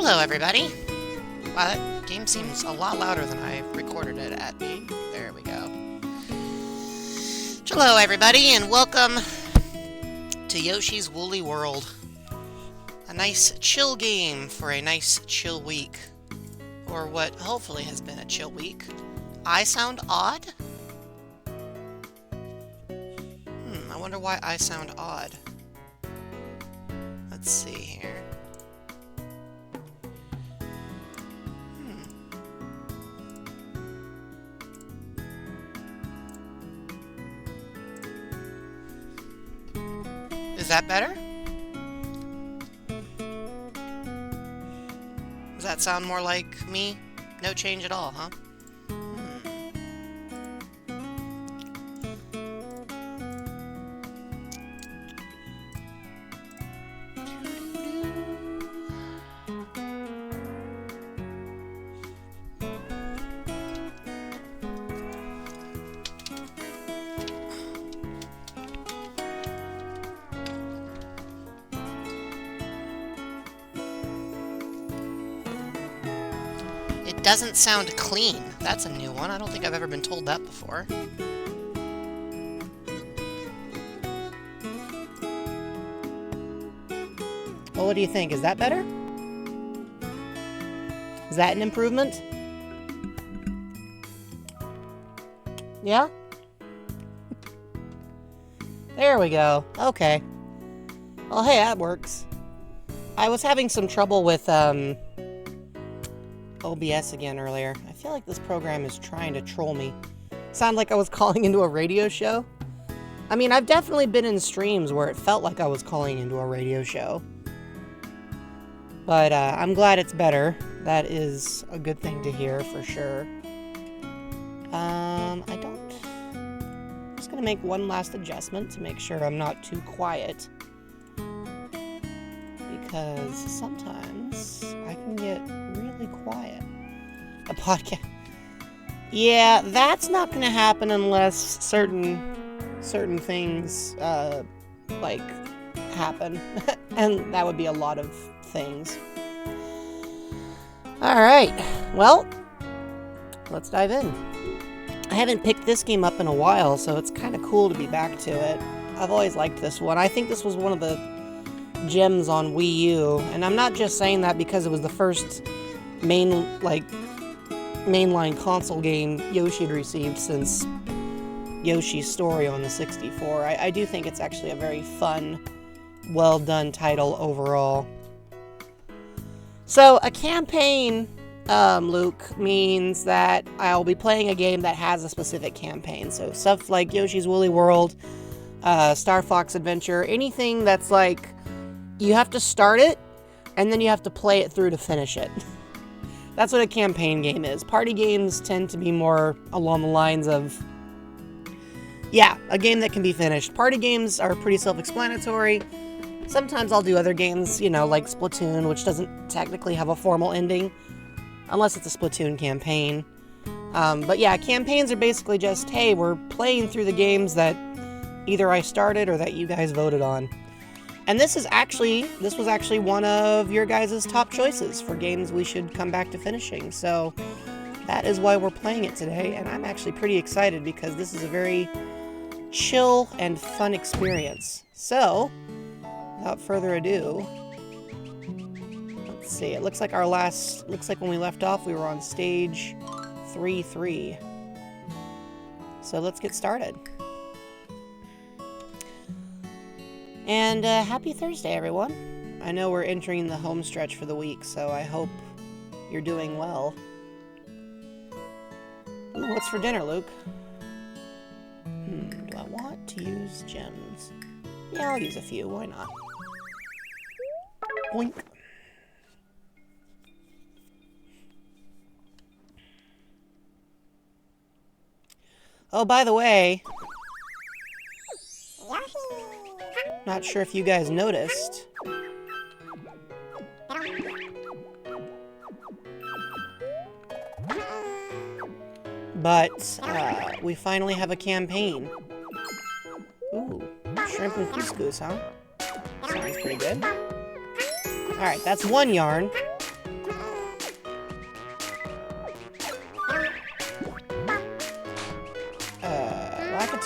Hello, everybody. Wow, that game seems a lot louder than I recorded it at me. There we go. Hello, everybody, and welcome to Yoshi's Woolly World. A nice chill game for a nice chill week. Or what hopefully has been a chill week. I sound odd? I wonder why I sound odd. Let's see here. Is that better? Does that sound more like me? No change at all, huh? It doesn't sound clean. That's a new one. I don't think I've ever been told that before. Well, what do you think? Is that better? Is that an improvement? Yeah? There we go. Okay. Well, hey, that works. I was having some trouble with, OBS again earlier. I feel like this program is trying to troll me. Sound like I was calling into a radio show? I mean, I've definitely been in streams where it felt like I was calling into a radio show. But I'm glad it's better. That is a good thing to hear for sure. I'm just gonna make one last adjustment to make sure I'm not too quiet. Because sometimes I can get really quiet. A podcast. Yeah, that's not going to happen unless certain things like happen, and that would be a lot of things. All right, well, let's dive in. I haven't picked this game up in a while, so it's kind of cool to be back to it. I've always liked this one. I think this was one of the gems on Wii U, and I'm not just saying that because it was the first mainline console game Yoshi had received since Yoshi's Story on the 64. I do think it's actually a very fun, well done title overall. So a campaign, Luke, means that I'll be playing a game that has a specific campaign. So stuff like Yoshi's Woolly World, Star Fox Adventure, anything that's like you have to start it, and then you have to play it through to finish it. That's what a campaign game is. Party games tend to be more along the lines of, yeah, a game that can be finished. Party games are pretty self-explanatory. Sometimes I'll do other games, you know, like Splatoon, which doesn't technically have a formal ending, unless it's a Splatoon campaign. But yeah, campaigns are basically just, hey, we're playing through the games that either I started or that you guys voted on. And this was actually one of your guys' top choices for games we should come back to finishing. So that is why we're playing it today, and I'm actually pretty excited because this is a very chill and fun experience. So, without further ado, let's see. It looks like when we left off, we were on stage 3-3. So let's get started. And happy Thursday, everyone. I know we're entering the home stretch for the week, so I hope you're doing well. Ooh, what's for dinner, Luke? Do I want to use gems? Yeah, I'll use a few. Why not? Boink. Oh, by the way, not sure if you guys noticed, but we finally have a campaign. Ooh, shrimp and couscous, huh? Sounds pretty good. Alright, that's one yarn.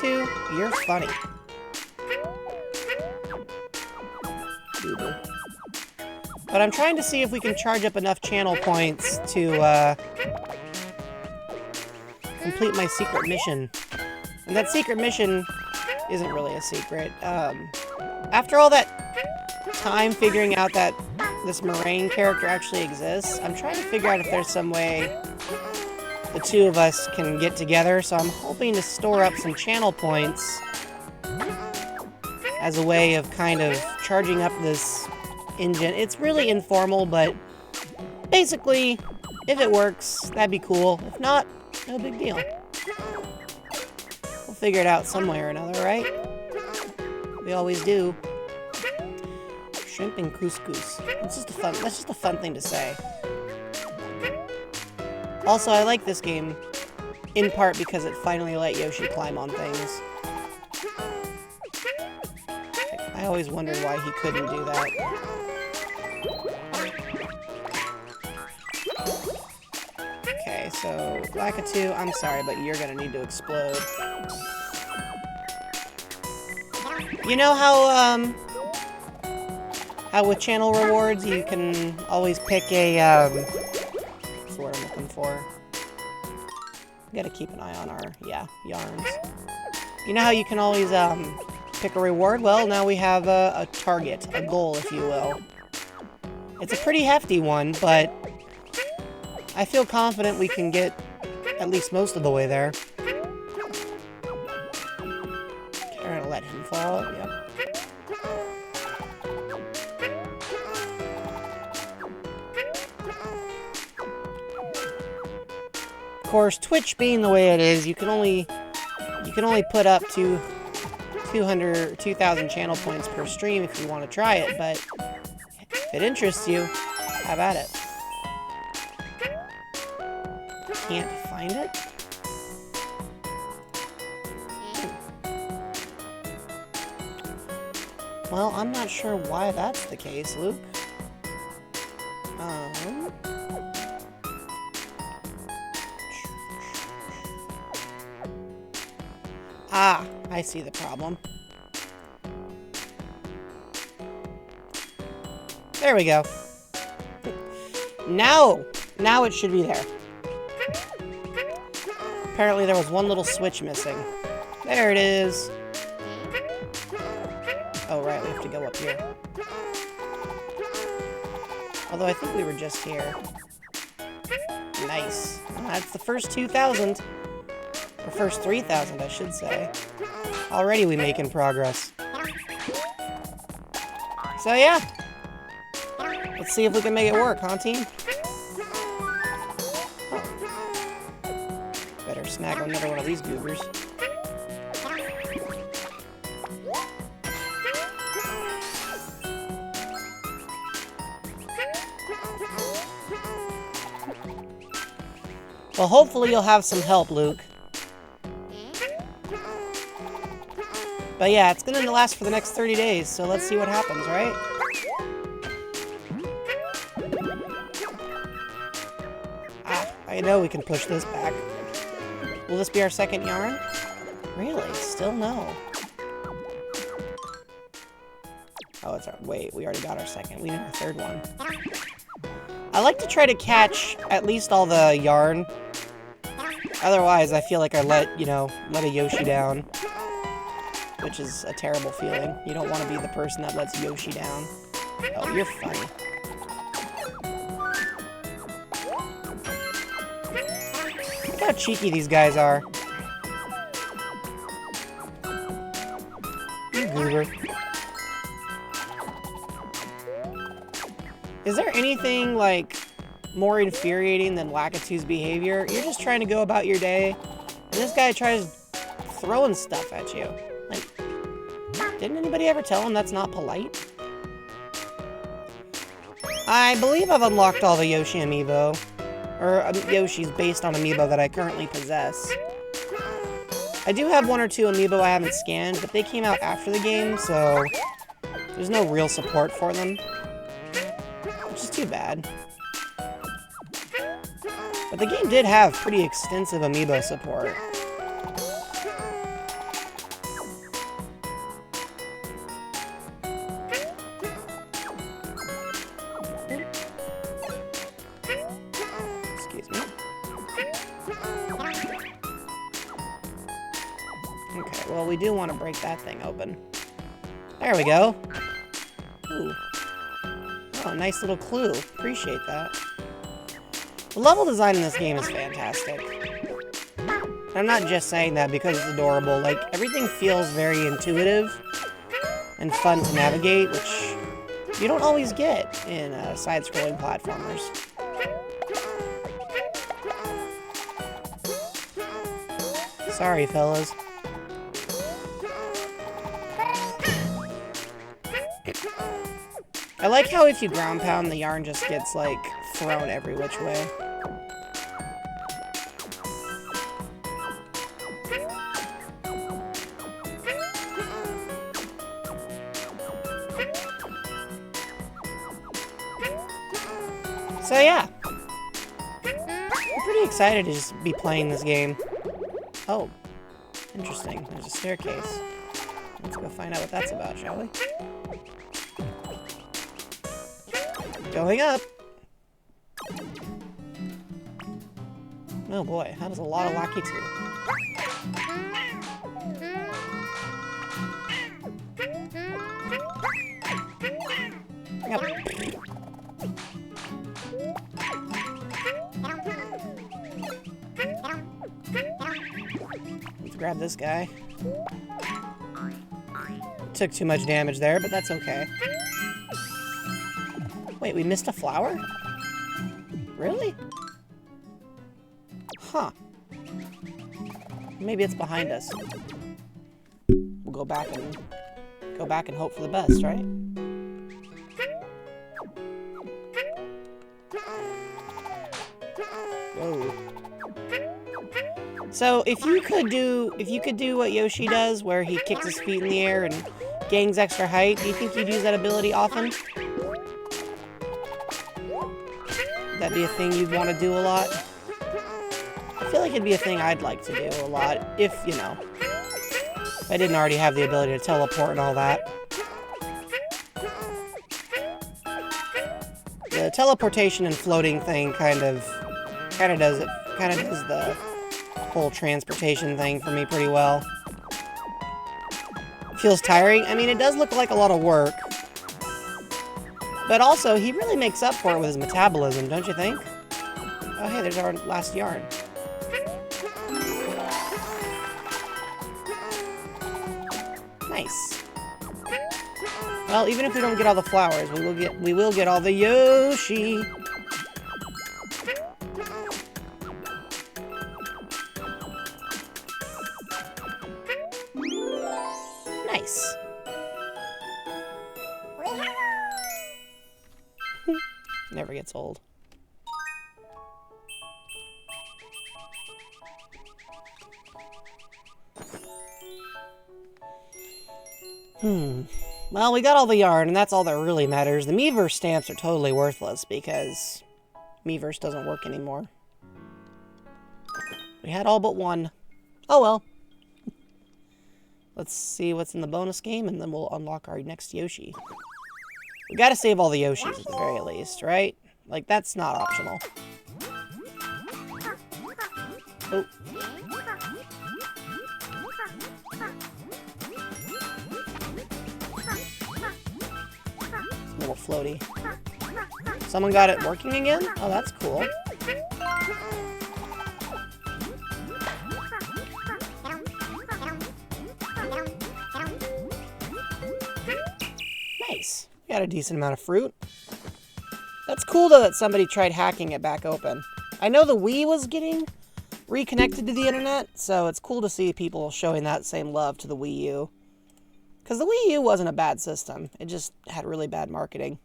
Lakitu, you're funny. But I'm trying to see if we can charge up enough channel points to complete my secret mission. And that secret mission isn't really a secret. After all that time figuring out that this Moraine character actually exists, I'm trying to figure out if there's some way the two of us can get together, so I'm hoping to store up some channel points as a way of kind of charging up this engine. It's really informal, but basically, if it works, that'd be cool. If not, no big deal. We'll figure it out some way or another, right? We always do. Shrimp and couscous. That's just a fun thing to say. Also, I like this game, in part because it finally let Yoshi climb on things. I always wondered why he couldn't do that. Okay, so, Lakitu, I'm sorry, but you're gonna need to explode. You know how with channel rewards, you can always pick a, that's what I'm looking for. Gotta keep an eye on our, yarns. You know how you can always, pick a reward? Well, now we have a target, a goal, if you will. It's a pretty hefty one, but I feel confident we can get at least most of the way there. Okay, we're gonna let him fall. Yep. Of course, Twitch being the way it is, you can only put up to 2,000 channel points per stream if you want to try it, but if it interests you, have at it. Can't find it? Well, I'm not sure why that's the case, Luke. Ah, I see the problem. There we go. Now it should be there. Apparently there was one little switch missing. There it is. Oh, right, we have to go up here. Although I think we were just here. Nice. That's the first 2,000. Or first 3,000, I should say. Already we making progress. So yeah. Let's see if we can make it work, huh, team? Oh. Better snag another one of these goobers. Well, hopefully you'll have some help, Luke. But yeah, it's gonna last for the next 30 days, so let's see what happens, right? Ah, I know we can push this back. Will this be our second yarn? Really? Still no. Oh, it's our... Wait, we already got our second. We need our third one. I like to try to catch at least all the yarn. Otherwise, I feel like I let a Yoshi down. Which is a terrible feeling. You don't want to be the person that lets Yoshi down. Oh, you're funny. Look how cheeky these guys are. You goober. Is there anything, like, more infuriating than Lakitu's behavior? You're just trying to go about your day, and this guy tries throwing stuff at you. Like, didn't anybody ever tell him that's not polite? I believe I've unlocked all the Yoshi amiibo. Or Yoshi's based on amiibo that I currently possess. I do have one or two amiibo I haven't scanned, but they came out after the game, so there's no real support for them. Which is too bad. But the game did have pretty extensive amiibo support. Well, we do want to break that thing open. There we go. Ooh. Oh, nice little clue. Appreciate that. The level design in this game is fantastic. I'm not just saying that because it's adorable. Like, everything feels very intuitive and fun to navigate, which you don't always get in side-scrolling platformers. Sorry, fellas. I like how if you ground pound, the yarn just gets, like, thrown every which way. So yeah, I'm pretty excited to just be playing this game. Oh, interesting. There's a staircase. Let's go find out what that's about, shall we? Going up. Oh boy, that was a lot of Lucky 2. Yep. Let's grab this guy. Took too much damage there, but that's okay. Wait, we missed a flower? Really? Huh. Maybe it's behind us. We'll go back and hope for the best, right? Whoa. So if you could do what Yoshi does, where he kicks his feet in the air and gains extra height, do you think you'd use that ability often? Would that be a thing you'd want to do a lot? I feel like it'd be a thing I'd like to do a lot, if, you know, if I didn't already have the ability to teleport and all that. The teleportation and floating thing kind of does the whole transportation thing for me pretty well. Feels tiring. I mean, it does look like a lot of work. But also, he really makes up for it with his metabolism, don't you think? Oh, hey, there's our last yarn. Nice. Well, even if we don't get all the flowers, we will get all the Yoshi. Nice. Never gets old. Well, we got all the yarn, and that's all that really matters. The Miiverse stamps are totally worthless, because Miiverse doesn't work anymore. We had all but one. Oh well. Let's see what's in the bonus game, and then we'll unlock our next Yoshi. We gotta save all the Yoshis at the very least, right? Like, that's not optional. Oh. A little floaty. Someone got it working again? Oh, that's cool. Nice. We got a decent amount of fruit. That's cool, though, that somebody tried hacking it back open. I know the Wii was getting reconnected to the internet, so it's cool to see people showing that same love to the Wii U. Because the Wii U wasn't a bad system. It just had really bad marketing.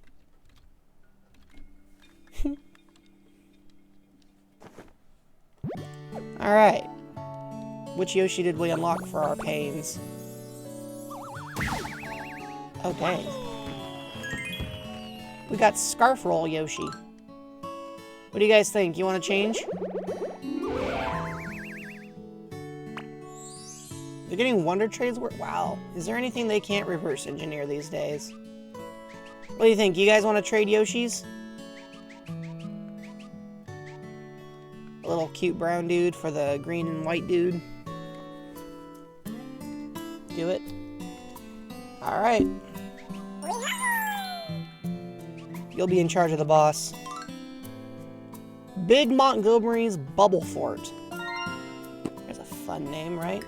Alright. Which Yoshi did we unlock for our pains? Oh, dang. We got Scarf Roll Yoshi. What do you guys think? You want to change? They're getting Wonder Trades work? Wow. Is there anything they can't reverse engineer these days? What do you think? You guys want to trade Yoshis? A little cute brown dude for the green and white dude. Alright. You'll be in charge of the boss. Big Montgomery's Bubble Fort. There's a fun name, right?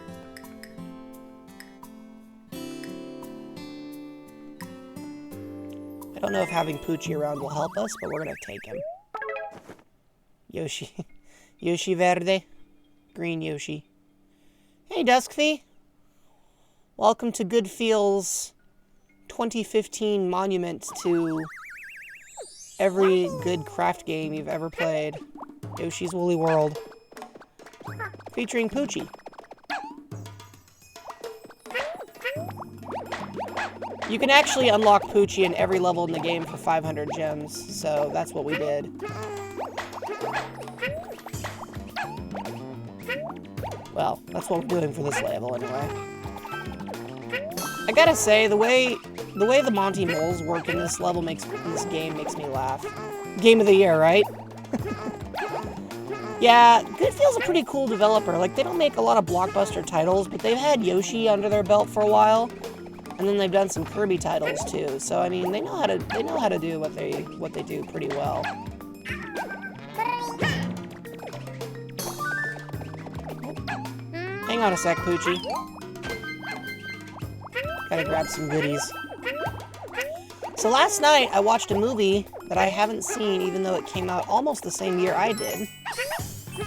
I don't know if having Poochie around will help us, but we're gonna take him. Yoshi. Yoshi Verde. Green Yoshi. Hey, Duskfee. Welcome to Goodfeel's 2015 monument to every good craft game you've ever played. Yoshi's Woolly World. Featuring Poochie. You can actually unlock Poochie in every level in the game for 500 gems, so that's what we did. Well, that's what we're doing for this level anyway. I gotta say, the way the Monty Moles work in this level in this game makes me laugh. Game of the year, right? Yeah, Goodfeel's a pretty cool developer. Like, they don't make a lot of blockbuster titles, but they've had Yoshi under their belt for a while. And then they've done some Kirby titles too. So I mean, they know how to do what they do pretty well. Hang on a sec, Poochie. Gotta grab some goodies. So last night I watched a movie that I haven't seen, even though it came out almost the same year I did.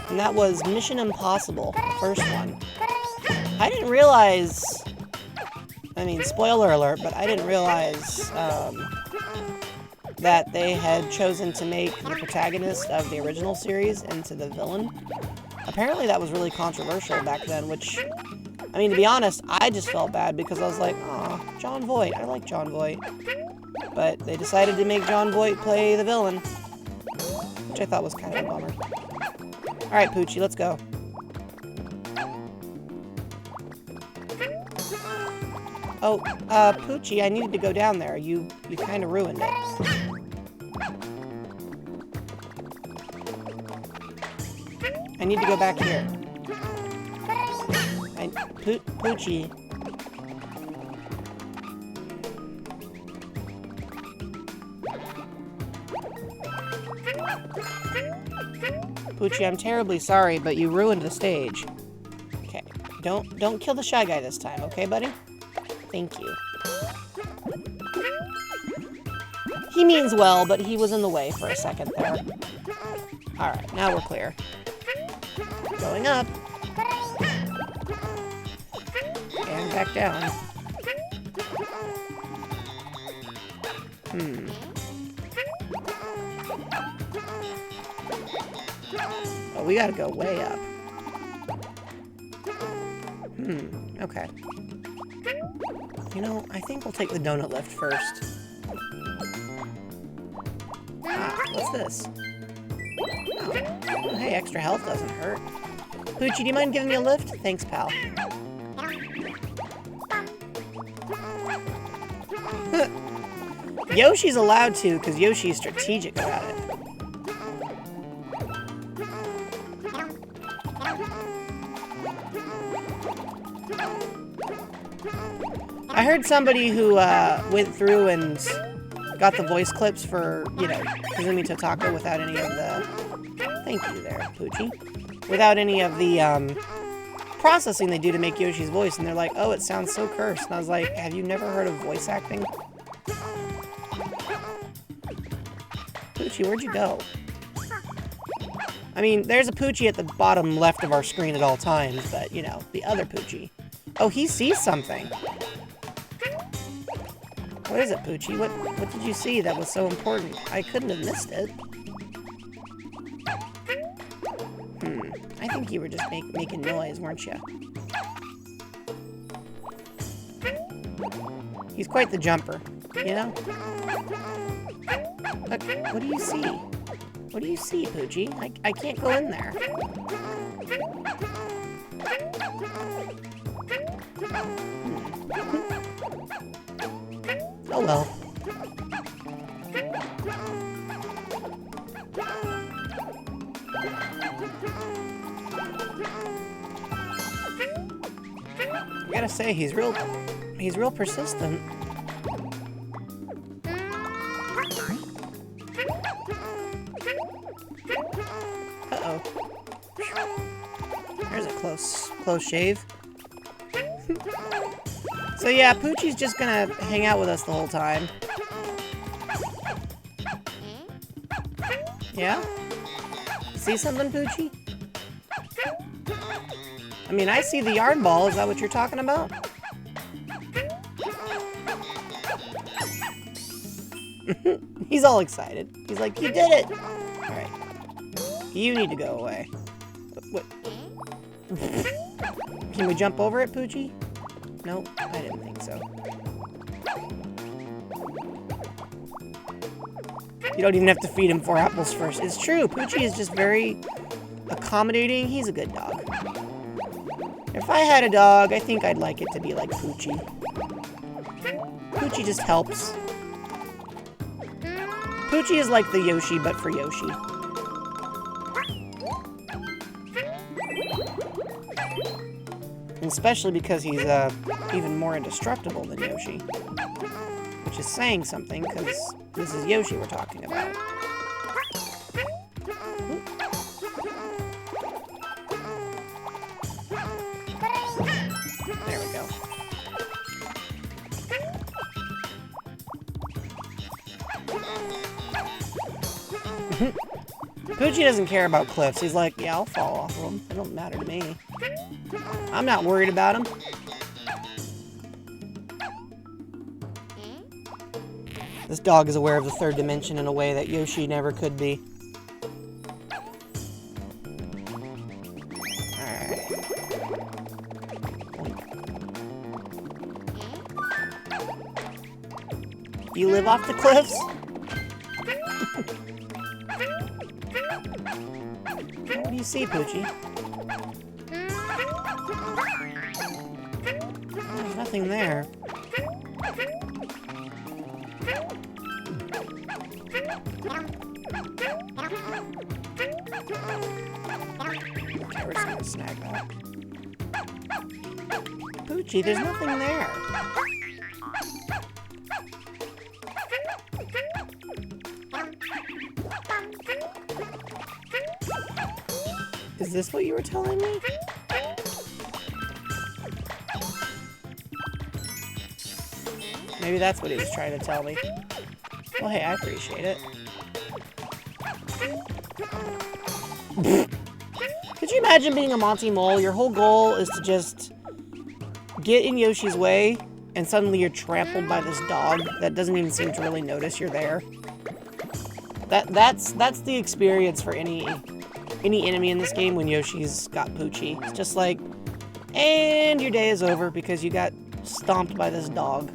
And that was Mission Impossible, the first one. I didn't realize, I mean, spoiler alert, but I didn't realize that they had chosen to make the protagonist of the original series into the villain. Apparently that was really controversial back then, which, I mean, to be honest, I just felt bad because I was like, aw, Jon Voight, I like Jon Voight. But they decided to make Jon Voight play the villain, which I thought was kind of a bummer. Alright, Poochie, let's go. Oh, Poochie, I needed to go down there. You kind of ruined it. I need to go back here. Poochie. Poochie, I'm terribly sorry, but you ruined the stage. Okay, don't kill the Shy Guy this time, okay, buddy? Thank you. He means well, but he was in the way for a second there. Alright, now we're clear. Going up. And back down. Oh, we gotta go way up. Okay. You know, I think we'll take the donut lift first. Ah, what's this? Oh. Hey, extra health doesn't hurt. Poochie, do you mind giving me a lift? Thanks, pal. Yoshi's allowed to, because Yoshi's strategic about it. I heard somebody who went through and got the voice clips for, you know, Kazumi Totaka without any of the... Thank you there, Poochie. Without any of the processing they do to make Yoshi's voice, and they're like, oh, it sounds so cursed. And I was like, have you never heard of voice acting? Poochie, where'd you go? I mean, there's a Poochie at the bottom left of our screen at all times, but, you know, the other Poochie. Oh, he sees something. What is it, Poochie? What did you see that was so important? I couldn't have missed it. I think you were just making noise, weren't you? He's quite the jumper, you know? Look, what do you see? What do you see, Poochie? I can't go in there. Oh well. I gotta say, he's real persistent. Uh-oh. There's a close shave. So yeah, Poochie's just gonna hang out with us the whole time. Yeah? See something, Poochie? I mean, I see the yard ball. Is that what you're talking about? He's all excited. He's like, you did it! Alright. You need to go away. What? Can we jump over it, Poochie? Nope, I didn't think so. You don't even have to feed him 4 apples first. It's true, Poochie is just very accommodating. He's a good dog. If I had a dog, I think I'd like it to be like Poochie. Poochie just helps. Poochie is like the Yoshi, but for Yoshi. And especially because he's even more indestructible than Yoshi. Which is saying something, because this is Yoshi we're talking about. There we go. Poochie doesn't care about cliffs. He's like, yeah, I'll fall off of them. It don't matter to me. I'm not worried about him. This dog is aware of the third dimension in a way that Yoshi never could be. Alright. You live off the cliffs? What do you see, Poochie? There's nothing there. Okay, we're just gonna snag that. Poochie, there's nothing there. Is this what you were telling me? Maybe that's what he was trying to tell me. Well, hey, I appreciate it. Could you imagine being a Monty Mole? Your whole goal is to just get in Yoshi's way, and suddenly you're trampled by this dog that doesn't even seem to really notice you're there. That's the experience for any enemy in this game when Yoshi's got Poochie. It's just like, and your day is over because you got stomped by this dog.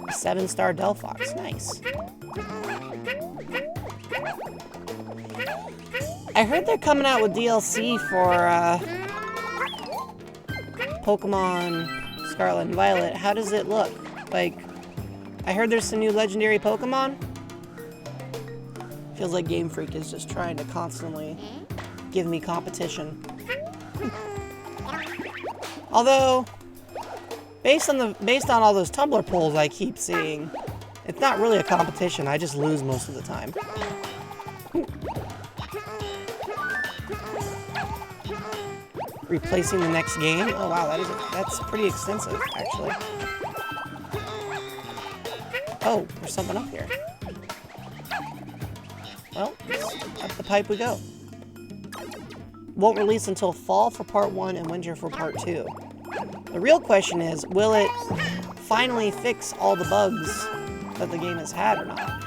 A 7-star Delphox, nice. I heard they're coming out with DLC for Pokemon Scarlet and Violet. How does it look? Like, I heard there's some new legendary Pokemon. Feels like Game Freak is just trying to constantly give me competition. Although, based on all those Tumblr polls I keep seeing, it's not really a competition. I just lose most of the time. Replacing the next game? Oh wow, that's pretty extensive, actually. Oh, there's something up here. Well, up the pipe we go. Won't release until fall for part 1 and winter for part 2. The real question is, will it finally fix all the bugs that the game has had or not?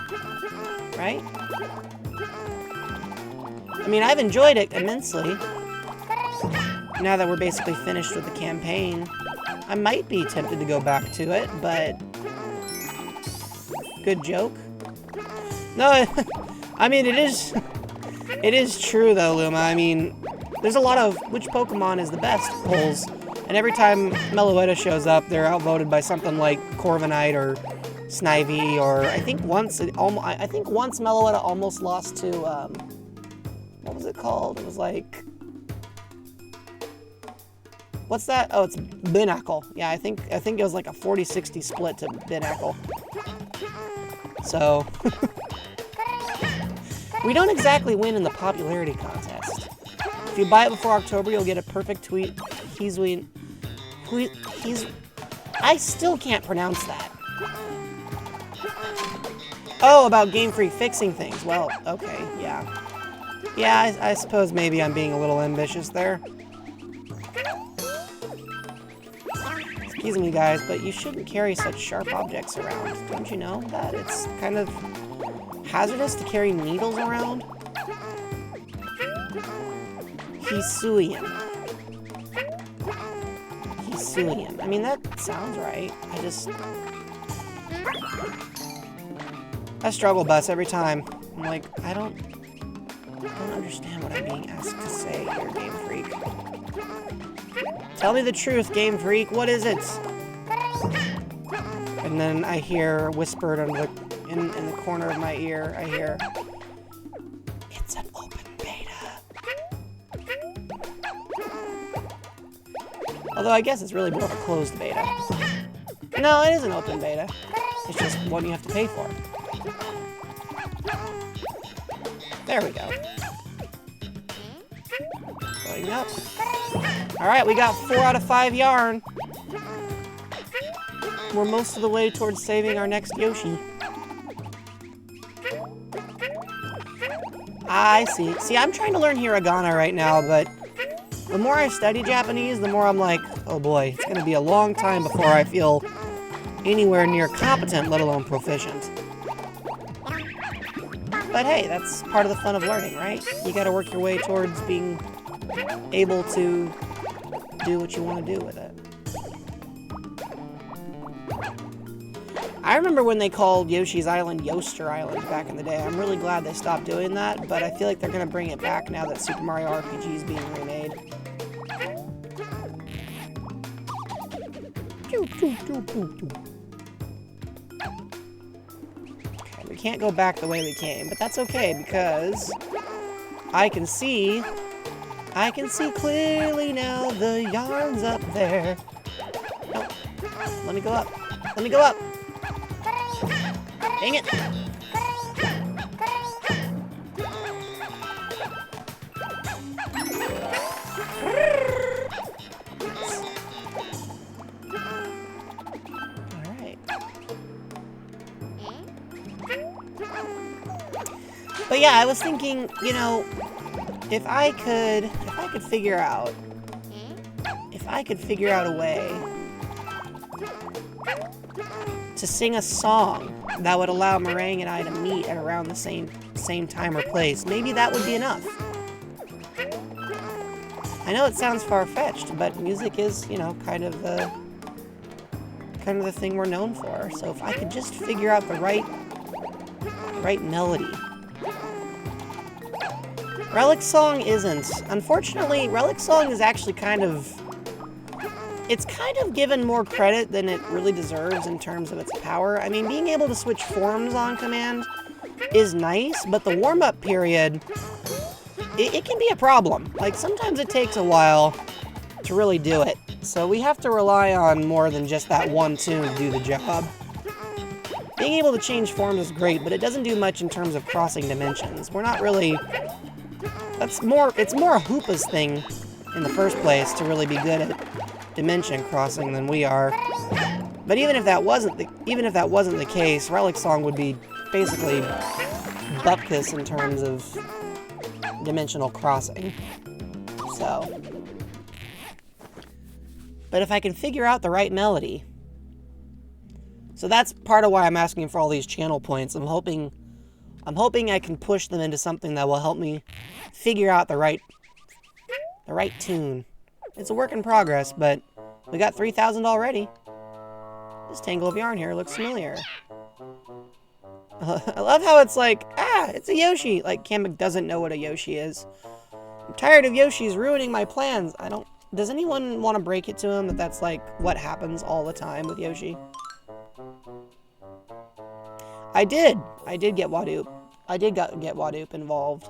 Right? I mean, I've enjoyed it immensely. Now that we're basically finished with the campaign, I might be tempted to go back to it, but... Good joke. No, I mean, it is true though, Luma. I mean, there's a lot of which Pokemon is the best polls, and every time Meloetta shows up, they're outvoted by something like Corviknight or Snivy, or I think once Meloetta almost lost to what was it called? It was like, what's that? Oh, it's Binacle. Yeah, I think it was like a 40-60 split to Binacle. So We don't exactly win in the popularity contest. If you buy it before October, you'll get a perfect tweet. He's... I still can't pronounce that. Oh, about Game Freak fixing things. Well, okay, yeah. Yeah, I suppose maybe I'm being a little ambitious there. Excuse me, guys, but you shouldn't carry such sharp objects around. Don't you know that? It's kind of hazardous to carry needles around. Hisuian. Hisuian. I mean, that sounds right. I struggle bus every time. I'm like, I don't understand what I'm being asked to say here, Game Freak. Tell me the truth, Game Freak. What is it? And then I hear whispered in the corner of my ear, I hear, it's an open beta. Although I guess it's really more of a closed beta. No, it is an open beta. It's just one you have to pay for. There we go. Going up. Alright, we got 4 out of 5 yarn. We're most of the way towards saving our next Yoshi. I see. See, I'm trying to learn hiragana right now, but the more I study Japanese, the more I'm like, oh boy, it's going to be a long time before I feel anywhere near competent, let alone proficient. But hey, that's part of the fun of learning, right? You gotta work your way towards being able to do what you want to do with it. I remember when they called Yoshi's Island Yoster Island back in the day. I'm really glad they stopped doing that, but I feel like they're gonna bring it back now that Super Mario RPG is being remade. Okay, we can't go back the way we came, but that's okay because I can see clearly now. The yarn's up there. Nope. Let me go up. Let me go up. Dang it. Alright. But yeah, I was thinking, you know, if I could figure out a way to sing a song that would allow Meringue and I to meet at around the same time or place, maybe that would be enough. I know it sounds far-fetched, but music is, you know, kind of the thing we're known for. So if I could just figure out the right melody. Relic Song isn't. Unfortunately, Relic Song is actually it's kind of given more credit than it really deserves in terms of its power. I mean, being able to switch forms on command is nice, but the warm-up period, it can be a problem. Like, sometimes it takes a while to really do it. So we have to rely on more than just that one tune to do the job. Being able to change forms is great, but it doesn't do much in terms of crossing dimensions. We're not really... it's more a Hoopa's thing in the first place to really be good at dimension crossing than we are. But even if that wasn't the case, Relic Song would be basically bupkis in terms of dimensional crossing. So, but if I can figure out the right melody, so that's part of why I'm asking for all these channel points. I'm hoping I can push them into something that will help me figure out the right tune. It's a work in progress, but we got 3,000 already. This tangle of yarn here looks familiar. I love how it's like, it's a Yoshi. Like, Kamek doesn't know what a Yoshi is. I'm tired of Yoshi's ruining my plans. Does anyone want to break it to him that that's like what happens all the time with Yoshi? I did get Wadoop. I did get Wadoop involved.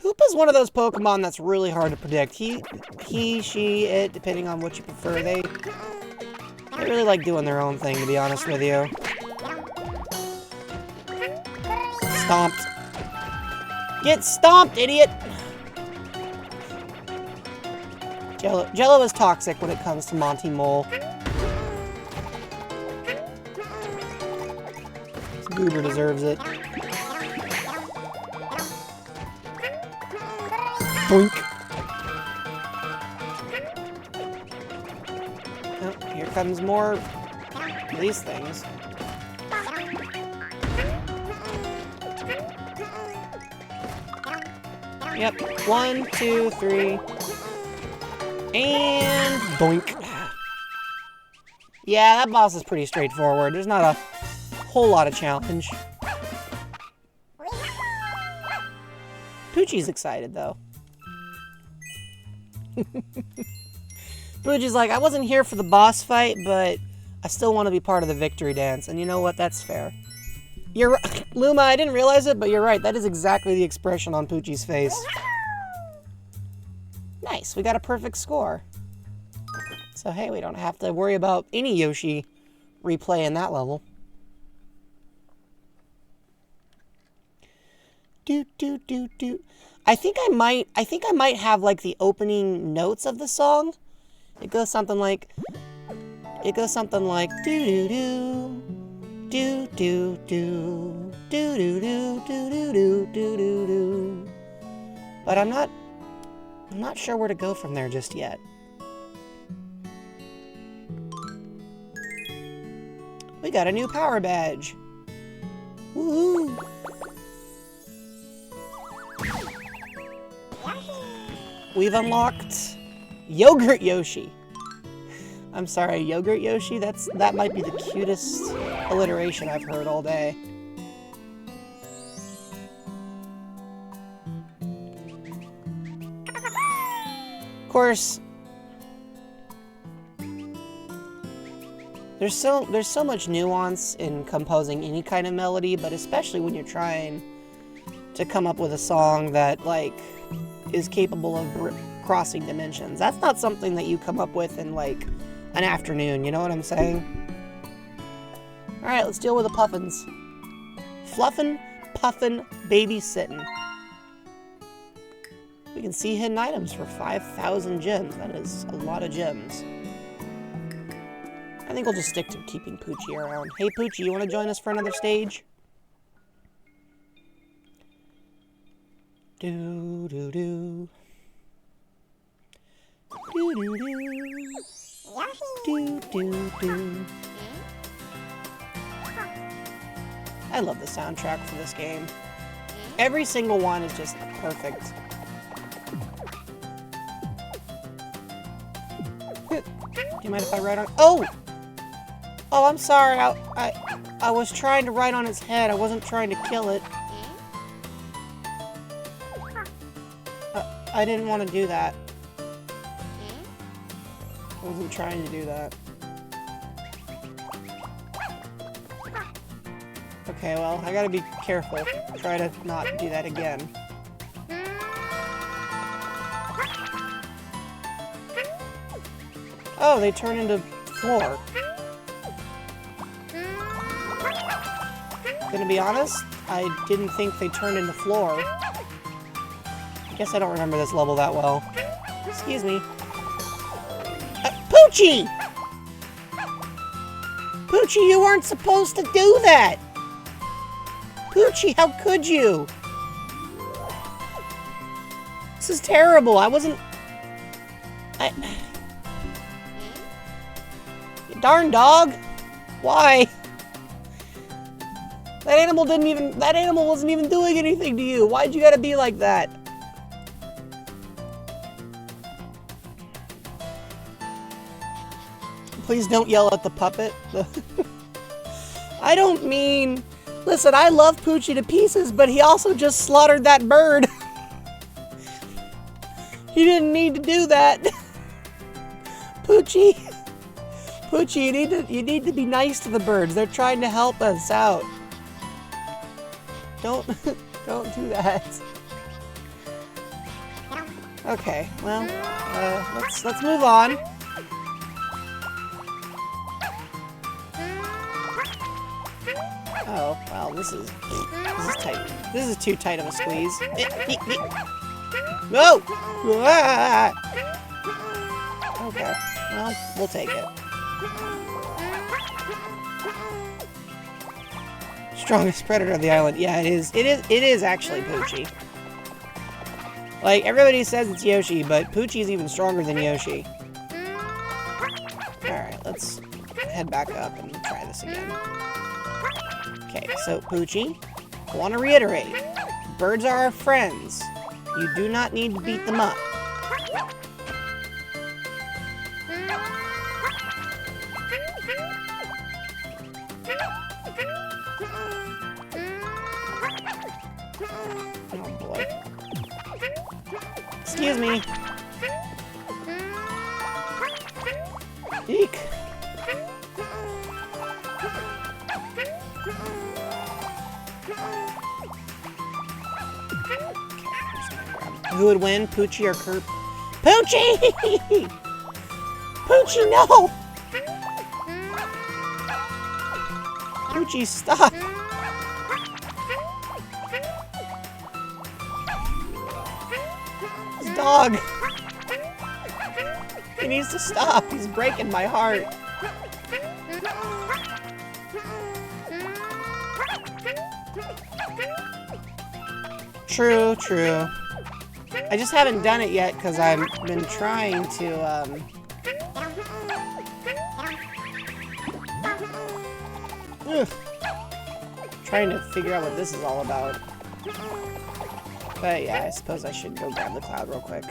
Hoopa's one of those Pokemon that's really hard to predict. He, she, it, depending on what you prefer, they're They really like doing their own thing, to be honest with you. Stomped. Get stomped, idiot! Jello is toxic when it comes to Monty Mole. Goober deserves it. Boink. Oh, here comes more of these things. Yep. 1, 2, 3. And boink. Yeah, that boss is pretty straightforward. There's not a whole lot of challenge. Poochie's excited, though. Poochie's like, I wasn't here for the boss fight, but I still want to be part of the victory dance. And you know what? That's fair. You're right. Luma, I didn't realize it, but you're right. That is exactly the expression on Poochie's face. Nice. We got a perfect score. So, hey, we don't have to worry about any Yoshi replay in that level. Do. I think I might have like the opening notes of the song. It goes something like do do do do do do do do do do do do. But I'm not sure where to go from there just yet. We got a new power badge. Woohoo! We've unlocked Yogurt Yoshi. I'm sorry, Yogurt Yoshi? That might be the cutest alliteration I've heard all day. Of course, there's so much nuance in composing any kind of melody, but especially when you're trying to come up with a song that, like, is capable of crossing dimensions. That's not something that you come up with in, like, an afternoon, you know what I'm saying? Alright, let's deal with the puffins. Fluffin', puffin', babysittin'. We can see hidden items for 5,000 gems. That is a lot of gems. I think we'll just stick to keeping Poochie around. Hey Poochie, you want to join us for another stage? Do do do. Do do do. Do do do. I love the soundtrack for this game. Every single one is just perfect. Do you mind if I write on? Oh! Oh, I'm sorry. I was trying to write on its head. I wasn't trying to kill it. I didn't want to do that. I wasn't trying to do that. Okay, well, I gotta be careful. Try to not do that again. Oh, they turn into floor. Gonna be honest, I didn't think they turned into floor. I guess I don't remember this level that well. Excuse me. Poochie! Poochie, you weren't supposed to do that! Poochie, how could you? This is terrible. I wasn't... Darn dog! Why? That animal wasn't even doing anything to you. Why'd you gotta be like that? Please don't yell at the puppet. I don't mean... Listen, I love Poochie to pieces, but he also just slaughtered that bird. He didn't need to do that. Poochie, you need to be nice to the birds. They're trying to help us out. Don't do that. Okay, well, let's move on. Oh, well, this is tight. This is too tight of a squeeze. No! Ah! Okay, well, we'll take it. Strongest predator of the island. Yeah, it is. It is actually Poochie. Like, everybody says it's Yoshi, but Poochie's even stronger than Yoshi. Alright, let's head back up and try this again. Okay, so Poochie, I want to reiterate. Birds are our friends. You do not need to beat them up. Oh boy. Excuse me. Eek. Who would win, Poochie or Kirby? Poochie! Poochie, no! Poochie, stop! This dog! He needs to stop. He's breaking my heart. True, true. I just haven't done it yet because I've been trying to, trying to figure out what this is all about. But yeah, I suppose I should go grab the cloud real quick.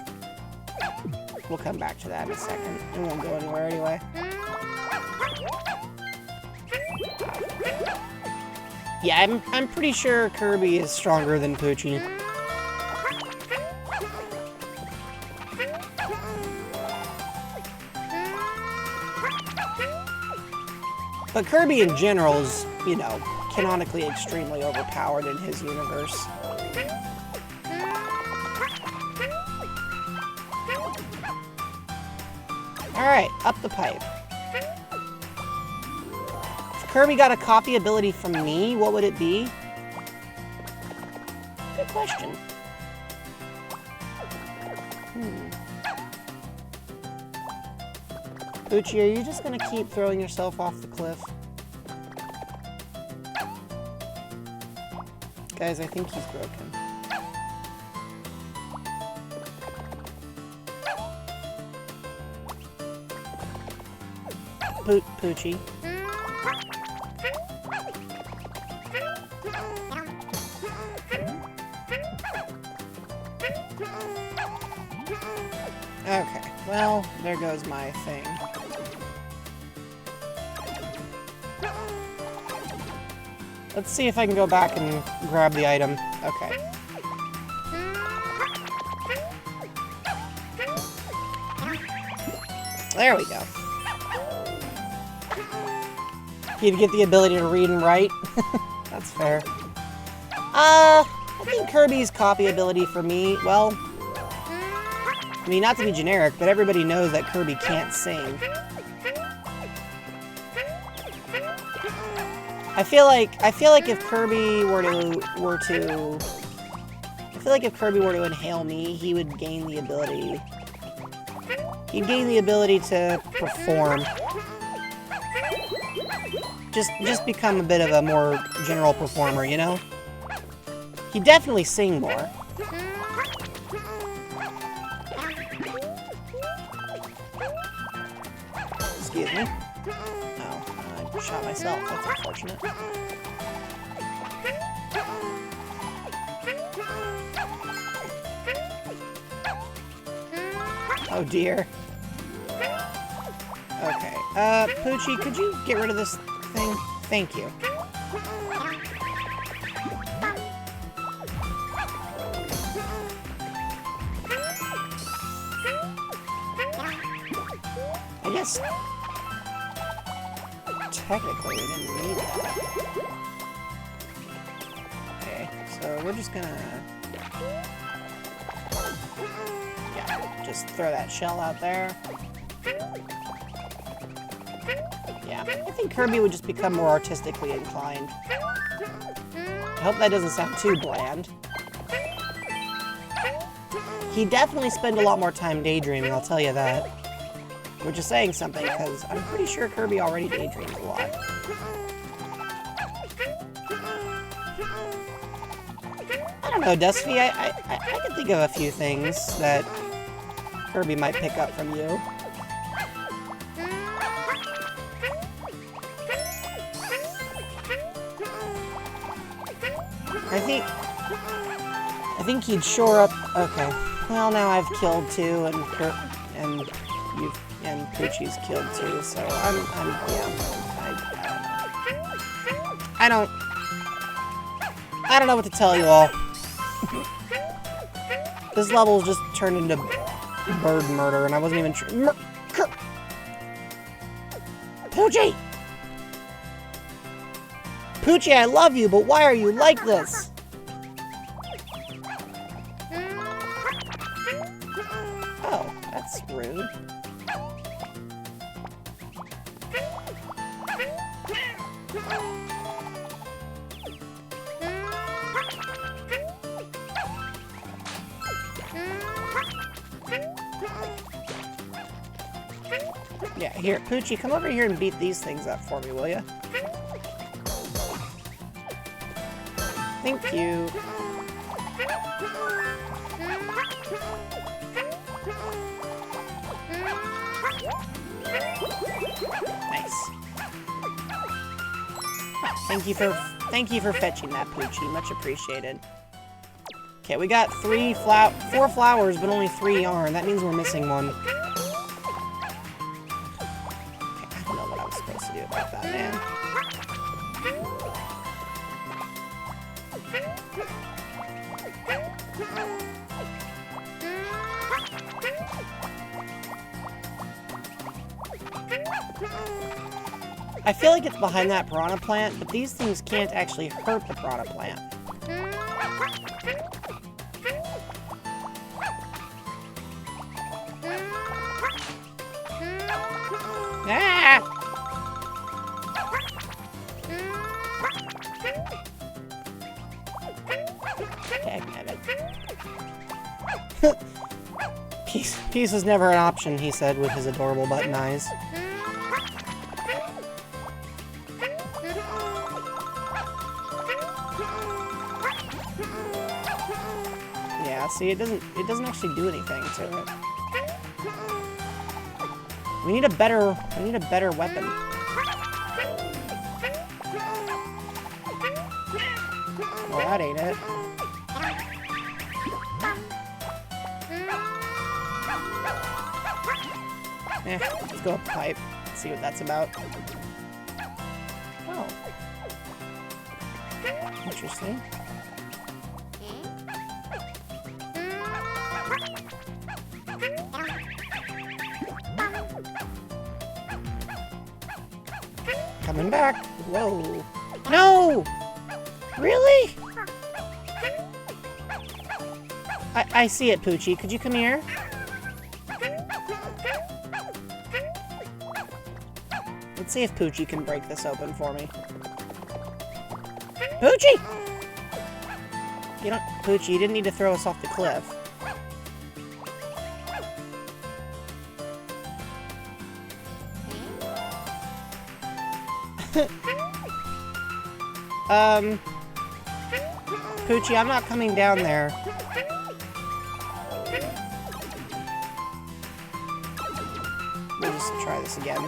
We'll come back to that in a second. It won't go anywhere anyway. Yeah, I'm pretty sure Kirby is stronger than Poochie. But Kirby in general is, you know, canonically extremely overpowered in his universe. Alright, up the pipe. If Kirby got a copy ability from me, what would it be? Good question. Poochie, are you just gonna keep throwing yourself off the cliff? Guys, I think he's broken. Poochie. Okay, well, there goes my thing. Let's see if I can go back and grab the item. Okay. There we go. You'd get the ability to read and write. That's fair. I think Kirby's copy ability for me, well, I mean, not to be generic, but everybody knows that Kirby can't sing. I feel like if Kirby were to inhale me, he would gain the ability. He'd gain the ability to perform. Just become a bit of a more general performer, you know? He'd definitely sing more. Excuse me. Oh, I shot myself. That's unfortunate. Oh dear. Okay. Poochie, could you get rid of this thing? Thank you. I guess technically we didn't need that. Okay, so we're just gonna just throw that shell out there. Yeah, I think Kirby would just become more artistically inclined. I hope that doesn't sound too bland. He definitely spent a lot more time daydreaming, I'll tell you that. Which is saying something, because I'm pretty sure Kirby already daydreams a lot. I don't know, Dusty, I can think of a few things that Kirby might pick up from you. I think he'd shore up. Okay. Well, now I've killed two, and Poochie's killed two, so yeah. I don't know what to tell you all. This level just turned into bird murder, and I wasn't even sure. Poochie! Poochie, I love you, but why are you like this? Oh, that's rude. Yeah, here, Poochie, come over here and beat these things up for me, will ya? Thank you. Nice. Thank you for fetching that, Poochie. Much appreciated. Okay, we got 4 flowers, but only 3 yarn. That means we're missing one. Okay, I don't know what I was supposed to do about that, man. I feel like it's behind that piranha plant, but these things can't actually hurt the piranha plant. Ah! Peace is never an option, he said with his adorable button eyes. Yeah, see, it doesn't actually do anything to it. We need a better weapon. Well, that ain't it. Let's go up the pipe. See what that's about. Oh. Interesting. Coming back. Whoa. No! Really? I see it, Poochie. Could you come here? Let's see if Poochie can break this open for me. Poochie! Poochie, you didn't need to throw us off the cliff. Poochie, I'm not coming down there. We'll just try this again.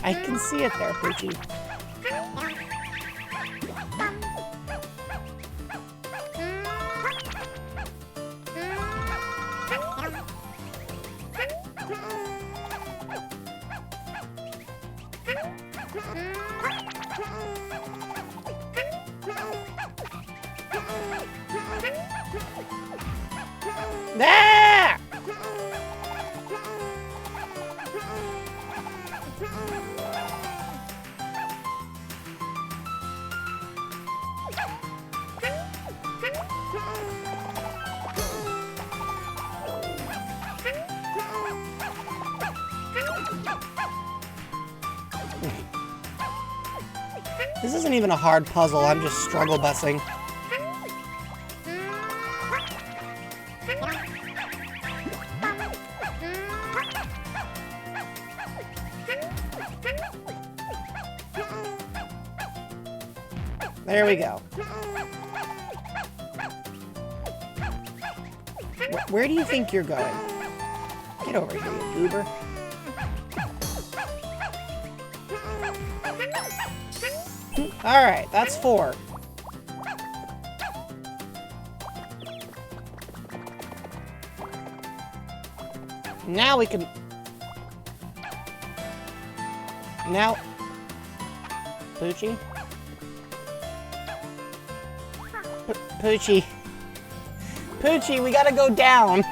I can see it there, Poochie. This isn't even a hard puzzle, I'm just struggle busing. There we go. Where do you think you're going? Get over here, you goober. Alright, that's 4. Now we can... Now... Poochie? Poochie. Poochie, we gotta go down.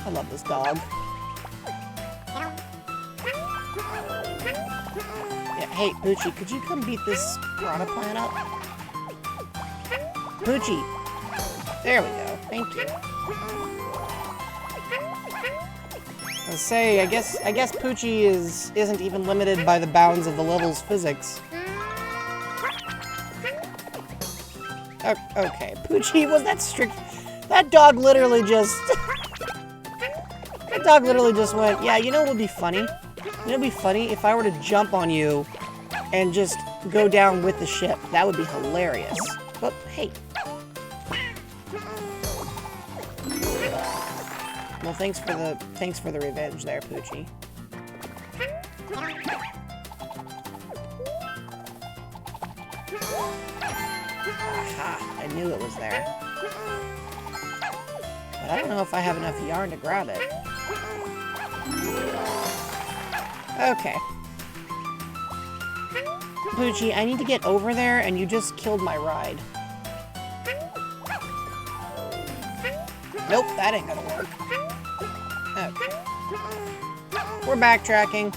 I love this dog. Yeah, hey, Poochie, could you come beat this piranha plant up? Poochie. There we go. Thank you. Let's say, I guess Poochie isn't even limited by the bounds of the level's physics. Okay, Poochie, was that strict? That dog literally just... that dog literally just went, yeah, you know what would be funny? You know what would be funny? If I were to jump on you and just go down with the ship. That would be hilarious. But, hey. Well, thanks for the revenge there, Poochie. Aha, I knew it was there. But I don't know if I have enough yarn to grab it. Okay. Poochie, I need to get over there, and you just killed my ride. Nope, that ain't gonna work. Okay. We're backtracking.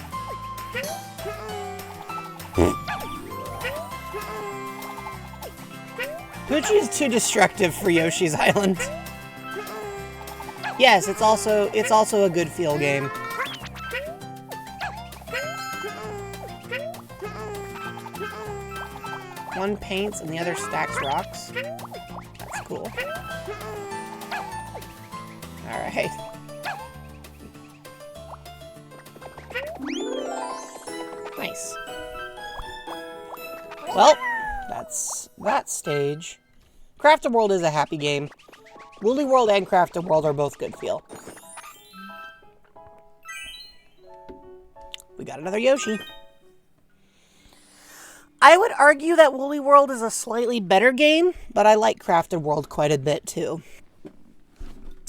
Poochie is too destructive for Yoshi's Island. Yes, it's also a good feel game. One paints and the other stacks rocks. That's cool. Alright. Nice. Well, that's that stage. Crafted World is a happy game. Woolly World and Crafted World are both good feel. We got another Yoshi. I would argue that Woolly World is a slightly better game, but I like Crafted World quite a bit too.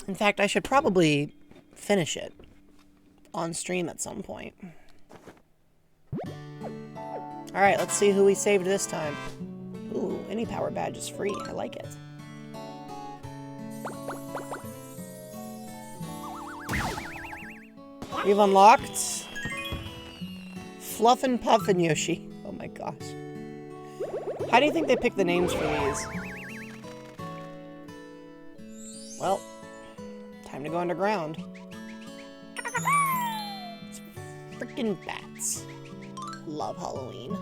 In fact, I should probably finish it on stream at some point. Alright, let's see who we saved this time. Ooh, any power badge is free. I like it. We've unlocked Fluff and Puff and Yoshi. Oh my gosh. How do you think they pick the names for these? Well, time to go underground. It's freaking bats. Love Halloween.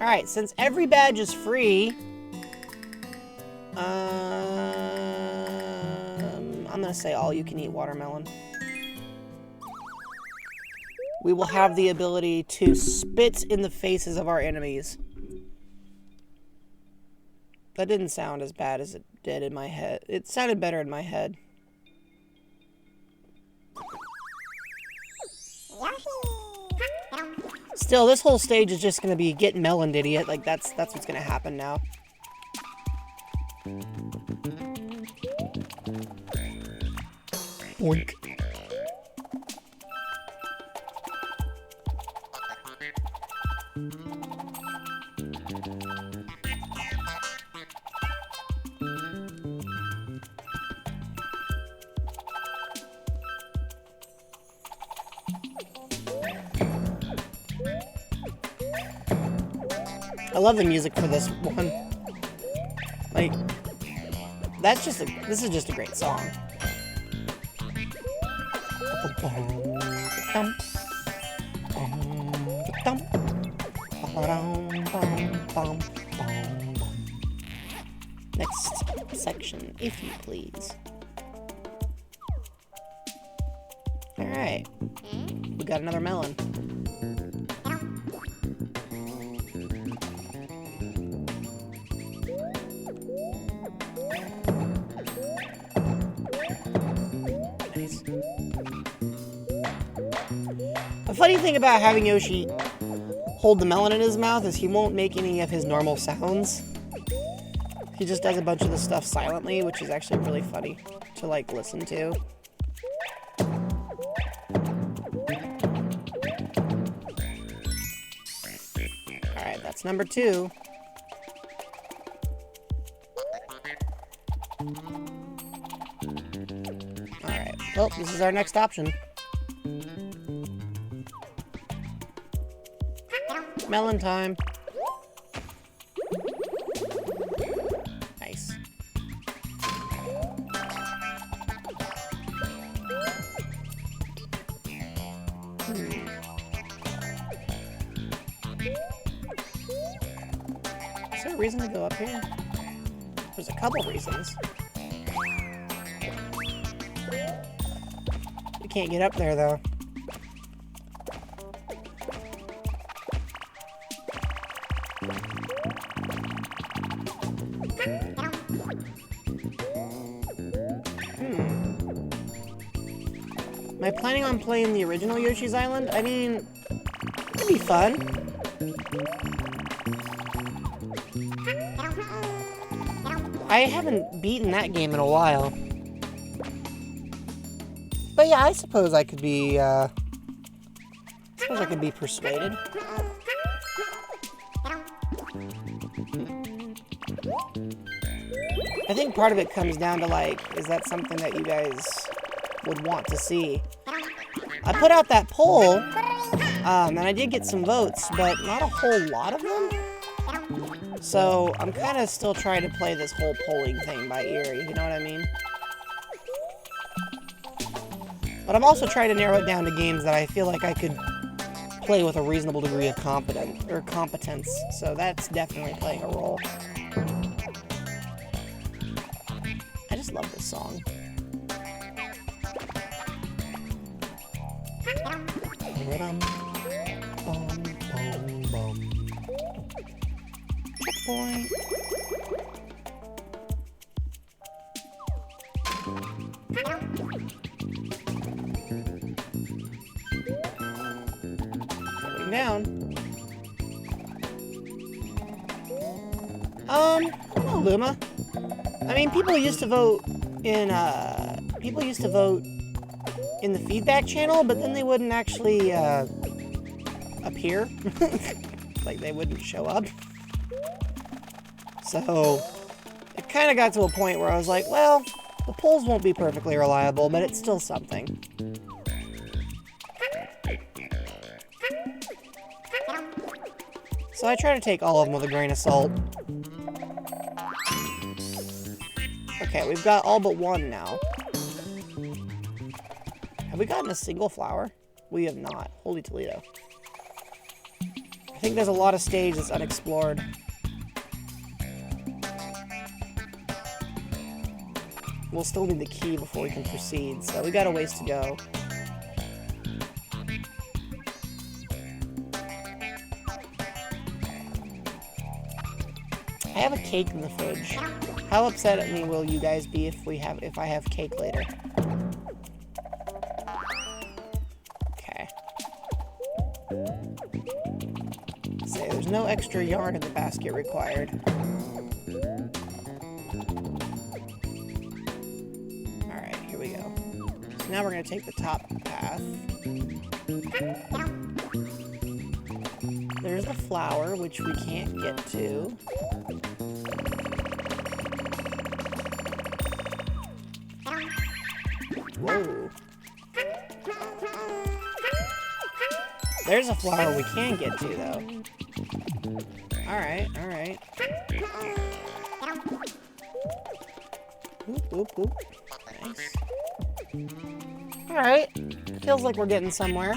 Alright, since every badge is free, I'm gonna say all you can eat watermelon. We will have the ability to spit in the faces of our enemies. That didn't sound as bad as it did in my head. It sounded better in my head. Still, this whole stage is just gonna be get meloned, idiot. Like, that's what's gonna happen now. Boink. I love the music for this one. Like, this is just a great song. section, if you please. Alright. We got another melon. Nice. The funny thing about having Yoshi hold the melon in his mouth is he won't make any of his normal sounds. He just does a bunch of the stuff silently, which is actually really funny to, like, listen to. Alright, that's number 2. Alright, well, this is our next option. Melon time. Nice. Is there a reason to go up here? There's a couple reasons. We can't get up there, though. Am I planning on playing the original Yoshi's Island? I mean, it'd be fun. I haven't beaten that game in a while. But yeah, I suppose I could be, persuaded. I think part of it comes down to, like, is that something that you guys would want to see? I put out that poll, and I did get some votes, but not a whole lot of them. So I'm kind of still trying to play this whole polling thing by ear, you know what I mean? But I'm also trying to narrow it down to games that I feel like I could play with a reasonable degree of competence. So that's definitely playing a role. I just love this song. Checkpoint. Going down. I don't know, Luma. I mean, people used to vote in the feedback channel, but then they wouldn't actually appear. Like, they wouldn't show up. So it kind of got to a point where I was like, well, the polls won't be perfectly reliable, but it's still something. So I try to take all of them with a grain of salt. Okay, we've got all but one now. Have we gotten a single flower? We have not. Holy Toledo. I think there's a lot of stage that's unexplored. We'll still need the key before we can proceed, so we got a ways to go. I have a cake in the fridge. How upset at me will you guys be if I have cake later? Okay. Say there's no extra yarn in the basket required. Alright, here we go. So now we're gonna take the top path. There's the flower, which we can't get to. Whoa. There's a flower we can get to, though. Alright, alright. Whoop, whoop, whoop. Nice. Alright. Feels like we're getting somewhere.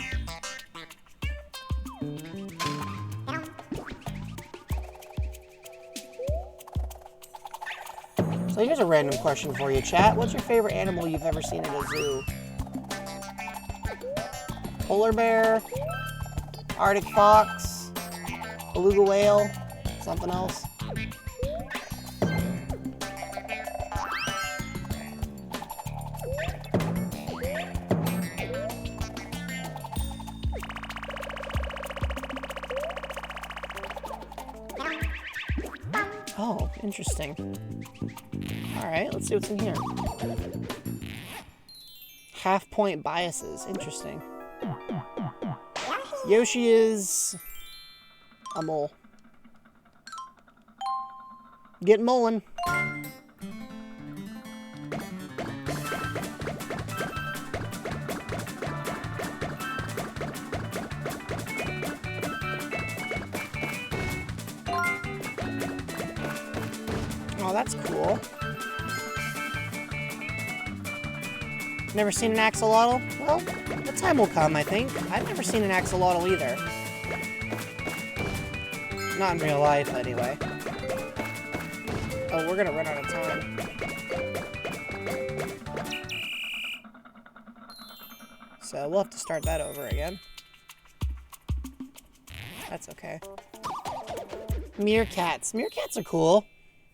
So So here's a random question for you, chat. What's your favorite animal you've ever seen at a zoo? Polar bear? Arctic fox? Beluga whale? Something else? Oh, interesting. Alright, let's see what's in here. Half-point biases. Interesting. Yoshi is a mole. Get mulling. Oh, that's cool. Never seen an axolotl? Well, the time will come, I think. I've never seen an axolotl either. Not in real life, anyway. Oh, we're gonna run out of time. So we'll have to start that over again. That's okay. Meerkats. Meerkats are cool.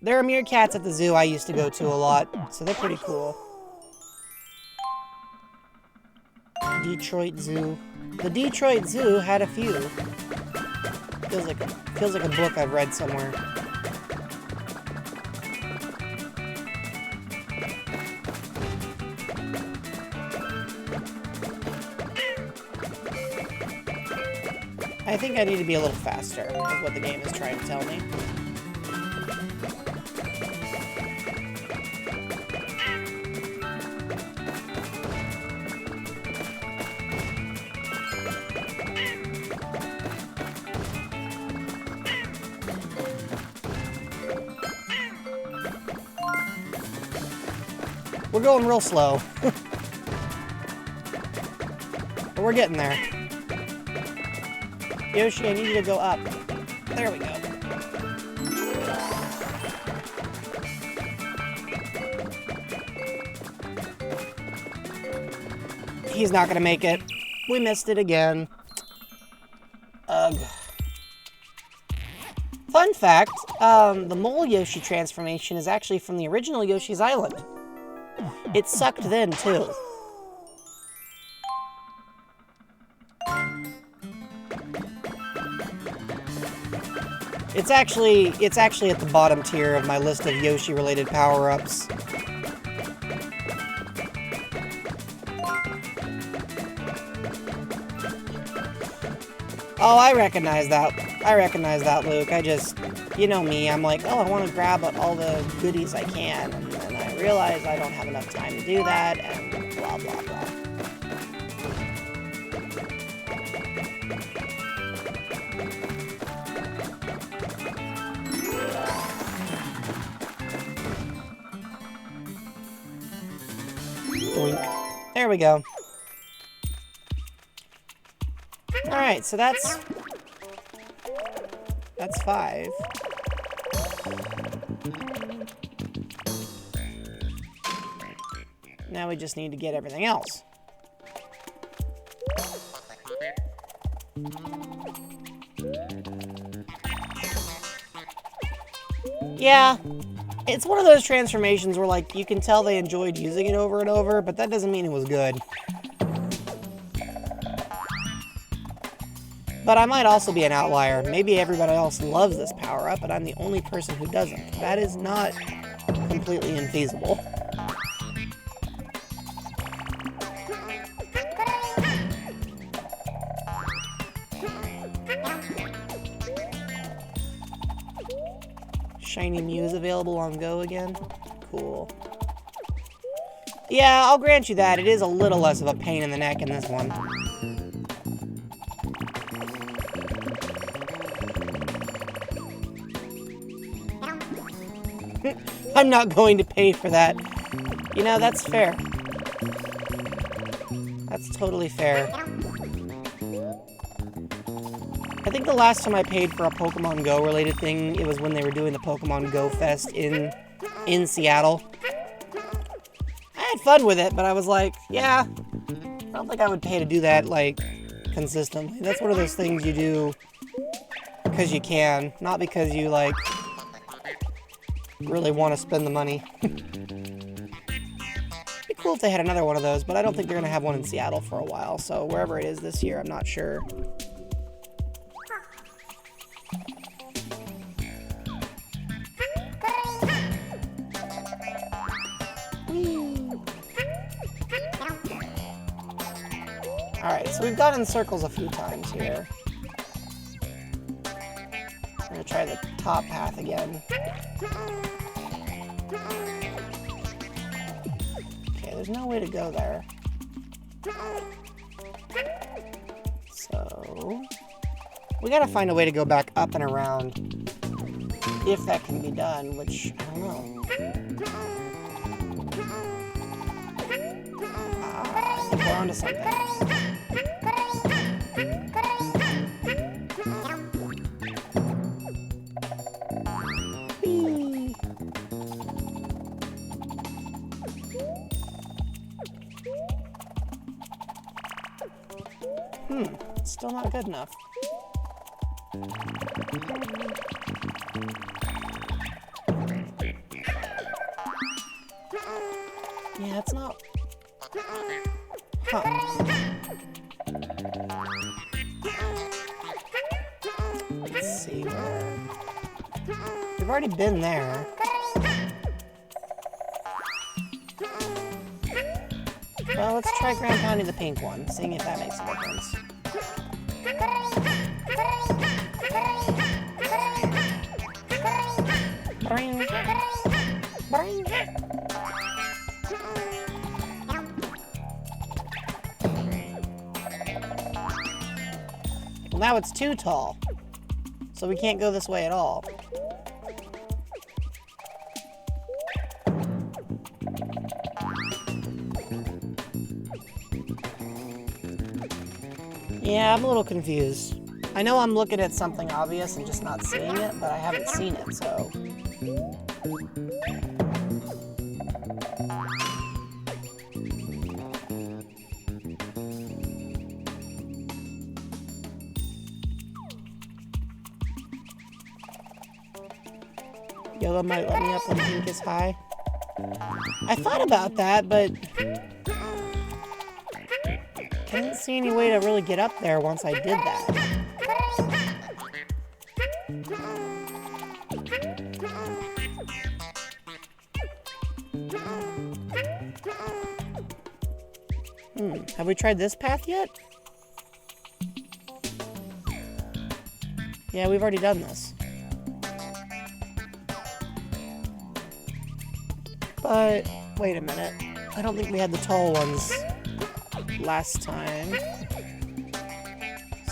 There are meerkats at the zoo I used to go to a lot, so they're pretty cool. Detroit Zoo. The Detroit Zoo had a few. Feels like a book I've read somewhere. I think I need to be a little faster, is what the game is trying to tell me. We're going real slow. But we're getting there. Yoshi, I need you to go up. There we go. He's not gonna make it. We missed it again. Ugh. Fun fact, the Mole Yoshi transformation is actually from the original Yoshi's Island. It sucked then, too. It's actually at the bottom tier of my list of Yoshi-related power-ups. Oh, I recognize that. I recognize that, Luke. You know me, I'm like, oh, I want to grab all the goodies I can, and then I realize I don't have enough time to do that, and blah, blah, blah. Boink. There we go. Alright, so that's 5. Now we just need to get everything else. Yeah, it's one of those transformations where, like, you can tell they enjoyed using it over and over, but that doesn't mean it was good. But I might also be an outlier. Maybe everybody else loves this power-up, but I'm the only person who doesn't. That is not completely infeasible. Shiny Muse available on Go again? Cool. Yeah, I'll grant you that. It is a little less of a pain in the neck in this one. I'm not going to pay for that. You know, that's fair. That's totally fair. I think the last time I paid for a Pokemon Go related thing, it was when they were doing the Pokemon Go Fest in in Seattle. I had fun with it, but I was like, yeah, I don't think I would pay to do that, like, consistently. That's one of those things you do because you can, not because you, like, really want to spend the money. It'd be cool if they had another one of those, but I don't think they're going to have one in Seattle for a while, so wherever it is this year, I'm not sure. Alright, so we've gone in circles a few times here. I'm going to try the top path again. Okay, there's no way to go there. So, we gotta find a way to go back up and around. If that can be done, which, I don't know. I think we're onto something. Still not good enough. Yeah, it's not... Huh. Let's see where... We've already been there. Well, let's try Grand Pounding the pink one, seeing if that makes a difference. Boing. Boing. Well, now it's too tall, so we can't go this way at all. Yeah, I'm a little confused. I know I'm looking at something obvious and just not seeing it, but I haven't seen it, so... Yellow might let me up when pink is high. I thought about that, but... I didn't see any way to really get up there once I did that. Have we tried this path yet? Yeah, we've already done this. But, wait a minute. I don't think we had the tall ones last time.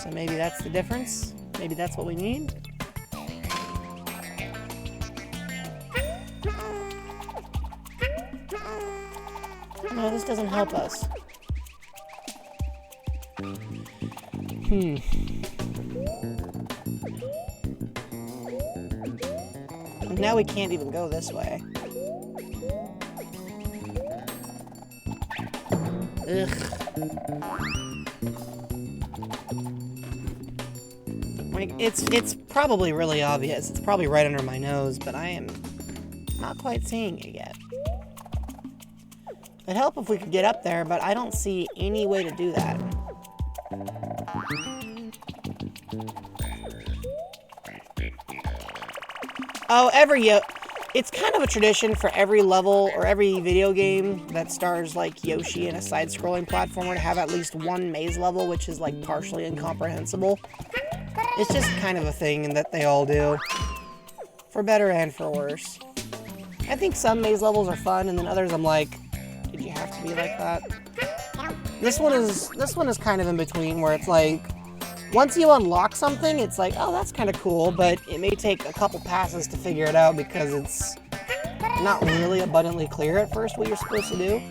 So maybe that's the difference? Maybe that's what we need? No, this doesn't help us. Now we can't even go this way. Ugh. Like, it's probably really obvious. It's probably right under my nose, but I am not quite seeing it yet. It'd help if we could get up there, but I don't see any way to do that. Oh, it's kind of a tradition for every level or every video game that stars like Yoshi in a side-scrolling platformer to have at least one maze level, which is like partially incomprehensible. It's just kind of a thing that they all do, for better and for worse. I think some maze levels are fun, and then others I'm like, did you have to be like that? This one is kind of in between, where it's like, once you unlock something, it's like, oh, that's kind of cool, but it may take a couple passes to figure it out because it's not really abundantly clear at first what you're supposed to do.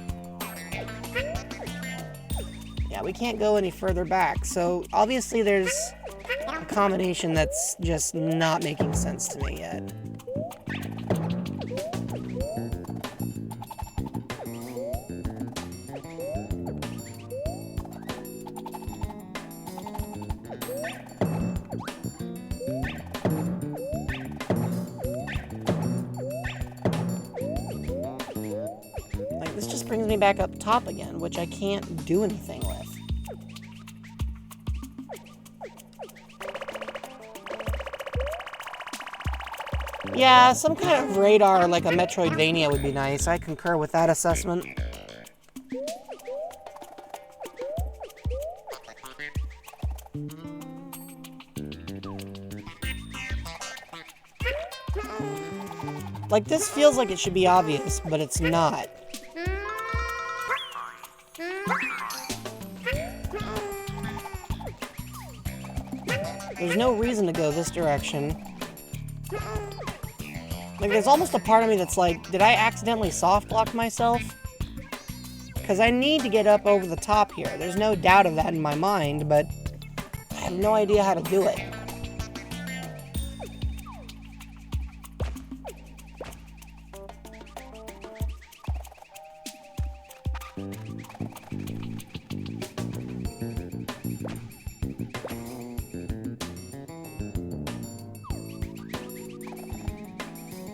Yeah, we can't go any further back, so obviously there's a combination that's just not making sense to me yet. just brings me back up top again, which I can't do anything with. Yeah, some kind of radar like a Metroidvania would be nice. I concur with that assessment. Like, this feels like it should be obvious, but it's not. There's no reason to go this direction. Like, there's almost a part of me that's like, did I accidentally soft block myself? Because I need to get up over the top here. There's no doubt of that in my mind, but I have no idea how to do it.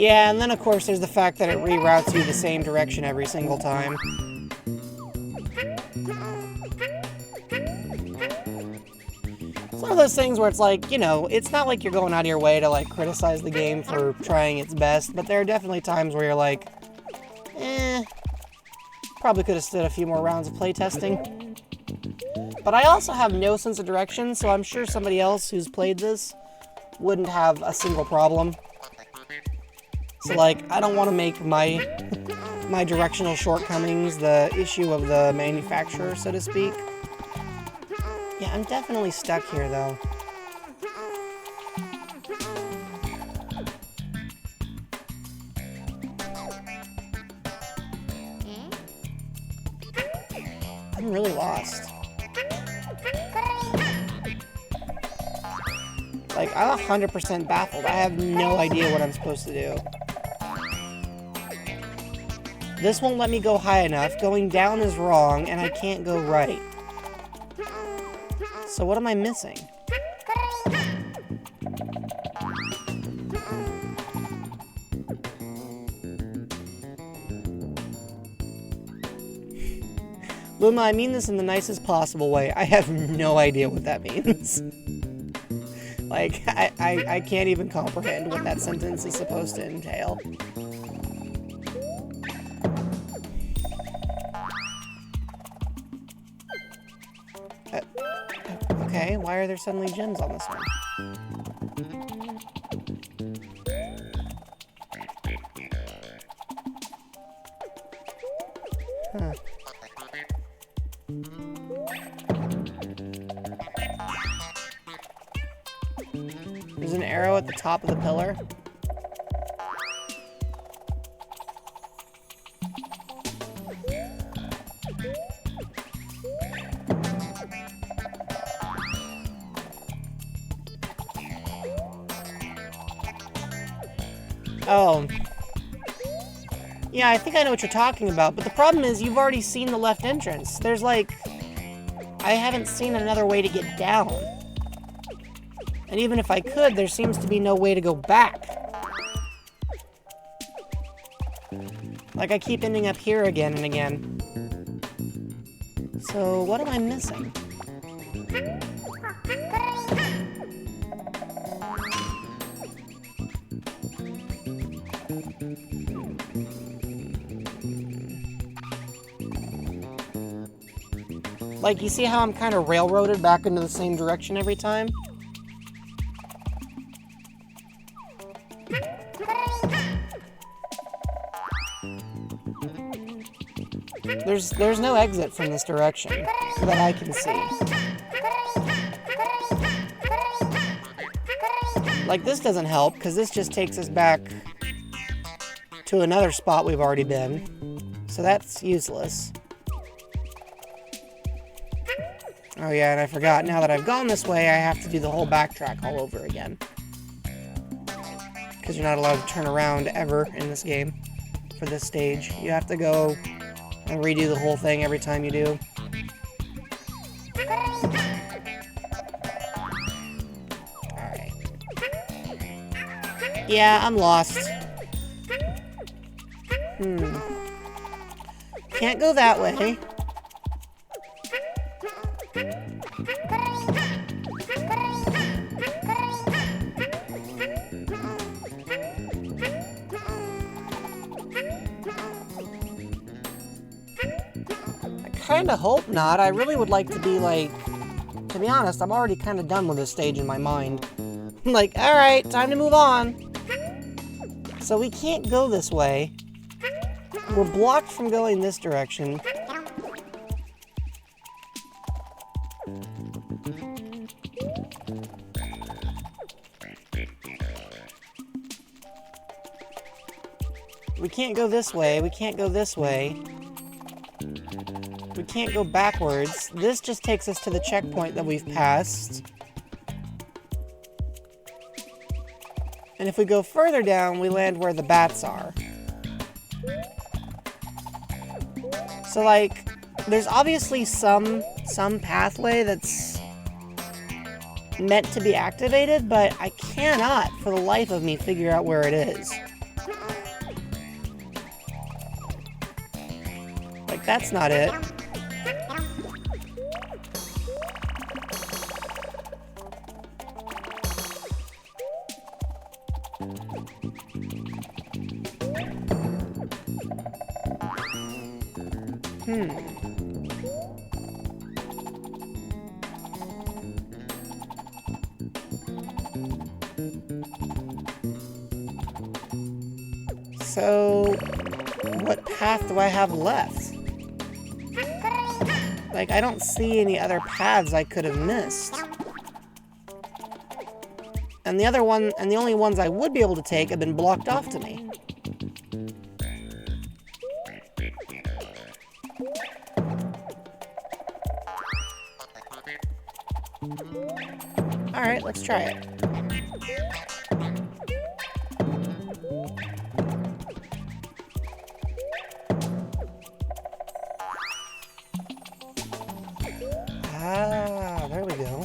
Yeah, and then of course there's the fact that it reroutes you the same direction every single time. It's one of those things where it's like, you know, it's not like you're going out of your way to like criticize the game for trying its best, but there are definitely times where you're like, probably could have stood a few more rounds of playtesting. But I also have no sense of direction, so I'm sure somebody else who's played this wouldn't have a single problem. So, like, I don't want to make my directional shortcomings the issue of the manufacturer, so to speak. Yeah, I'm definitely stuck here, though. I'm really lost. Like, I'm 100% baffled. I have no idea what I'm supposed to do. This won't let me go high enough. Going down is wrong, and I can't go right. So what am I missing? Luma, I mean this in the nicest possible way. I have no idea what that means. Like, I can't even comprehend what that sentence is supposed to entail. Okay, why are there suddenly gems on this one? Huh. There's an arrow at the top of the pillar. Oh. Yeah, I think I know what you're talking about, but the problem is you've already seen the left entrance. There's like... I haven't seen another way to get down. And even if I could, there seems to be no way to go back. Like, I keep ending up here again and again. So, what am I missing? Like, you see how I'm kind of railroaded back into the same direction every time? There's no exit from this direction that I can see. Like, this doesn't help, because this just takes us back to another spot we've already been. So that's useless. Oh yeah, and I forgot, now that I've gone this way, I have to do the whole backtrack all over again. Because you're not allowed to turn around ever in this game for this stage. You have to go and redo the whole thing every time you do. Alright. Yeah, I'm lost. Can't go that way. I kind of hope not. I really would like to be like... To be honest, I'm already kind of done with this stage in my mind. I'm like, alright, time to move on. So we can't go this way. We're blocked from going this direction. We can't go this way. We can't go this way. We can't go backwards. This just takes us to the checkpoint that we've passed. And if we go further down, we land where the bats are. So, like, there's obviously some pathway that's meant to be activated, but I cannot, for the life of me, figure out where it is. Like, that's not it. So, what path do I have left? Like, I don't see any other paths I could have missed. And the only ones I would be able to take have been blocked off to me. Alright, let's try it. Ah, there we go.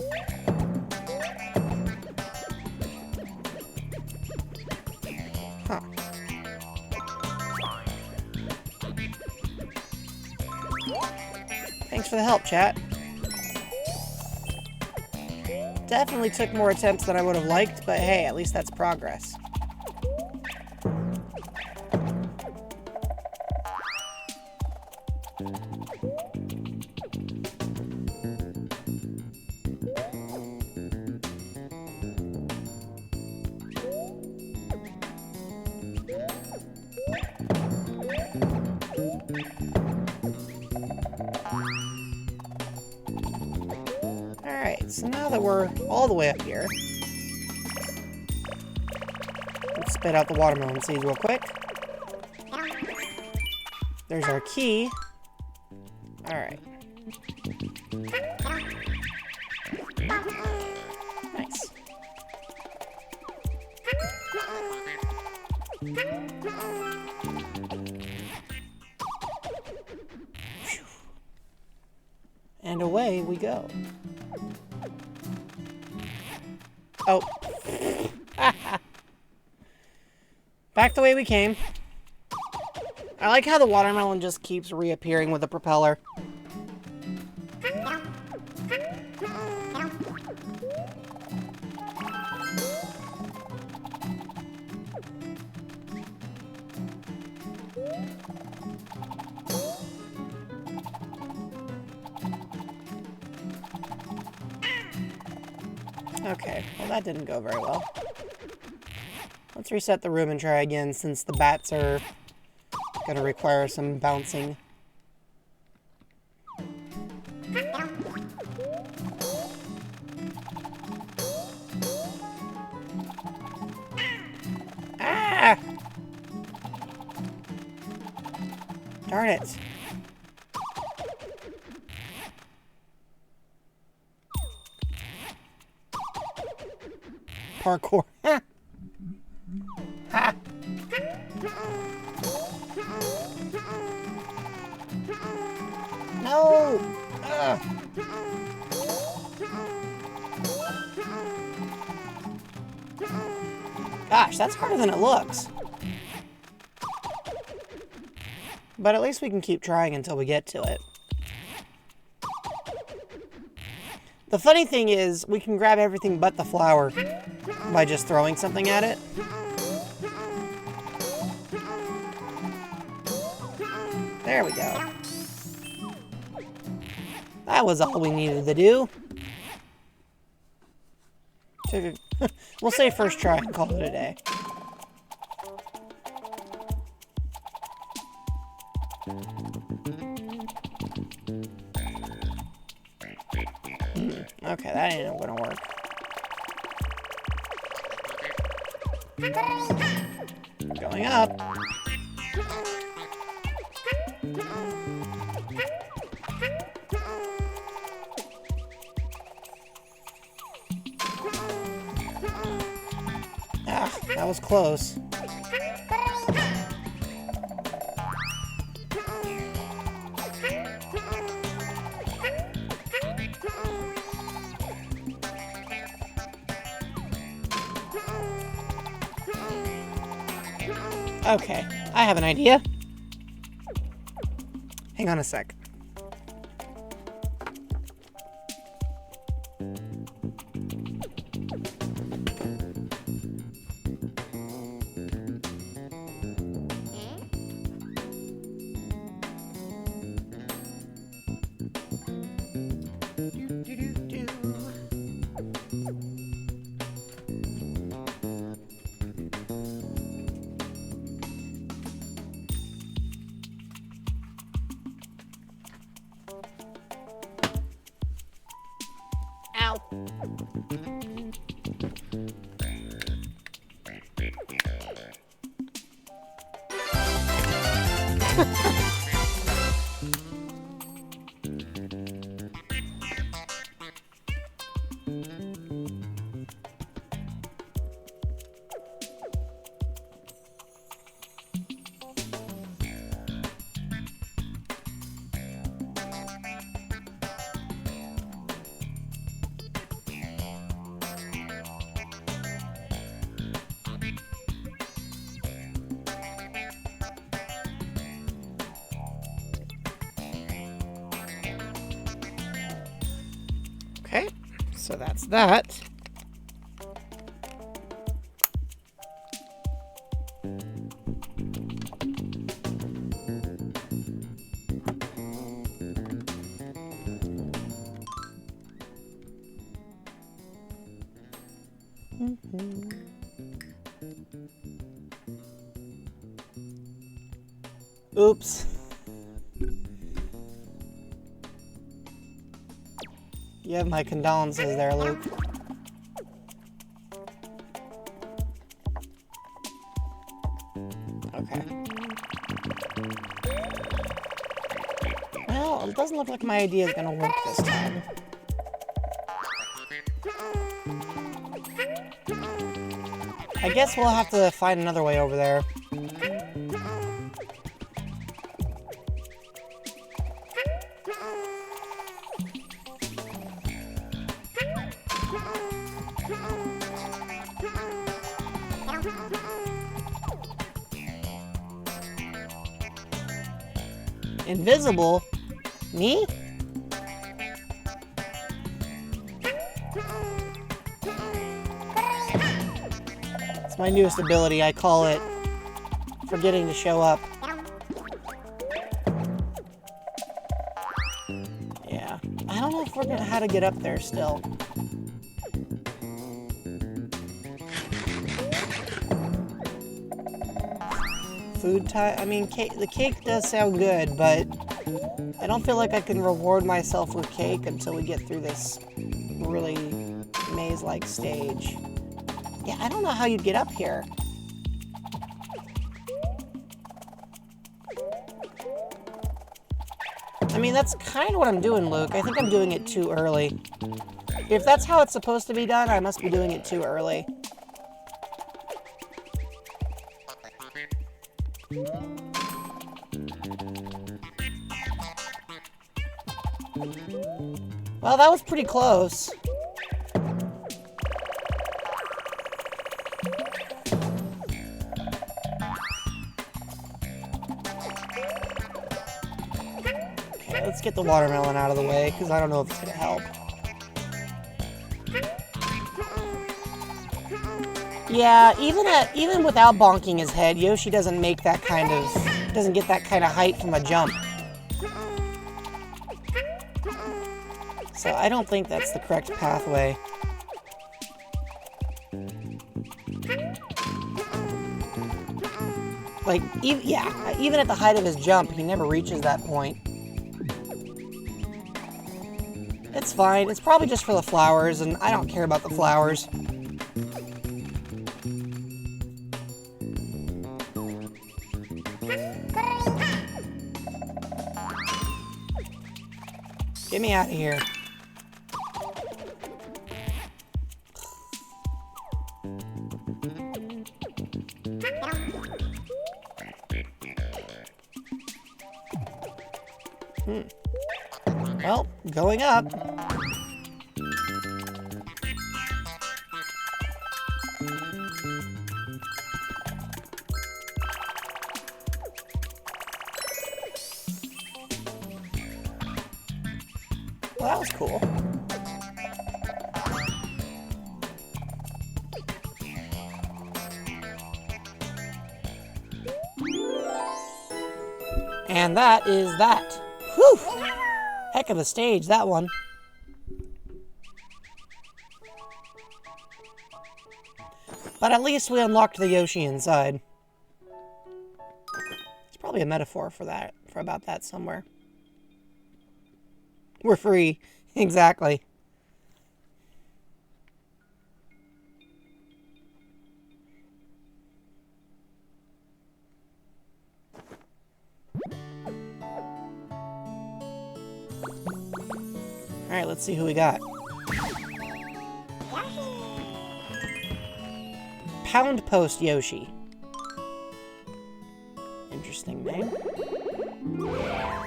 Huh. Thanks for the help, chat. Definitely took more attempts than I would have liked, but hey, at least that's progress. Alright, so now that we're all the way up here, let's spit out the watermelon seeds real quick. There's our key. Alright. Nice. And away we go. Oh. Back the way we came. I like how the watermelon just keeps reappearing with the propeller. Okay, well that didn't go very well. Let's reset the room and try again since the bats are gonna require some bouncing. Ah! Darn it. Parkour. Ha! Ha! No! Ugh. Gosh, that's harder than it looks. But at least we can keep trying until we get to it. The funny thing is, we can grab everything but the flower by just throwing something at it. There we go. That was all we needed to do. We'll say first try and call it a day. Okay, that ain't gonna work. Going up. Ah, that was close. Okay, I have an idea. Hang on a sec. Ow. Okay, so that's that. Oops. You have my condolences there, Luke. Okay. Well, it doesn't look like my idea is gonna work this time. I guess we'll have to find another way over there. Invisible? Me? It's my newest ability. I call it forgetting to show up. Yeah. I don't know if we're gonna how to get up there still. Food time? I mean, the cake does sound good, but I don't feel like I can reward myself with cake until we get through this really maze-like stage. Yeah, I don't know how you'd get up here. I mean, that's kind of what I'm doing, Luke. I think I'm doing it too early. If that's how it's supposed to be done, I must be doing it too early. Well, that was pretty close. Alright, let's get the watermelon out of the way, because I don't know if it's going to help. Yeah, even without bonking his head, Yoshi doesn't get that kind of height from a jump. So I don't think that's the correct pathway. Like, even at the height of his jump, he never reaches that point. It's fine. It's probably just for the flowers, and I don't care about the flowers. Get me out of here. Well, going up. Well, that was cool. And that is that. Whew! Heck of a stage, that one. But at least we unlocked the Yoshi inside. It's probably a metaphor for that, for about that somewhere. We're free. Exactly. Alright, let's see who we got. Pound Post Yoshi. Interesting name.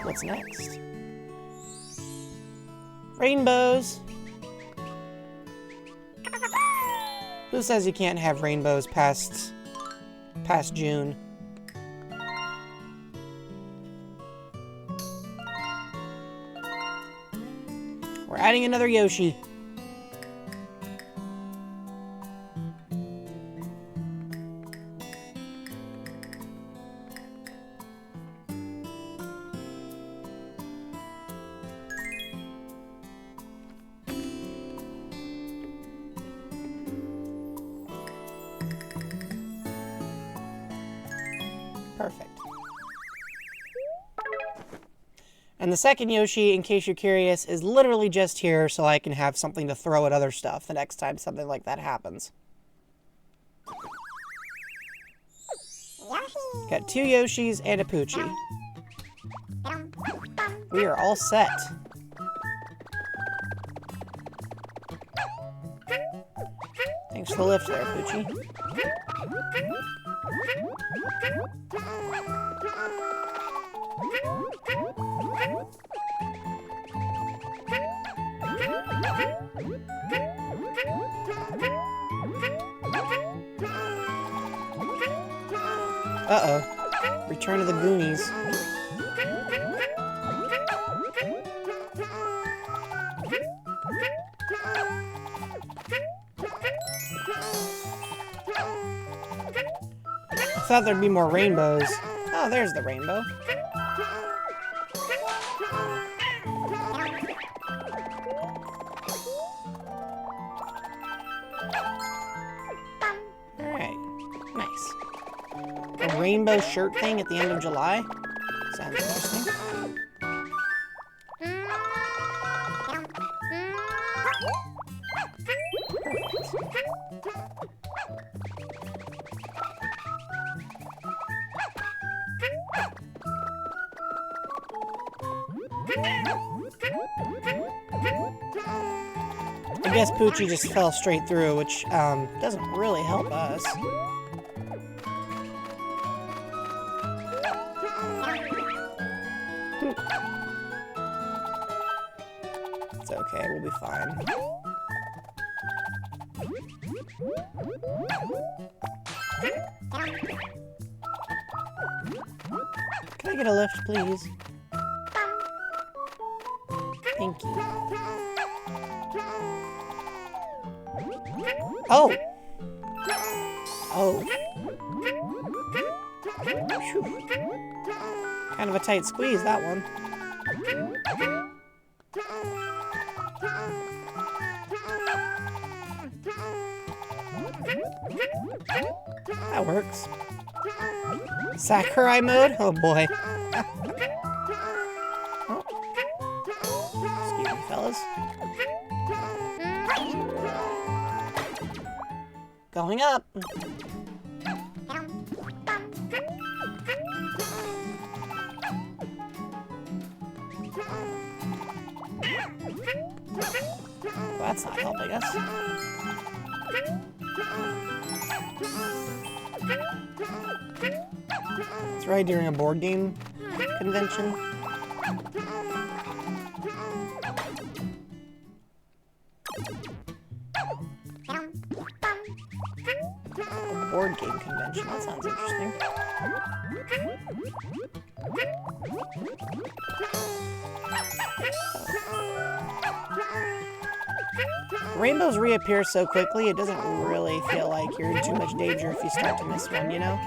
What's next? Rainbows. Who says you can't have rainbows past June? We're adding another Yoshi. Perfect. And the second Yoshi, in case you're curious, is literally just here so I can have something to throw at other stuff the next time something like that happens. Yoshi. Got 2 Yoshis and a Poochie. We are all set. Thanks for the lift there, Poochie. Uh-oh. Return of the Goonies. I thought there'd be more rainbows. Oh, there's the rainbow. Alright. Nice. A rainbow shirt thing at the end of July? Sounds interesting. I guess Poochie just fell straight through, which doesn't really help us. It's okay, we'll be fine. Can I get a lift, please? Thank you. Oh! Oh. Phew. Kind of a tight squeeze, that one. That works. Sakurai mode? Oh boy. Oh. Excuse me, fellas. Going up. Well, that's not helping us. It's right during a board game convention. A board game convention. That sounds interesting. Rainbows reappear so quickly, it doesn't really feel like you're in too much danger if you start to miss one, you know?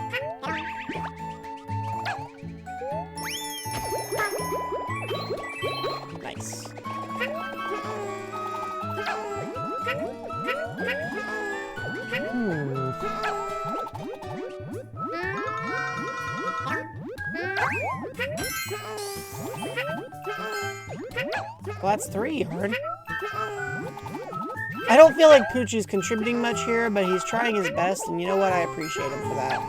Nice. Well, that's 3, Hard. I don't feel like Poochie's contributing much here, but he's trying his best, and you know what? I appreciate him for that.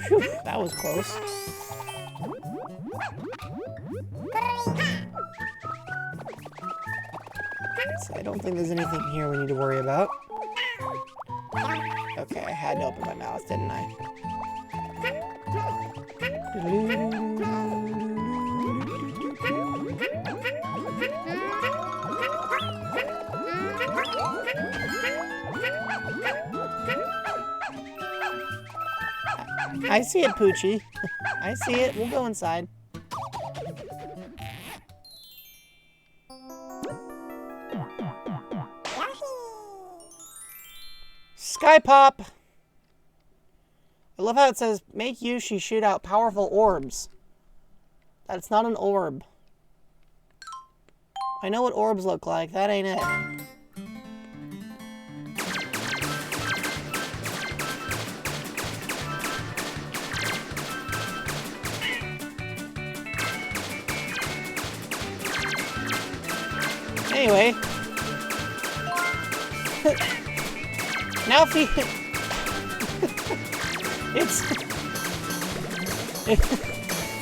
Whew, that was close. So I don't think there's anything here we need to worry about. Okay, I had to open my mouth, didn't I? I see it, Poochie. I see it. We'll go inside. Sky Pop! I love how it says, make Yoshi shoot out powerful orbs. That's not an orb. I know what orbs look like. That ain't it. Anyway. Now if he...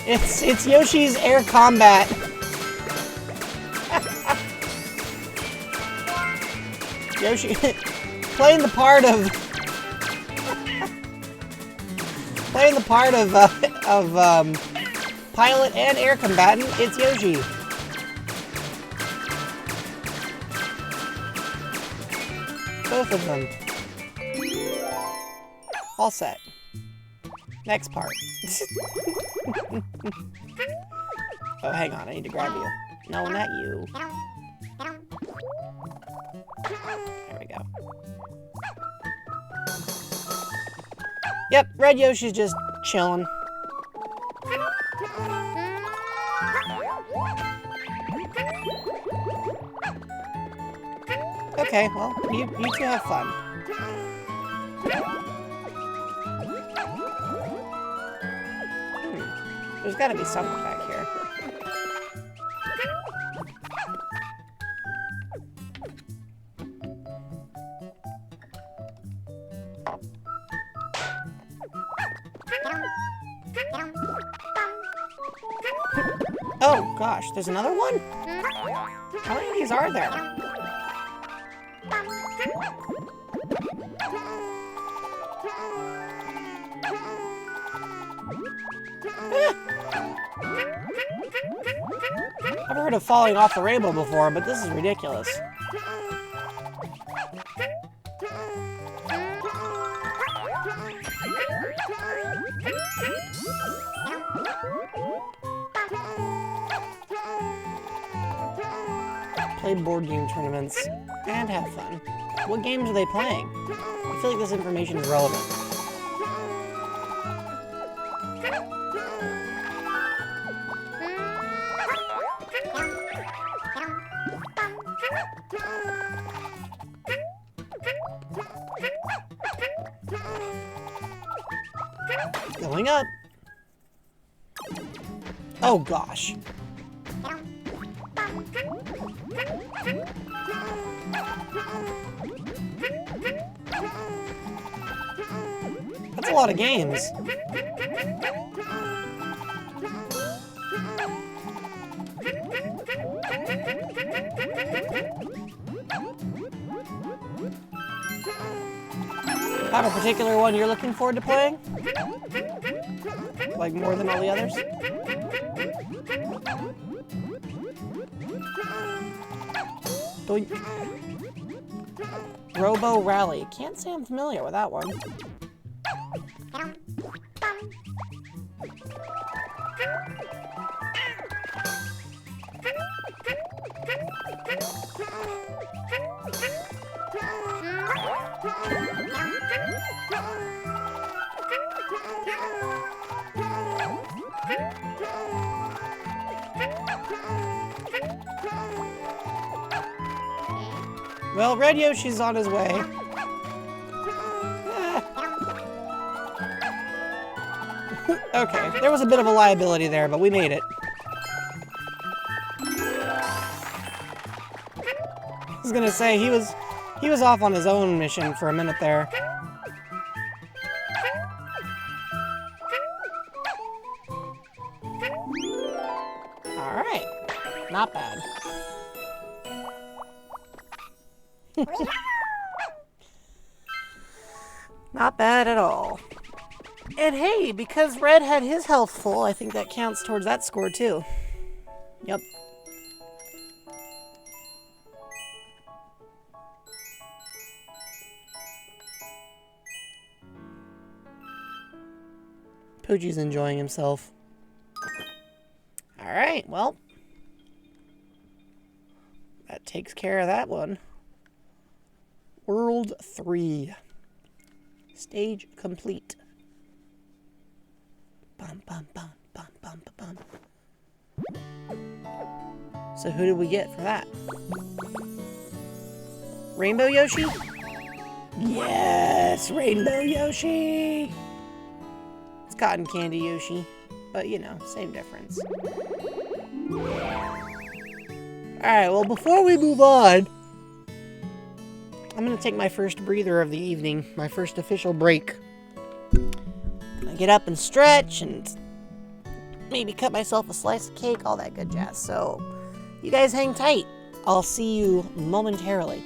it's Yoshi's air combat. Yoshi playing the part of pilot and air combatant. It's Yoshi. Both of them. All set. Next part. Oh, hang on. I need to grab you. No, not you. There we go. Yep, Red Yoshi's just chilling. Okay, well, you two have fun. There's gotta be something back here. Oh gosh, there's another one? How many of these are there? I've heard of falling off the rainbow before, but this is ridiculous. Play board game tournaments and have fun. What games are they playing? I feel like this information is relevant. Going up. Oh gosh. That's a lot of games. Have a particular one you're looking forward to playing? Like more than all the others? Doink. Robo Rally. Can't say I'm familiar with that one. Well, Red Yoshi's on his way. Okay, there was a bit of a liability there, but we made it. I was gonna say, he was off on his own mission for a minute there. Alright, not bad. Not bad at all. And hey, because Red had his health full, I think that counts towards that score too. Yep. Poochie's enjoying himself. Alright, well. That takes care of that one. World 3. Stage complete. Bum, bum, bum, bum, bum, bum, bum. So who did we get for that? Rainbow Yoshi? Yes! Rainbow Yoshi! It's Cotton Candy Yoshi. But, you know, same difference. Alright, well, before we move on, I'm gonna take my first breather of the evening, my first official break. I get up and stretch and maybe cut myself a slice of cake, all that good jazz. So, you guys hang tight. I'll see you momentarily.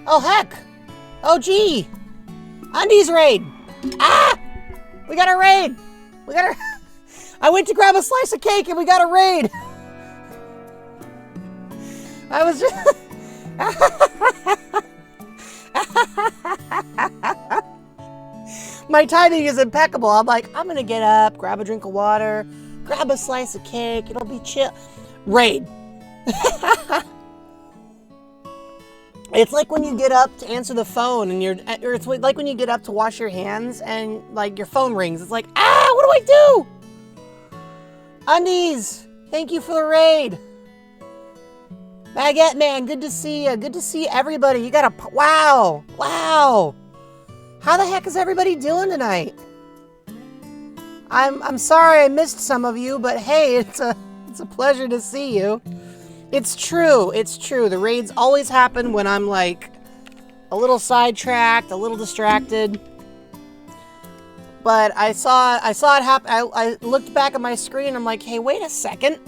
Oh, heck. Oh, gee. Undies raid. Ah! We got a raid. We got a... I went to grab a slice of cake and we got a raid. I was just... My timing is impeccable. I'm like, I'm going to get up, grab a drink of water, grab a slice of cake. It'll be chill. Raid. It's like when you get up to answer the phone and or it's like when you get up to wash your hands and like your phone rings. It's like, ah, what do I do? Undies, thank you for the raid. Baguette Man, good to see you. Good to see everybody. You got a, wow. How the heck is everybody doing tonight? I'm sorry I missed some of you, but hey, it's a pleasure to see you. It's true. The raids always happen when I'm like a little sidetracked, a little distracted. But I saw it happen. I looked back at my screen. I'm like, hey, wait a second.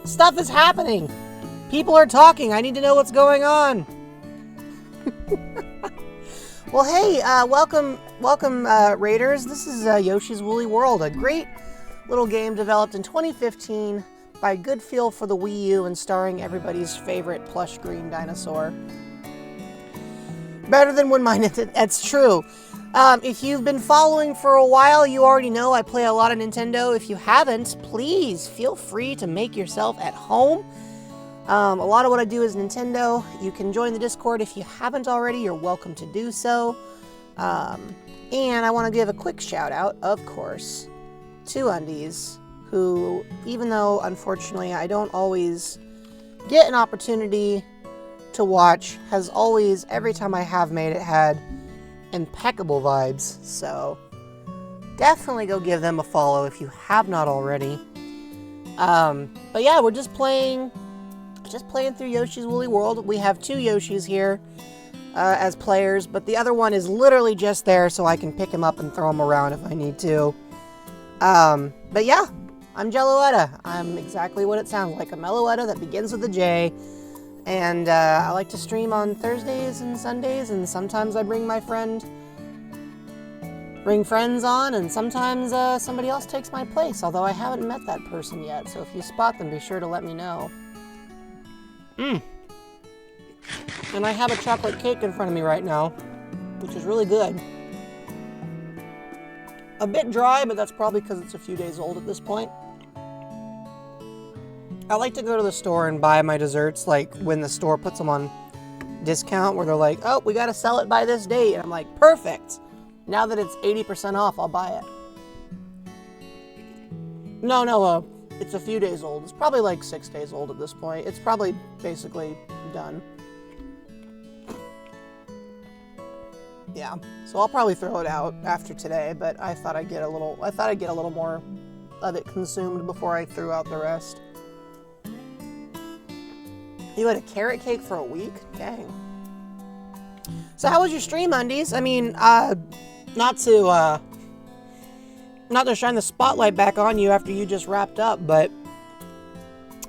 Stuff is happening. People are talking. I need to know what's going on. Well, hey, welcome, Raiders. This is Yoshi's Woolly World, a great little game developed in 2015 by Good Feel for the Wii U and starring everybody's favorite plush green dinosaur. Better than one minded. That's true. If you've been following for a while, you already know I play a lot of Nintendo. If you haven't, please feel free to make yourself at home. A lot of what I do is Nintendo. You can join the Discord if you haven't already. You're welcome to do so. And I want to give a quick shout out, of course, to Undies, who, even though unfortunately I don't always get an opportunity to watch, has always, every time I have made it, had impeccable vibes. So definitely go give them a follow if you have not already. But yeah, we're just playing through Yoshi's Woolly World. We have 2 Yoshis here as players, but the other one is literally just there so I can pick him up and throw him around if I need to. But yeah, I'm Jelloetta. I'm exactly what it sounds like, a Melloetta that begins with a J. And I like to stream on Thursdays and Sundays, and sometimes I bring friends on, and sometimes somebody else takes my place, although I haven't met that person yet, so if you spot them, be sure to let me know. And I have a chocolate cake in front of me right now, which is really good. A bit dry, but that's probably because it's a few days old at this point. I like to go to the store and buy my desserts, like when the store puts them on discount, where they're like, oh, we gotta sell it by this date. And I'm like, perfect. Now that it's 80% off, I'll buy it. No, it's a few days old. It's probably like 6 days old at this point. It's probably basically done. Yeah, so I'll probably throw it out after today, but I thought I'd get a little more of it consumed before I threw out the rest. You had a carrot cake for a week? Dang. So how was your stream, Undies? I mean, not to shine the spotlight back on you after you just wrapped up, but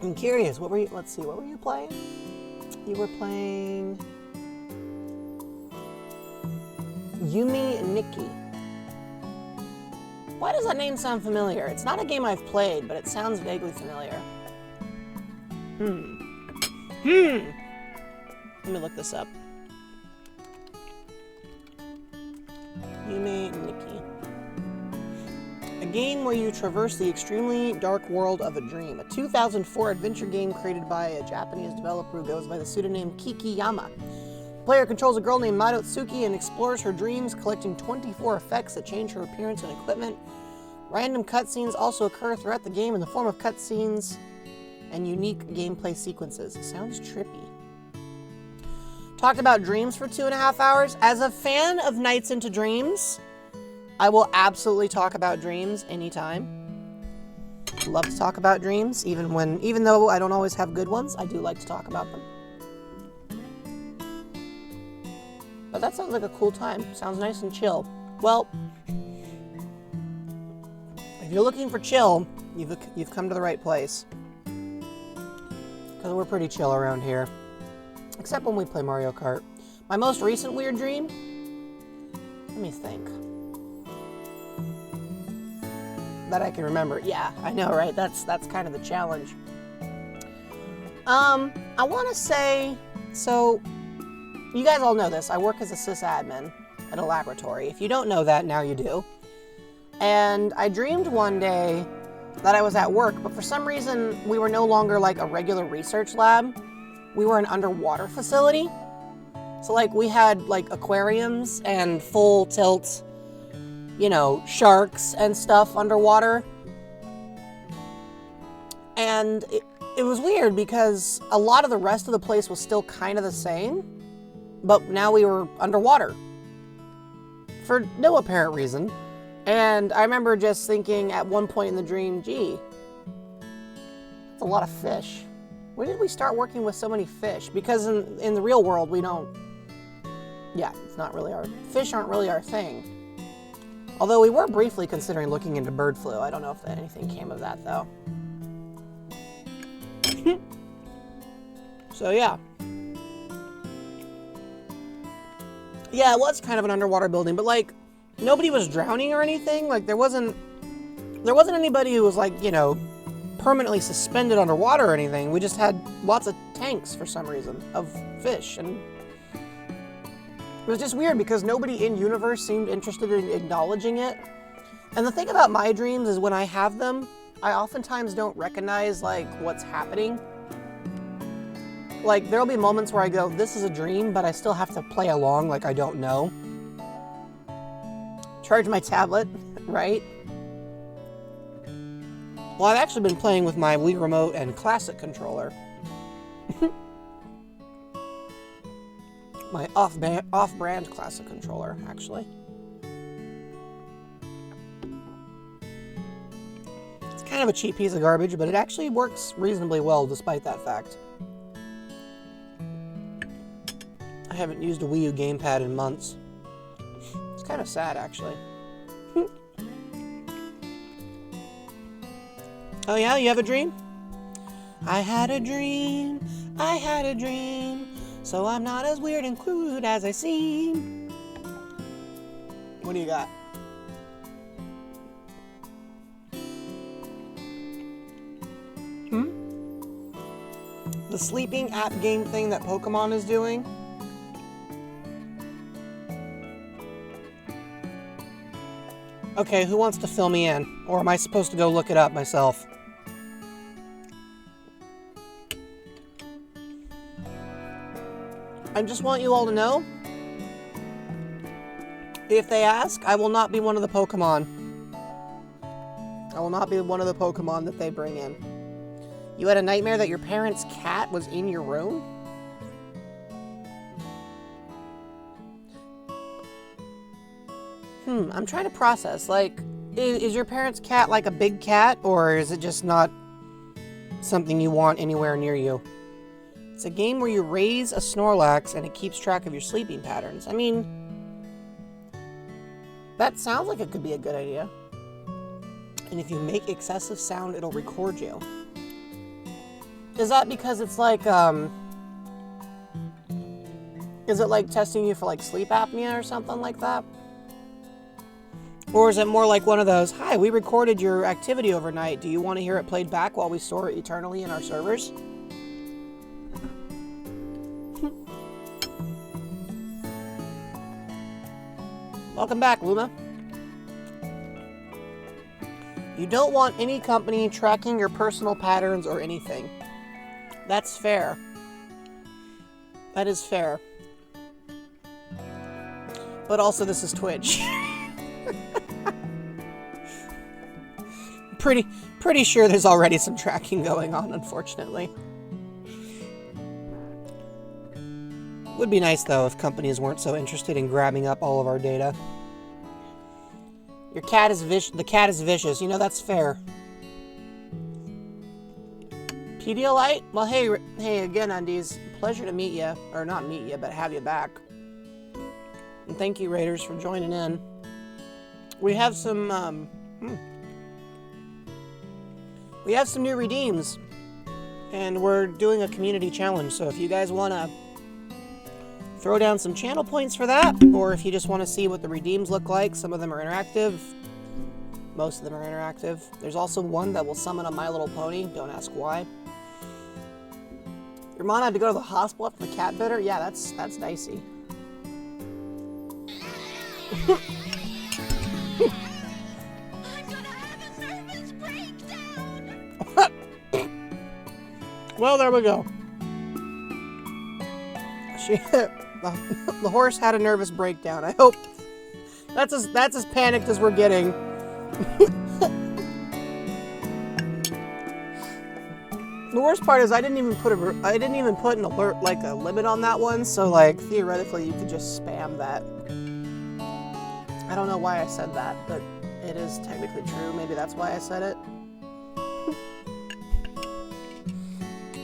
I'm curious. What were you playing? You were playing Yumi and Nikki. Why does that name sound familiar? It's not a game I've played, but it sounds vaguely familiar. Let me look this up. Yumi and Nikki. A game where you traverse the extremely dark world of a dream. A 2004 adventure game created by a Japanese developer who goes by the pseudonym Kikiyama. The player controls a girl named Madotsuki and explores her dreams, collecting 24 effects that change her appearance and equipment. Random cutscenes also occur throughout the game in the form of cutscenes and unique gameplay sequences. Sounds trippy. Talked about dreams for 2.5 hours. As a fan of Nights into Dreams, I will absolutely talk about dreams anytime. Love to talk about dreams, even though I don't always have good ones, I do like to talk about them. But that sounds like a cool time. Sounds nice and chill. Well, if you're looking for chill, you've come to the right place. Because we're pretty chill around here. Except when we play Mario Kart. My most recent weird dream? Let me think. That I can remember. Yeah, I know, right? That's kind of the challenge. I want to say, so you guys all know this. I work as a sysadmin at a laboratory. If you don't know that, now you do. And I dreamed one day that I was at work, but for some reason, we were no longer like a regular research lab. We were an underwater facility. So like we had like aquariums and full tilt, you know, sharks and stuff underwater. And it was weird because a lot of the rest of the place was still kind of the same, but now we were underwater for no apparent reason. And I remember just thinking at one point in the dream, gee, that's a lot of fish. When did we start working with so many fish? Because in the real world, we don't, yeah, it's not really fish aren't really our thing. Although we were briefly considering looking into bird flu. I don't know if anything came of that though. So yeah. Yeah, it was kind of an underwater building, but like nobody was drowning or anything. Like there wasn't anybody who was like, you know, permanently suspended underwater or anything. We just had lots of tanks for some reason of fish, and it was just weird because nobody in universe seemed interested in acknowledging it. And the thing about my dreams is when I have them, I oftentimes don't recognize like what's happening. Like there'll be moments where I go, this is a dream, but I still have to play along like I don't know. Charge my tablet, right? Well, I've actually been playing with my Wii Remote and Classic controller. My off-brand Classic controller, actually. It's kind of a cheap piece of garbage, but it actually works reasonably well despite that fact. I haven't used a Wii U gamepad in months. It's kind of sad, actually. Oh yeah, you have a dream? I had a dream, so I'm not as weird and crude as I seem. What do you got? The sleeping app game thing that Pokemon is doing? Okay, who wants to fill me in? Or am I supposed to go look it up myself? I just want you all to know, if they ask, I will not be one of the Pokemon. I will not be one of the Pokemon that they bring in. You had a nightmare that your parents' cat was in your room? I'm trying to process, like, is your parents' cat like a big cat, or is it just not something you want anywhere near you? It's a game where you raise a Snorlax and it keeps track of your sleeping patterns. I mean, that sounds like it could be a good idea. And if you make excessive sound, it'll record you. Is that because it's like, is it like testing you for like sleep apnea or something like that? Or is it more like one of those, hi, we recorded your activity overnight. Do you want to hear it played back while we store it eternally in our servers? Welcome back, Luma. You don't want any company tracking your personal patterns or anything. That's fair. That is fair. But also, this is Twitch. Pretty sure there's already some tracking going on, unfortunately. Would be nice, though, if companies weren't so interested in grabbing up all of our data. Your cat is the cat is vicious. You know, that's fair. Pedialyte? Well, hey again, Undies. Pleasure to meet you. Or not meet you, but have you back. And thank you, Raiders, for joining in. We have some, we have some new redeems. And we're doing a community challenge, so if you guys want to throw down some channel points for that, or if you just want to see what the redeems look like, some of them are interactive. Most of them are interactive. There's also one that will summon a My Little Pony. Don't ask why. Your mom had to go to the hospital after the cat bit her? Yeah, that's dicey. I'm gonna have a nervous breakdown. Well, there we go. The horse had a nervous breakdown. I hope that's as panicked as we're getting. The worst part is I didn't even put an alert, like a limit on that one, so like theoretically you could just spam that. I don't know why I said that, but it is technically true. Maybe that's why I said it.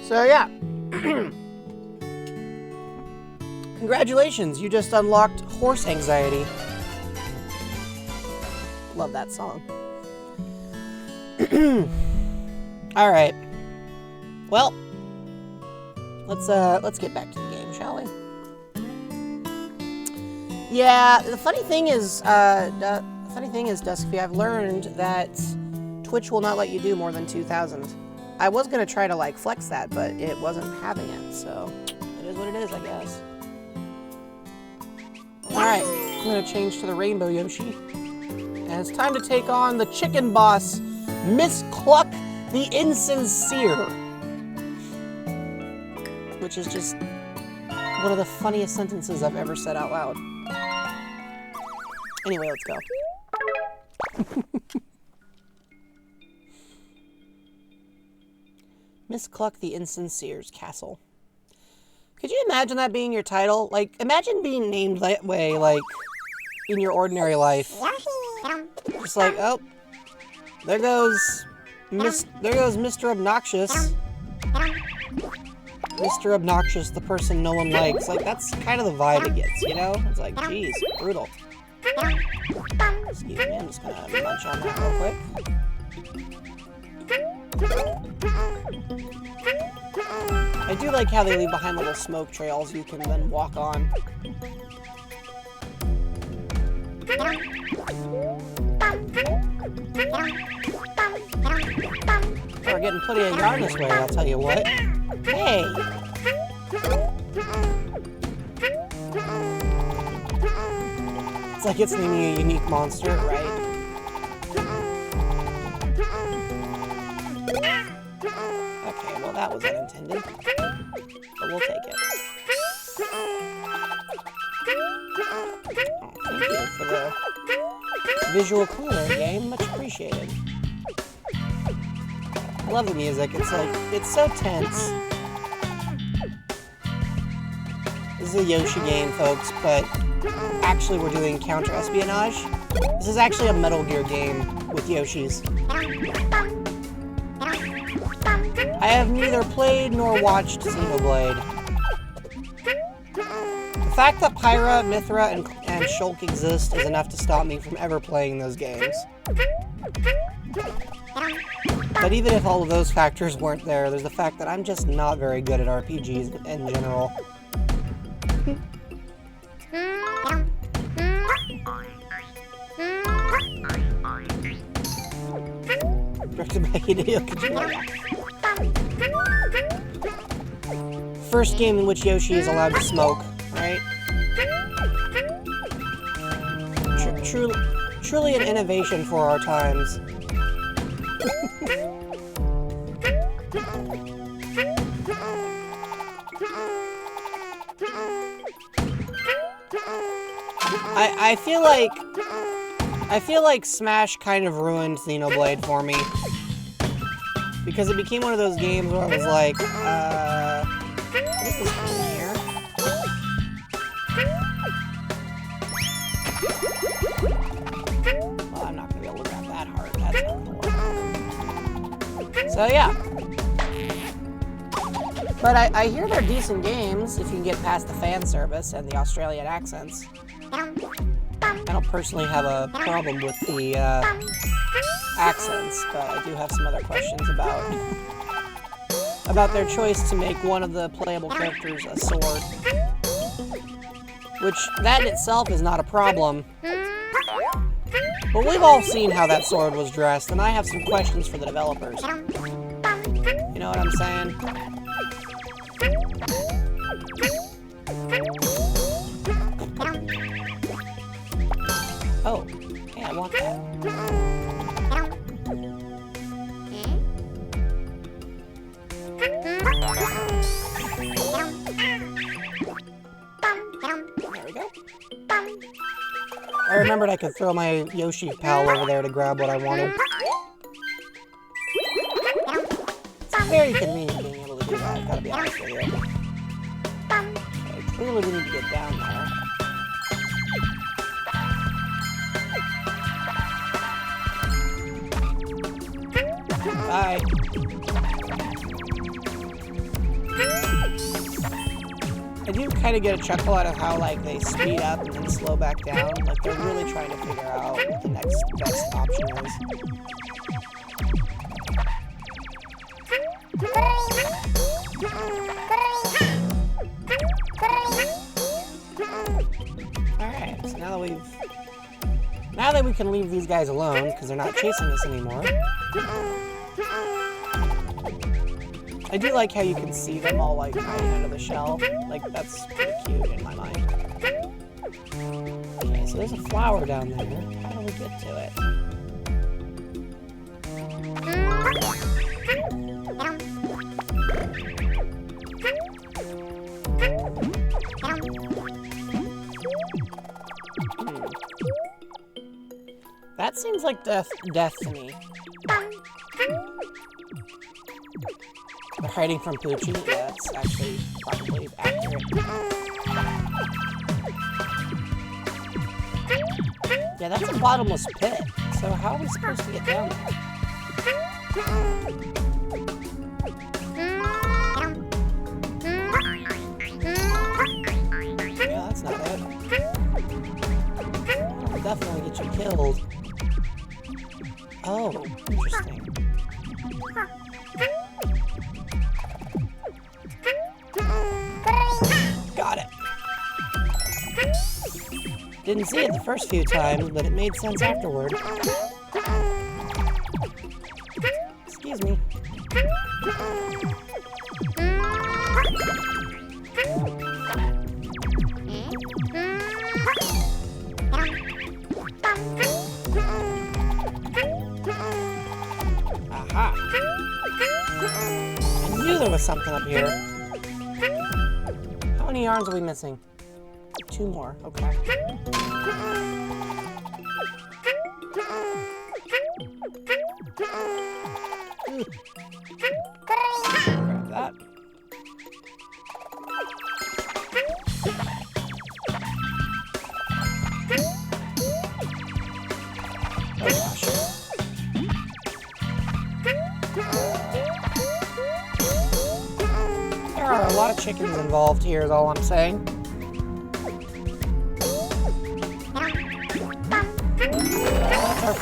So yeah. Congratulations, you just unlocked horse anxiety. Love that song. All right. Well, let's get back to the game, shall we? Yeah, the funny thing is, Duskfy, I've learned that Twitch will not let you do more than 2,000. I was gonna try to like flex that, but it wasn't having it, so it is what it is, I guess. Alright, I'm gonna change to the Rainbow Yoshi. And it's time to take on the chicken boss, Miss Cluck the Insincere. Which is just one of the funniest sentences I've ever said out loud. Anyway, let's go. Miss Cluck the Insincere's Castle. Could you imagine that being your title? Like, imagine being named that way, like, in your ordinary life. Just like, oh, there goes Mr. Obnoxious. Mr. Obnoxious, the person no one likes. Like, that's kind of the vibe it gets, you know? It's like, geez, brutal. Excuse me, I'm just gonna munch on that real quick. I do like how they leave behind little smoke trails you can then walk on. We're getting plenty of yarn this way, I'll tell you what. Hey! It's like it's naming a unique monster, right? Okay, well that was unintended. But we'll take it. Oh, thank you for the visual culinary game. Much appreciated. I love the music. It's like, it's so tense. This is a Yoshi game, folks, but actually we're doing counter-espionage. This is actually a Metal Gear game with Yoshis. I have neither played nor watched Xenoblade. The fact that Pyra, Mithra, and Shulk exist is enough to stop me from ever playing those games. But even if all of those factors weren't there, there's the fact that I'm just not very good at RPGs in general. Directed by Hideo Kojima. First game in which Yoshi is allowed to smoke, right? Truly an innovation for our times. I feel like Smash kind of ruined Xenoblade for me. Because it became one of those games where I was like, what is this in here? Well, I'm not gonna be able to grab that heart. That's not gonna work. So yeah. But I hear they're decent games if you can get past the fan service and the Australian accents. I don't personally have a problem with the accents, but I do have some other questions about their choice to make one of the playable characters a sword. which that in itself is not a problem. But we've all seen how that sword was dressed, and I have some questions for the developers. You know what I'm saying? Oh, yeah, I want that. There we go. I remembered I could throw my Yoshi pal over there to grab what I wanted. It's very convenient being able to do that, gotta be honest with you. Okay, clearly we need to get down there. Bye. I do kind of get a chuckle out of how, like, they speed up and then slow back down. Like, they're really trying to figure out what the next best option is. Alright, so now that we can leave these guys alone, because they're not chasing us anymore. I do like how you can see them all, like, hiding under the shell. Like, that's pretty cute in my mind. Okay, so there's a flower down there. How do we get to it? That seems like death to me. They're hiding from Poochie? Yeah, that's actually probably accurate. Yeah, that's a bottomless pit. So how are we supposed to get down there? Yeah, that's not it. That'll definitely get you killed. Oh, interesting. Got it. Didn't see it the first few times, but it made sense afterward. Excuse me. Aha! I knew there was something up here. How many yarns are we missing? 2 more, okay. Ooh. Grab that. Oh gosh. There are a lot of chickens involved here, is all I'm saying. That's our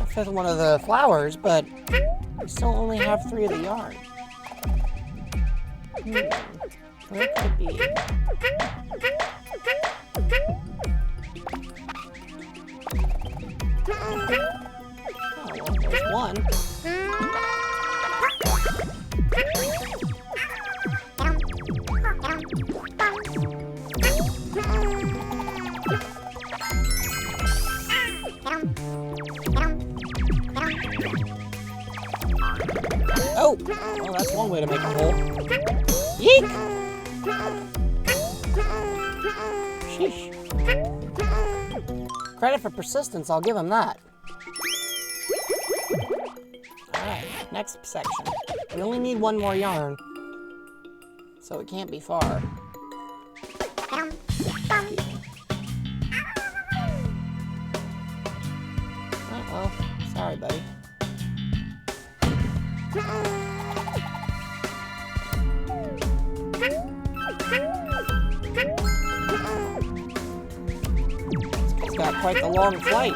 fifth one of the flowers, but we still only have 3 of the yarn. Where could it be? Oh, well, there's one. Oh! Well, that's one way to make a hole. Yeek! Sheesh. Credit for persistence, I'll give him that. Alright, next section. We only need 1 more yarn, so it can't be far. Oh, well, sorry, buddy. It's got quite the long flight.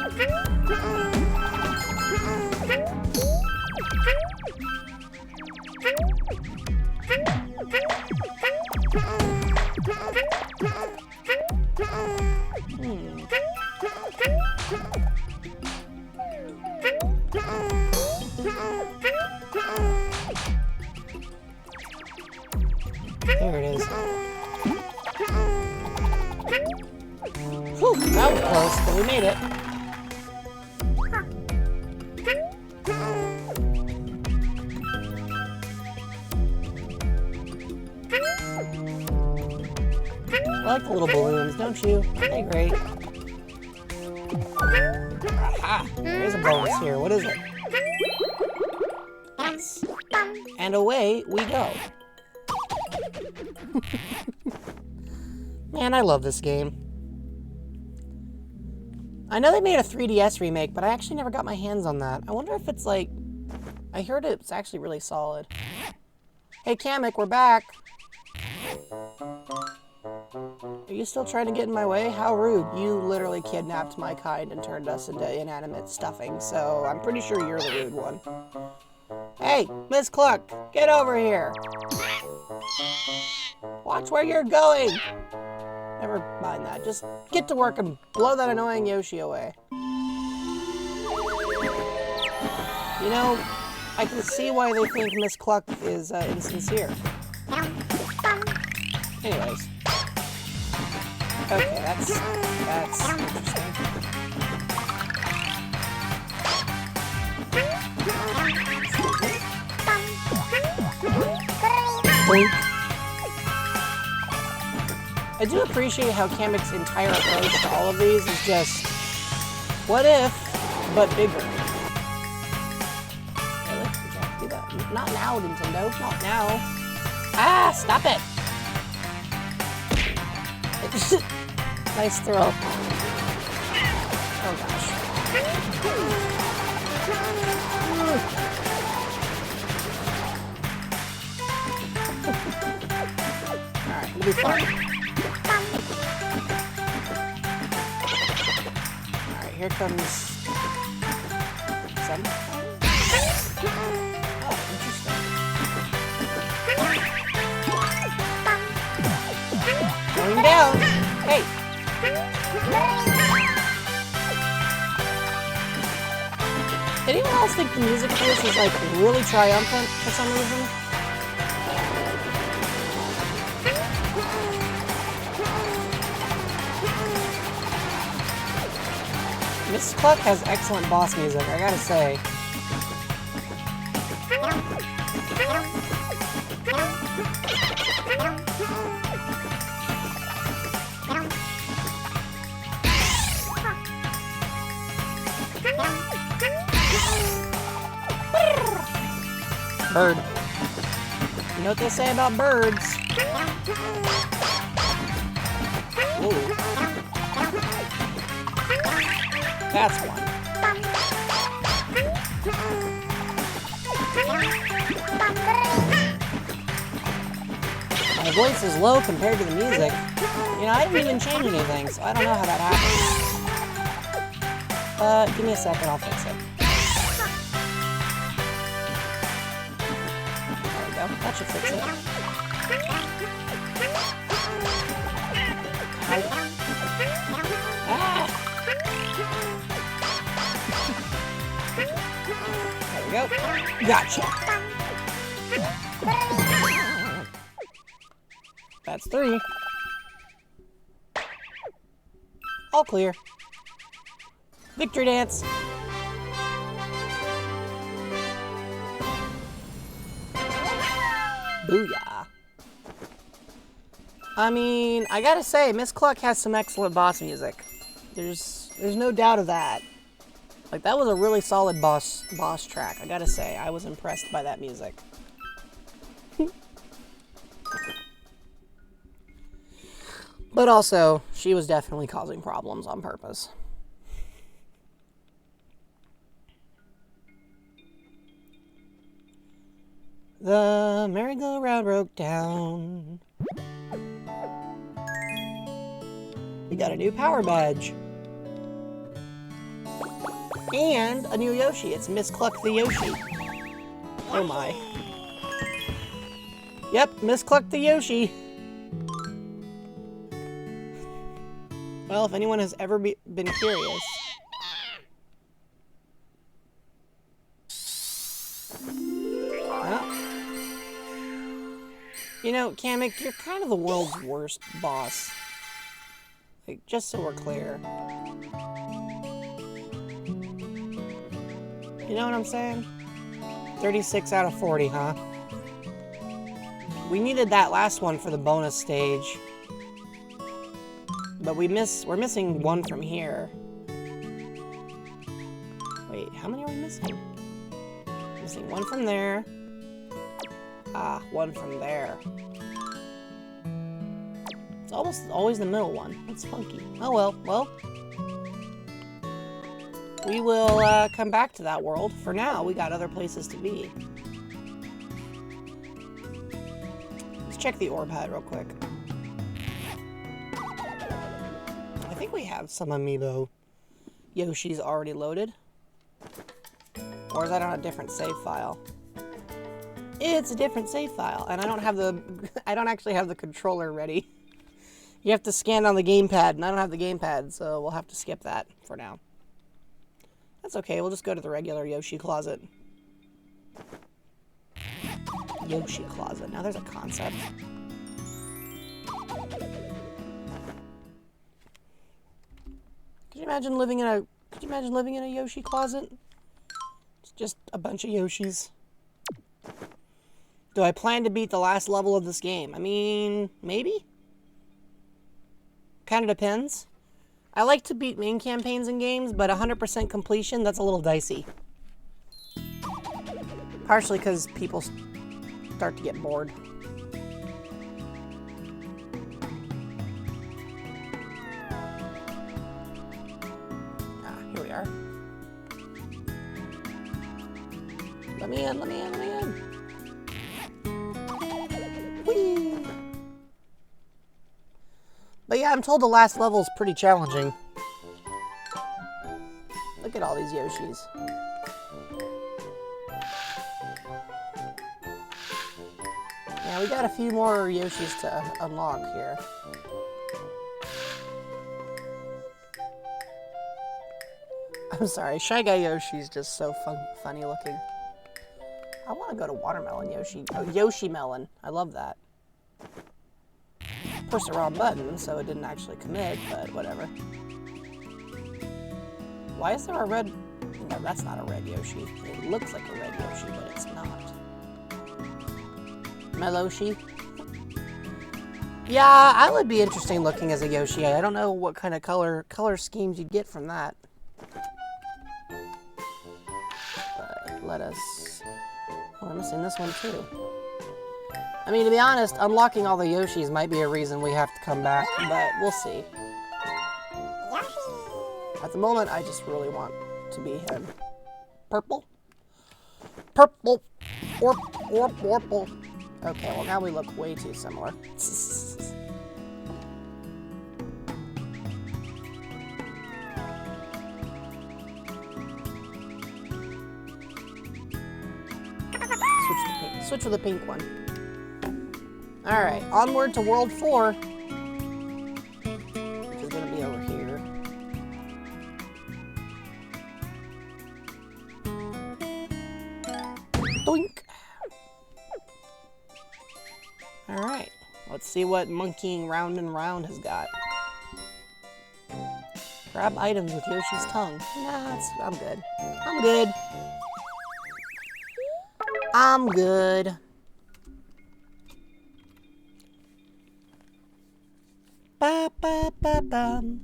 There it is. Whew, that was close, but we made it. I like the little balloons, don't you? Aren't they great? Aha! There's a bonus here. What is it? Nice. And away we go. Man, I love this game. I know they made a 3DS remake, but I actually never got my hands on that. I wonder if it's like... I heard it's actually really solid. Hey, Kamek, we're back. Are you still trying to get in my way? How rude. You literally kidnapped my kind and turned us into inanimate stuffing, so I'm pretty sure you're the rude one. Hey, Miss Cluck, get over here. Watch where you're going. Never mind that. Just get to work and blow that annoying Yoshi away. You know, I can see why they think Miss Cluck is insincere. Anyways. Okay, that's interesting. Boink. I do appreciate how Kamek's entire approach to all of these is just, what if, but bigger. Really? Did you have to do that? Not now, Nintendo. Not now. Ah, stop it! Nice throw. Oh gosh. Alright, it'll be fun. Alright, here comes some. Oh, interesting. Going down. Hey. Anyone else think the music for this is like really triumphant for some reason? Miss Cluck has excellent boss music, I gotta say. Bird. You know what they say about birds? Ooh. That's one. My voice is low compared to the music. You know, I didn't even change anything, so I don't know how that happened. Give me a second, I'll fix it. That should fix it. Ah! There we go. Gotcha. That's 3. All clear. Victory dance. Booyah. I mean, I gotta say, Miss Cluck has some excellent boss music. There's no doubt of that. Like, that was a really solid boss track, I gotta say. I was impressed by that music. But also, she was definitely causing problems on purpose. The merry-go-round broke down. We got a new power badge. And a new Yoshi. It's Miss Cluck the Yoshi. Oh my. Yep, Miss Cluck the Yoshi. Well, if anyone has ever been curious. Well, you know, Kamek, you're kind of the world's worst boss. Like, just so we're clear. You know what I'm saying? 36 out of 40, huh? We needed that last one for the bonus stage. But we're missing one from here. Wait, how many are we missing? Missing one from there. Ah, one from there. It's almost always the middle one. That's funky. Oh well, we will come back to that world. For now, we got other places to be. Let's check the orb hut real quick. I think we have some amiibo Yoshi's already loaded. Or is that on a different save file? It's a different save file, and I don't actually have the controller ready. You have to scan on the gamepad, and I don't have the gamepad, so we'll have to skip that for now. That's okay, we'll just go to the regular Yoshi closet. Yoshi closet. Now there's a concept. Could you imagine living in a Yoshi closet? It's just a bunch of Yoshis. Do I plan to beat the last level of this game? I mean, maybe? Kind of depends. I like to beat main campaigns in games, but 100% completion, that's a little dicey. Partially because people start to get bored. Ah, here we are. Let me in, let me in, let me in. Whee! But yeah, I'm told the last level is pretty challenging. Look at all these Yoshis. Yeah, we got a few more Yoshis to unlock here. I'm sorry, Shy Guy Yoshi's just so funny looking. I want to go to Watermelon Yoshi. Oh, Yoshi Melon. I love that. Pushed the wrong button, so it didn't actually commit, but whatever. Why is there a red... No, that's not a red Yoshi. It looks like a red Yoshi, but it's not. Meloshi? Yeah, I would be interesting looking as a Yoshi. I don't know what kind of color schemes you'd get from that. But let us... Oh, I'm missing this one too. I mean, to be honest, unlocking all the Yoshis might be a reason we have to come back, but we'll see. At the moment, I just really want to be him. Purple? Purple! Orple. Okay, well now we look way too similar. Switch to the pink one. Alright, onward to World 4. Which is going to be over here. Doink! Alright, let's see what monkeying round and round has got. Grab items with Yoshi's tongue. Nah, I'm good. I'm good. I'm good. Ba ba ba bum,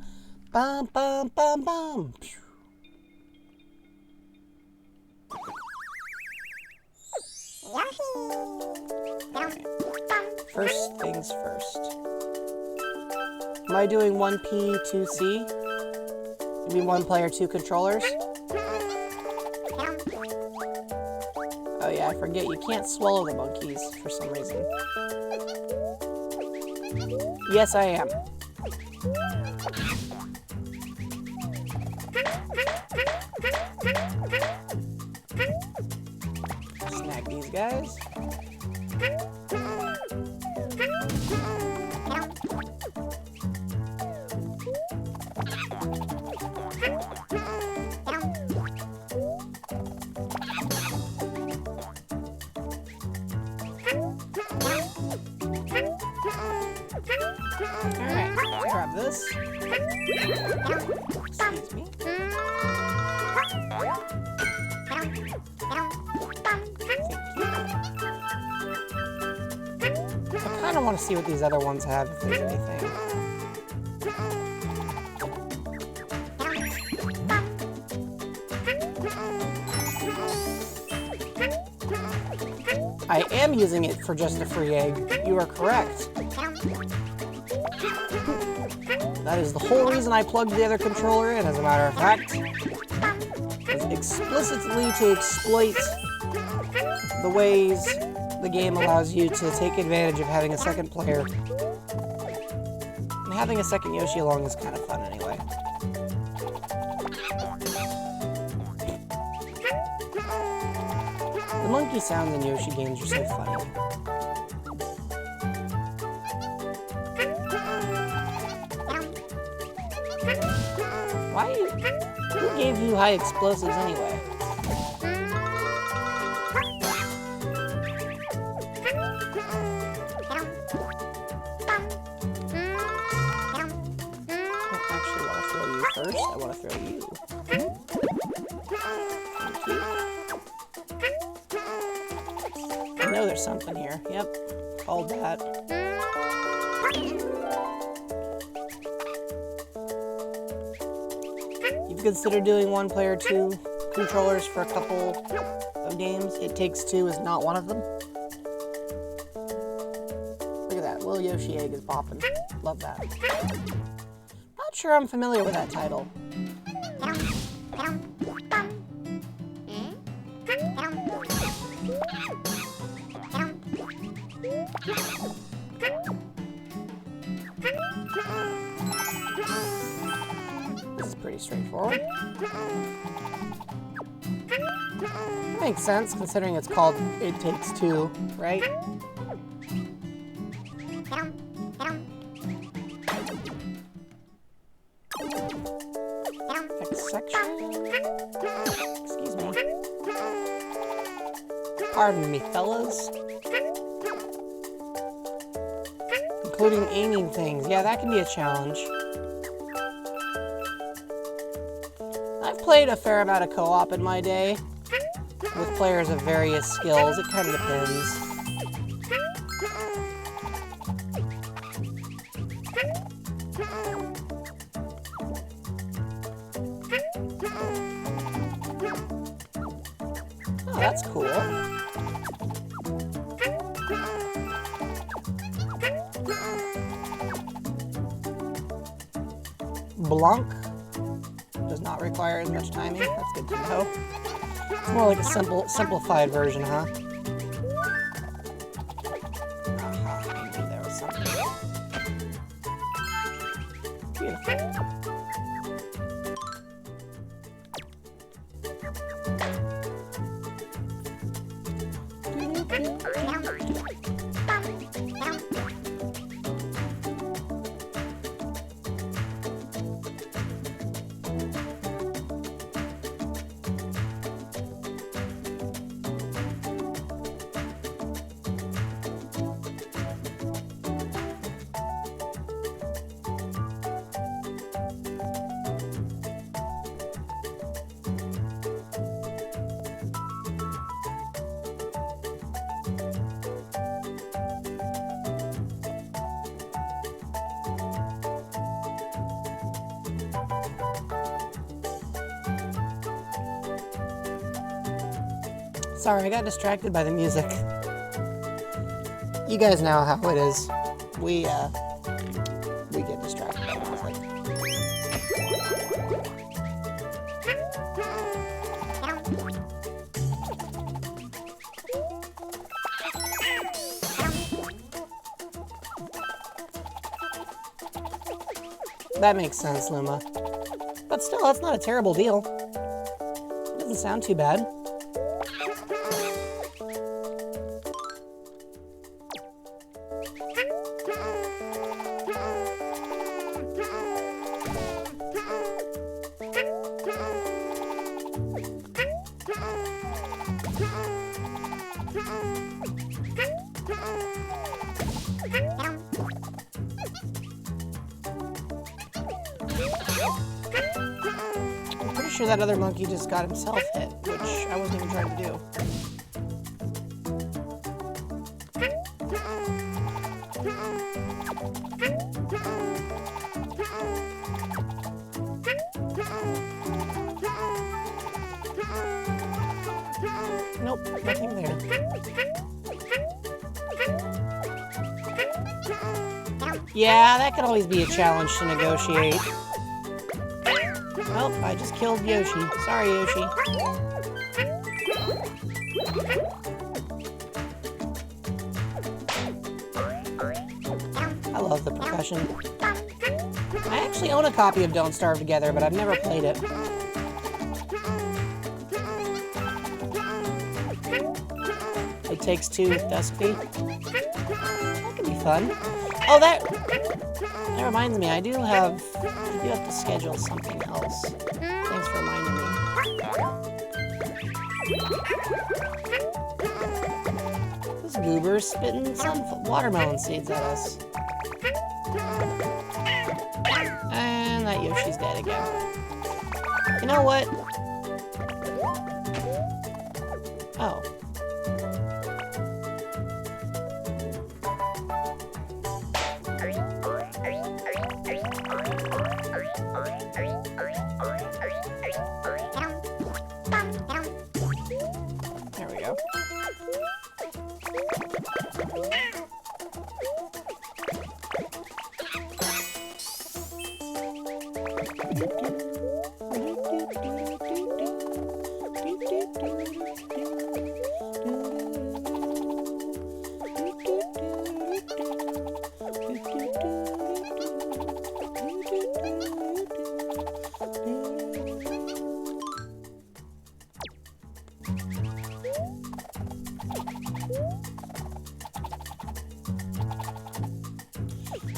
bum bum bum bum. First things first. Am I doing 1P, 2C? You mean one player, two controllers? Oh yeah, I forget, you can't swallow the monkeys for some reason. Yes, I am. Snag these guys. Alright, let's grab this. Excuse me. I kind of want to see what these other ones have, if there's anything. I am using it for just a free egg. You are correct. That is the whole reason I plugged the other controller in, as a matter of fact. Is explicitly to exploit the ways the game allows you to take advantage of having a second player. And having a second Yoshi along is kind of fun anyway. The monkey sounds in Yoshi games are so funny. Why? Who gave you high explosives anyway? First, I want to throw you. Thank you. I know there's something here. Yep. Called that. You've considered doing 1-player 2 controllers for a couple of games. It Takes Two is not one of them. Look at that. Little Yoshi egg is popping. Love that. Not sure I'm familiar with that title. This is pretty straightforward. Makes sense considering it's called It Takes Two, right? Next section. Excuse me. Pardon me, fellas. Including aiming things. Yeah, that can be a challenge. I've played a fair amount of co-op in my day, with players of various skills. It kind of depends. Oh, that's cool. Blanc does not require as much timing. That's good to know. It's more like a simplified version, huh? I knew there was something. Beautiful. Sorry, I got distracted by the music. You guys know how it is. We get distracted by music. That makes sense, Luma. But still, that's not a terrible deal. It doesn't sound too bad. sure that other monkey just got himself hit, which I wasn't even trying to do. Nope, nothing there. Yeah, that could always be a challenge to negotiate. Oh, I just killed Yoshi. Sorry, Yoshi. I love the percussion. I actually own a copy of Don't Starve Together, but I've never played it. It Takes Two with Duskby. That could be fun. Oh, that reminds me. I do have to schedule something else. Thanks for reminding me. This goober's spitting some watermelon seeds at us. And that Yoshi's dead again. You know what? Oh. There we go.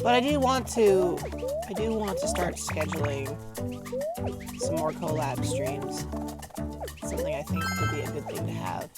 But I do want to start scheduling some more collab streams. Something I think would be a good thing to have.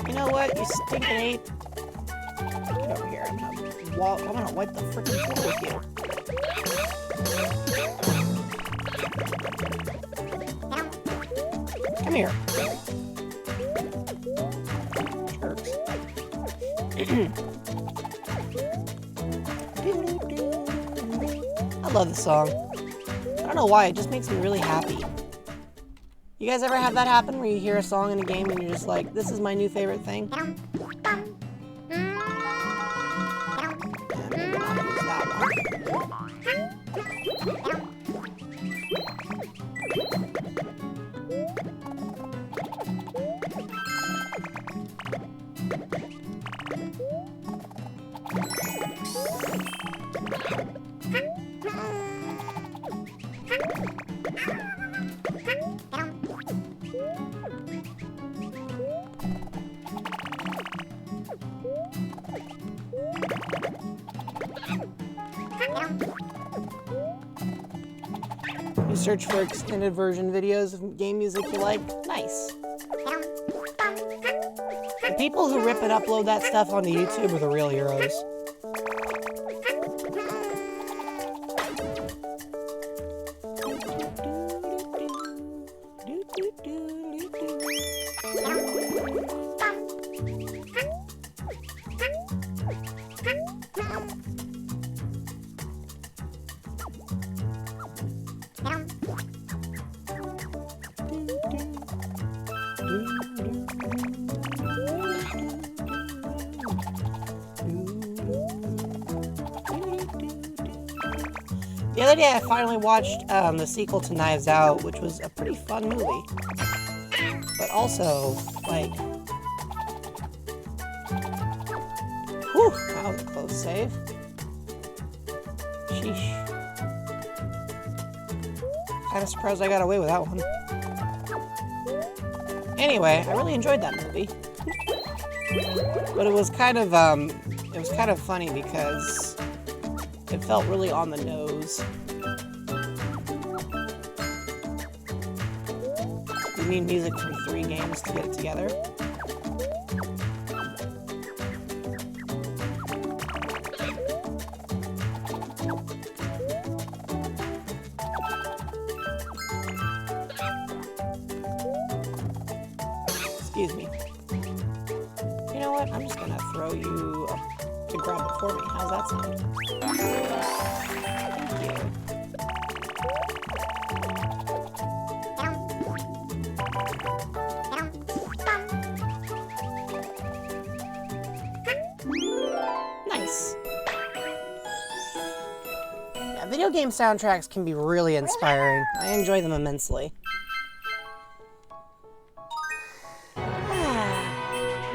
You know what, you stinking ape? Get over here. I'm gonna wipe the frickin' floor with you. Come here. Jerks. I love this song. I don't know why, it just makes me really happy. You guys ever have that happen where you hear a song in a game and you're just like, this is my new favorite thing? And maybe not use that one. You search for extended version videos of game music you like? Nice. The people who rip and upload that stuff onto YouTube are the real heroes. The other day I finally watched the sequel to Knives Out, which was a pretty fun movie. But also, like... Whew, that was a close save. Sheesh. Kinda surprised I got away with that one. Anyway, I really enjoyed that movie. But it was kind of funny because It felt really on the nose. You need music from 3 games to get it together. Excuse me. You know what? I'm just gonna throw you up to grab it for me. How's that sound? Thank you. Nice. Yeah, video game soundtracks can be really inspiring. I enjoy them immensely.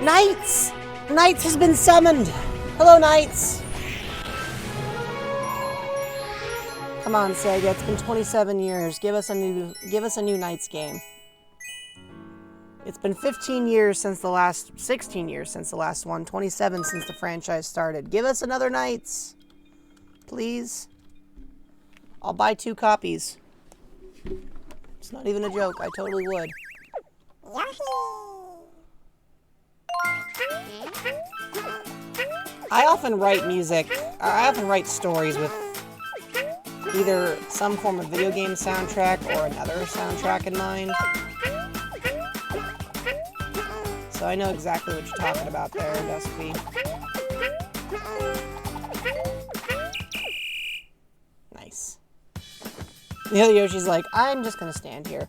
Knights! Knights has been summoned! Hello, Knights! Come on, Sega, it's been 27 years. Give us a new Knights game. It's been 15 years since the last, 16 years since the last one, 27 since the franchise started. Give us another Knights. Please. I'll buy 2 copies. It's not even a joke, I totally would. Yoshi! I often write music, I often write stories with either some form of video game soundtrack or another soundtrack in mind. So I know exactly what you're talking about there, Dusty. Nice. The other Yoshi's like, I'm just gonna stand here.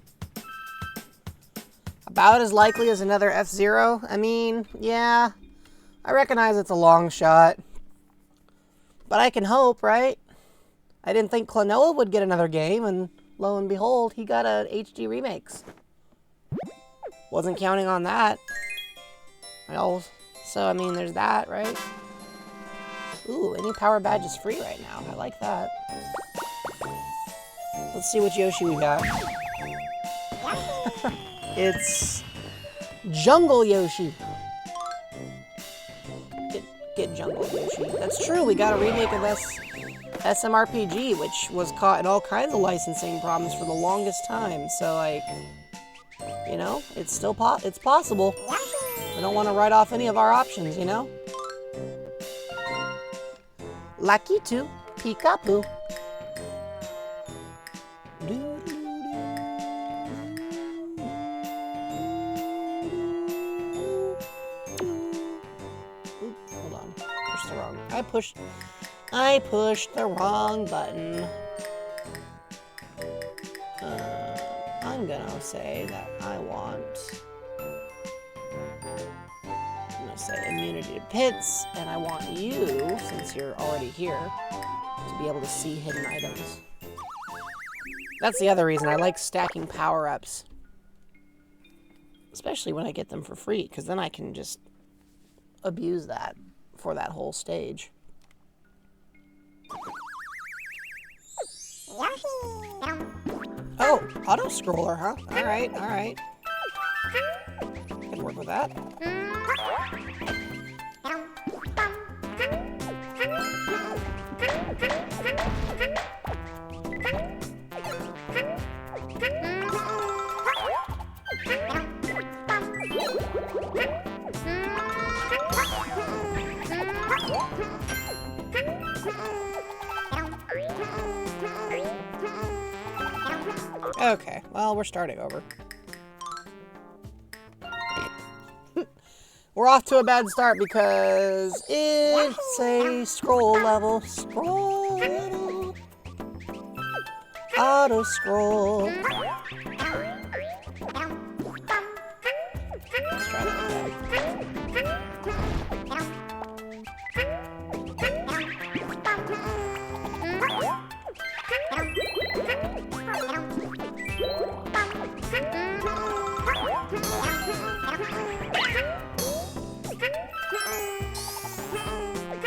About as likely as another F-Zero? I mean, yeah. I recognize it's a long shot. But I can hope, right? I didn't think Klonoa would get another game, and lo and behold, he got a HD remakes. Wasn't counting on that. So, I mean, there's that, right? Ooh, any power badge is free right now. I like that. Let's see which Yoshi we got. It's Jungle Yoshi. Get Jungle Yoshi. That's true, we got a remake of SMRPG, which was caught in all kinds of licensing problems for the longest time. So, like, you know, it's still it's possible. We don't want to write off any of our options, you know? Lakitu Peekaboo. Hold on. Pushed the wrong. I pushed the wrong button. I'm gonna say that I want. I'm gonna say immunity to pits, and I want you, since you're already here, to be able to see hidden items. That's the other reason I like stacking power-ups. Especially when I get them for free, because then I can just abuse that for that whole stage. Oh, auto-scroller, huh? Alright, alright. Can work with that. Okay, well, we're starting over. We're off to a bad start because it's a scroll level. Scroll level. Auto scroll. Let's try that again.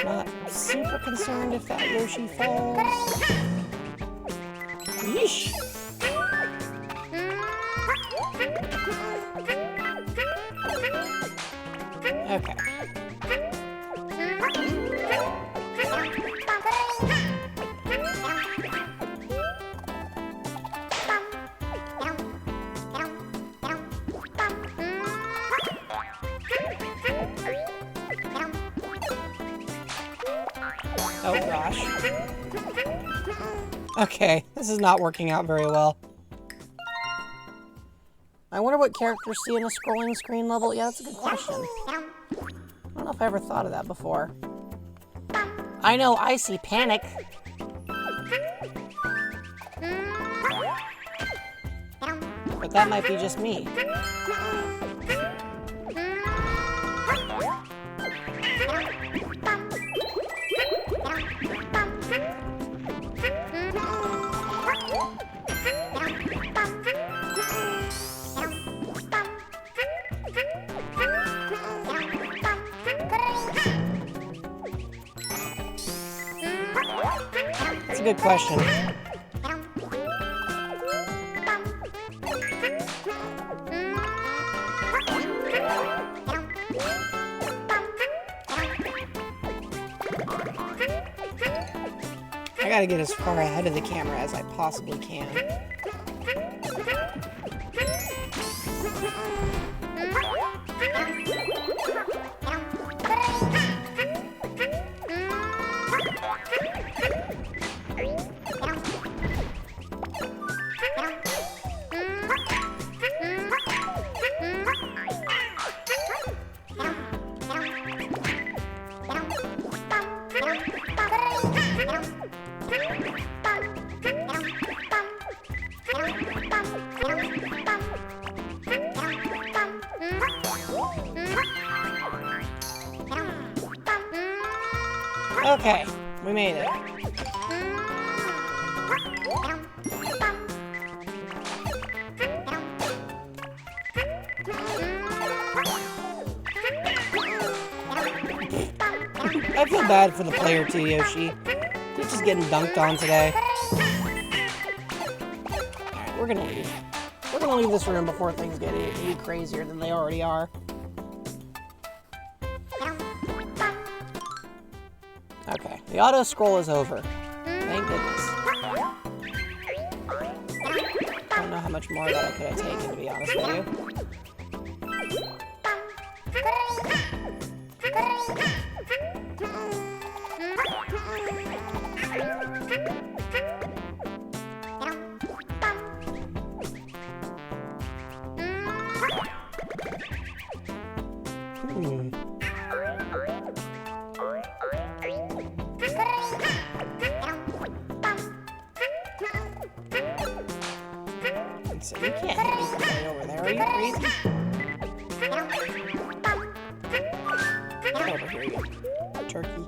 Not super concerned if that Yoshi falls. Yeesh. Okay. Oh gosh. Okay, this is not working out very well. I wonder what characters see in a scrolling screen level. Yeah, that's a good question. I don't know if I ever thought of that before. I know I see panic. But that might be just me. That's a good question. I gotta get as far ahead of the camera as I possibly can. Okay, we made it. I feel bad for the player too, Yoshi. He's just getting dunked on today. Alright, we're gonna leave. We're gonna leave this room before things get any crazier than they already are. Okay, the auto scroll is over. Thank goodness. I don't know how much more of that I could have taken, to be honest with you. So you can't hit me from way over there, are you crazy? Get over here, you turkey.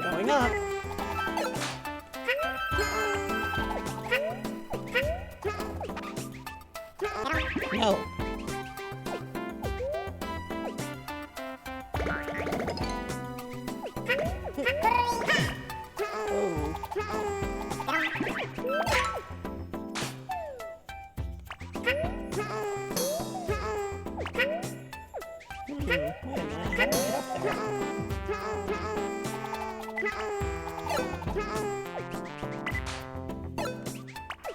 Going up. No.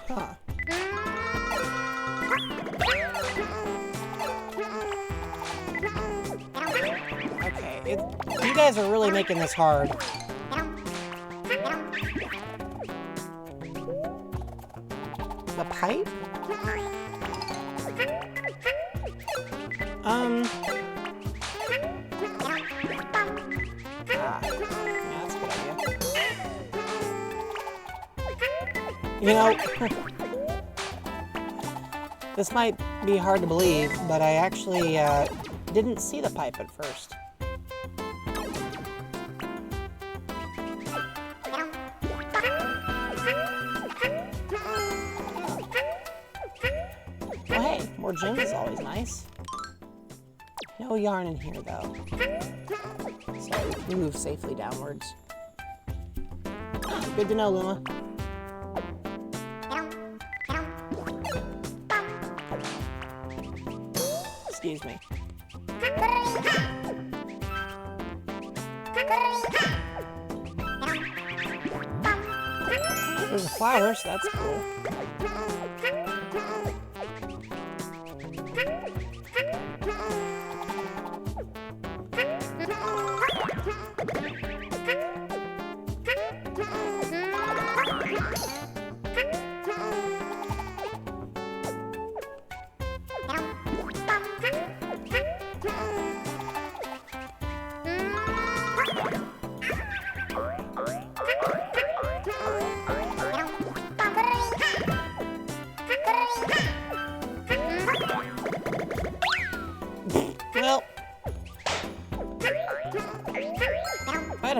Huh. Okay, you guys are really making this hard. The pipe? Yeah, that's a good idea. You know, this might be hard to believe, but I actually didn't see the pipe at first. Well, hey, more gems is always nice. No yarn in here, though. So we move safely downwards. Good to know, Luma. Excuse me. There's a flower, so that's cool.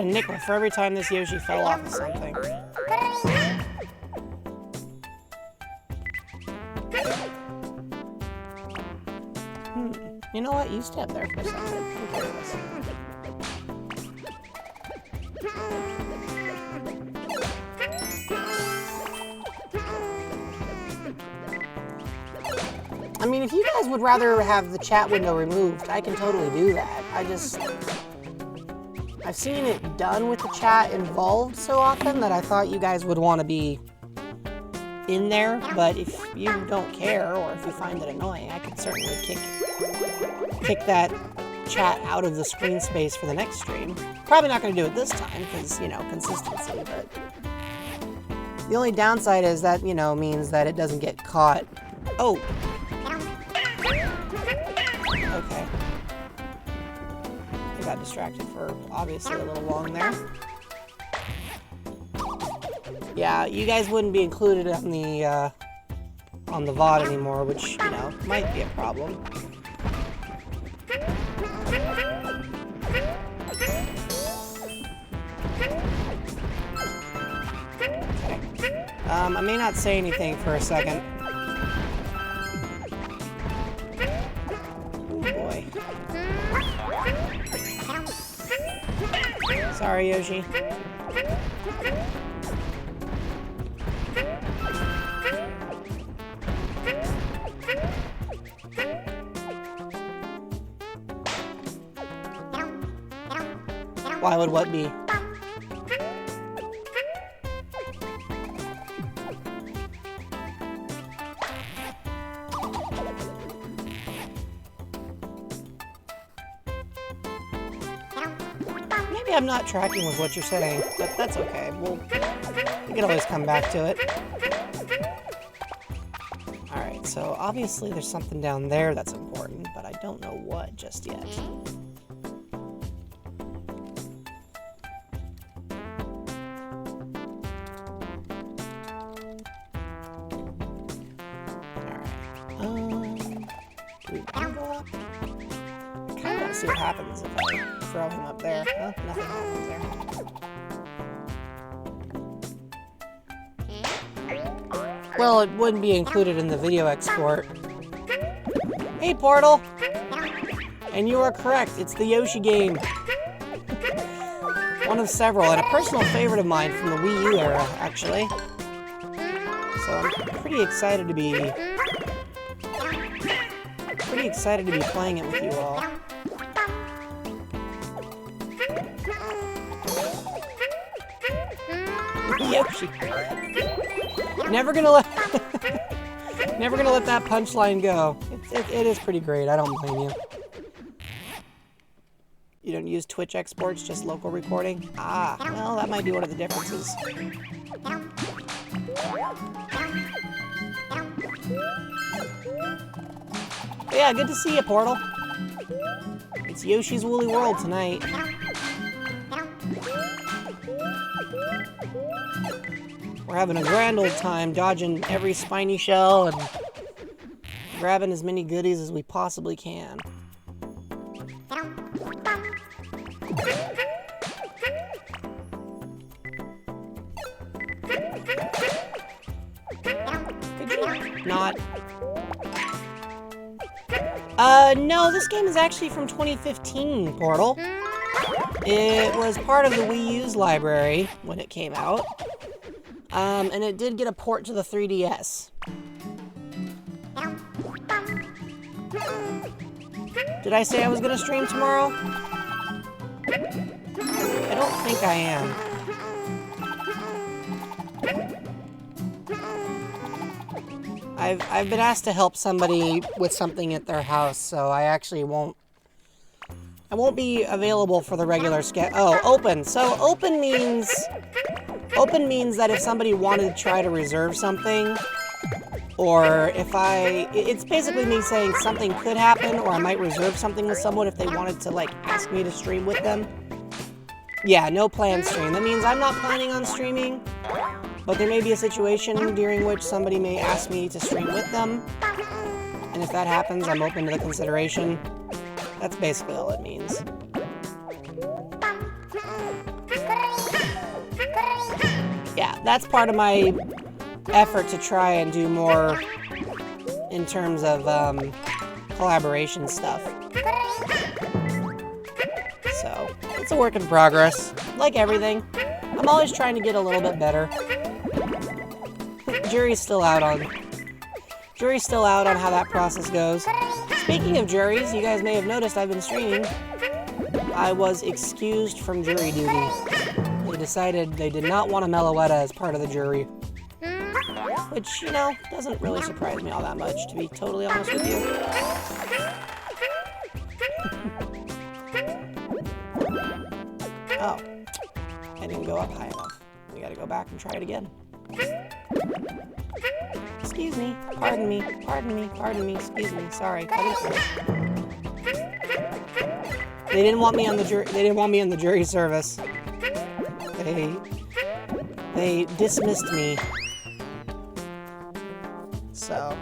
a nickel for every time this Yoshi fell off of something. You know what? You stay up there for a second. Take care of this. I mean, if you guys would rather have the chat window removed, I can totally do that. I've seen it done with the chat involved so often that I thought you guys would want to be in there, but if you don't care or if you find it annoying, I could certainly kick that chat out of the screen space for the next stream. Probably not going to do it this time because, you know, consistency, but the only downside is that, you know, means that it doesn't get caught. Oh! Okay. I got distracted for obviously a little long there. Yeah, you guys wouldn't be included on the VOD anymore, which, you know, might be a problem. Okay. I may not say anything for a second. Oh boy. Sorry, Yoshi. Why would what be? Maybe I'm not tracking with what you're saying, but that's okay. We can always come back to it. Alright, so obviously there's something down there that's important, but I don't know what just yet. See what happens if I throw him up there. Oh, nothing happens there. Well, it wouldn't be included in the video export. Hey, Portal! And you are correct, it's the Yoshi game. One of several, and a personal favorite of mine from the Wii U era, actually. So I'm pretty excited to be playing it with you all. Yoshi. Never gonna let that punchline go. It is pretty great. I don't blame you. You don't use Twitch exports, just local recording? Ah, well, that might be one of the differences. But yeah, good to see you, Portal. It's Yoshi's Woolly World tonight. We're having a grand old time dodging every spiny shell and grabbing as many goodies as we possibly can. Could you not? No, this game is actually from 2015, Portal. It was part of the Wii U's library when it came out. And it did get a port to the 3DS. Did I say I was gonna stream tomorrow? I don't think I am. I've been asked to help somebody with something at their house, so I actually won't be available for the regular schedule. Oh, open. So open means that if somebody wanted to try to reserve something, or if it's basically me saying something could happen, or I might reserve something with someone if they wanted to, like, ask me to stream with them. Yeah, no planned stream. That means I'm not planning on streaming, but there may be a situation during which somebody may ask me to stream with them, and if that happens, I'm open to the consideration. That's basically all it means. that's part of my effort to try and do more in terms of collaboration stuff. So, it's a work in progress, like everything. I'm always trying to get a little bit better. Jury's still out on how that process goes. Speaking of juries, you guys may have noticed I've been streaming. I was excused from jury duty. They decided they did not want a Meloetta as part of the jury. Which, you know, doesn't really surprise me all that much, to be totally honest with you. Oh. I didn't go up high enough. We gotta go back and try it again. Excuse me. Pardon me. Pardon me. Pardon me. Excuse me. Sorry. They didn't want me on the jury. They didn't want me in the jury service. They dismissed me. So,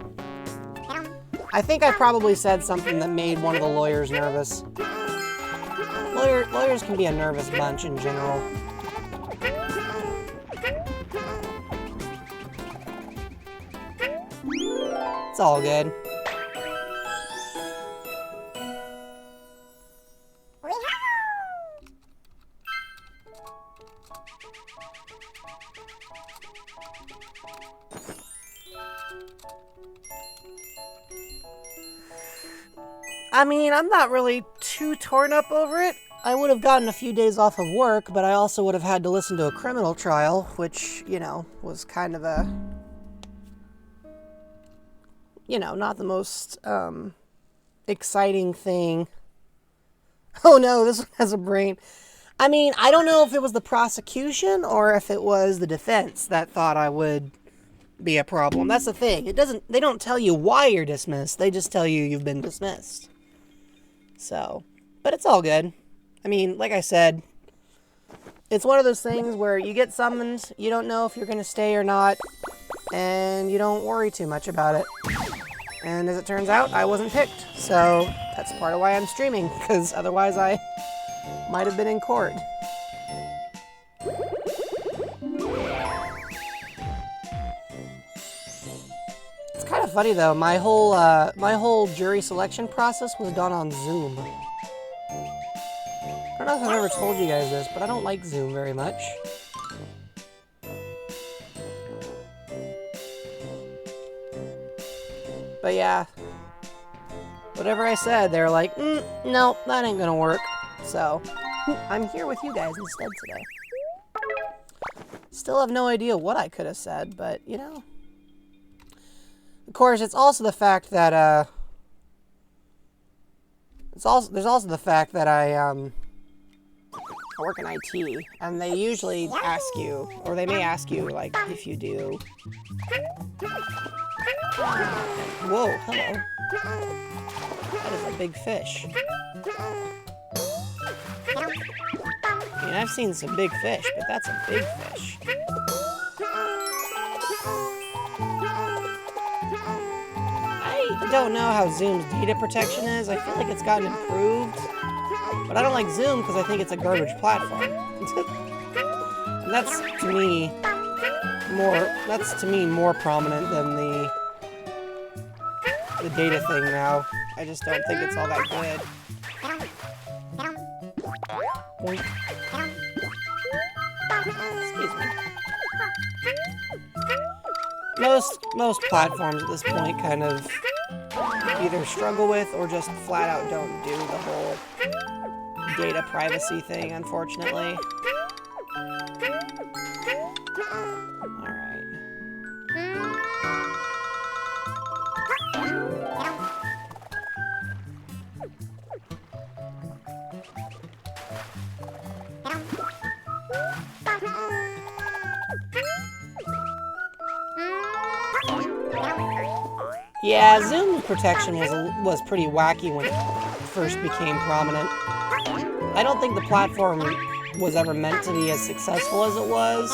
I think I probably said something that made one of the lawyers nervous. Lawyers can be a nervous bunch in general. It's all good. I mean, I'm not really too torn up over it. I would have gotten a few days off of work, but I also would have had to listen to a criminal trial, which, you know, was kind of a, you know, not the most exciting thing. Oh no, this one has a brain. I mean, I don't know if it was the prosecution or if it was the defense that thought I would be a problem. That's the thing. They don't tell you why you're dismissed. They just tell you you've been dismissed. So, but it's all good. I mean, like I said, it's one of those things where you get summoned, you don't know if you're going to stay or not, and you don't worry too much about it. And as it turns out, I wasn't picked. So that's part of why I'm streaming, because otherwise I might have been in court. It's kind of funny though. My whole jury selection process was done on Zoom. I don't know if I've ever told you guys this, but I don't like Zoom very much. But yeah, whatever I said, they were like, no, that ain't gonna work. So, I'm here with you guys instead today. Still have no idea what I could have said, but, you know. Of course, it's also the fact that, there's also the fact that I work in IT, and they usually ask you, or they may ask you, like, if you do. Whoa, hello. That is a big fish. I mean, I've seen some big fish, but that's a big fish. I don't know how Zoom's data protection is. I feel like it's gotten improved. But I don't like Zoom because I think it's a garbage platform. And that's to me more prominent than the data thing now. I just don't think it's all that good. Boink. Excuse me. Most platforms at this point kind of either struggle with or just flat out don't do the whole data privacy thing, unfortunately. Alright. Yeah, Zoom protection was pretty wacky when it first became prominent. I don't think the platform was ever meant to be as successful as it was.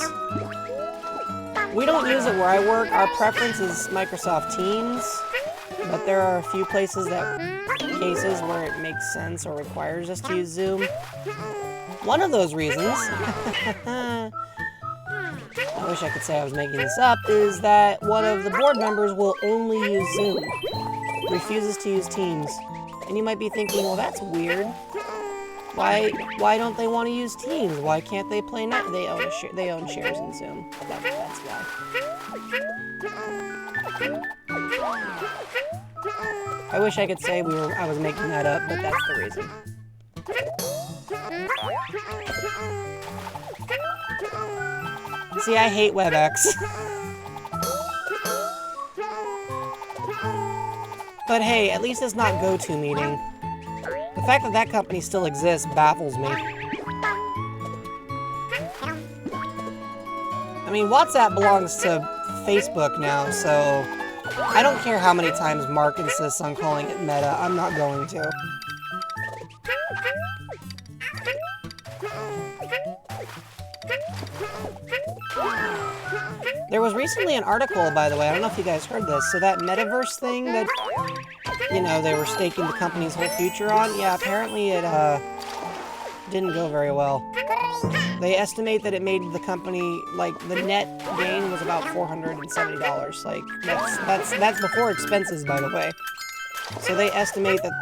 We don't use it where I work. Our preference is Microsoft Teams, but there are a few cases where it makes sense or requires us to use Zoom. One of those reasons, wish I could say I was making this up, is that one of the board members will only use Zoom. Refuses to use Teams. And you might be thinking, well, that's weird. Why don't they want to use Teams? Why can't they play Net? They own shares in Zoom. That's why. I wish I could say I was making that up, but that's the reason. See, I hate WebEx. But hey, at least it's not GoToMeeting. The fact that that company still exists baffles me. I mean, WhatsApp belongs to Facebook now, so I don't care how many times Mark insists on calling it Meta. I'm not going to. There was recently an article, by the way, I don't know if you guys heard this, so that metaverse thing that, you know, they were staking the company's whole future on, yeah, apparently it, didn't go very well. They estimate that it made the company, like, the net gain was about $470. Like, that's before expenses, by the way. So they estimate that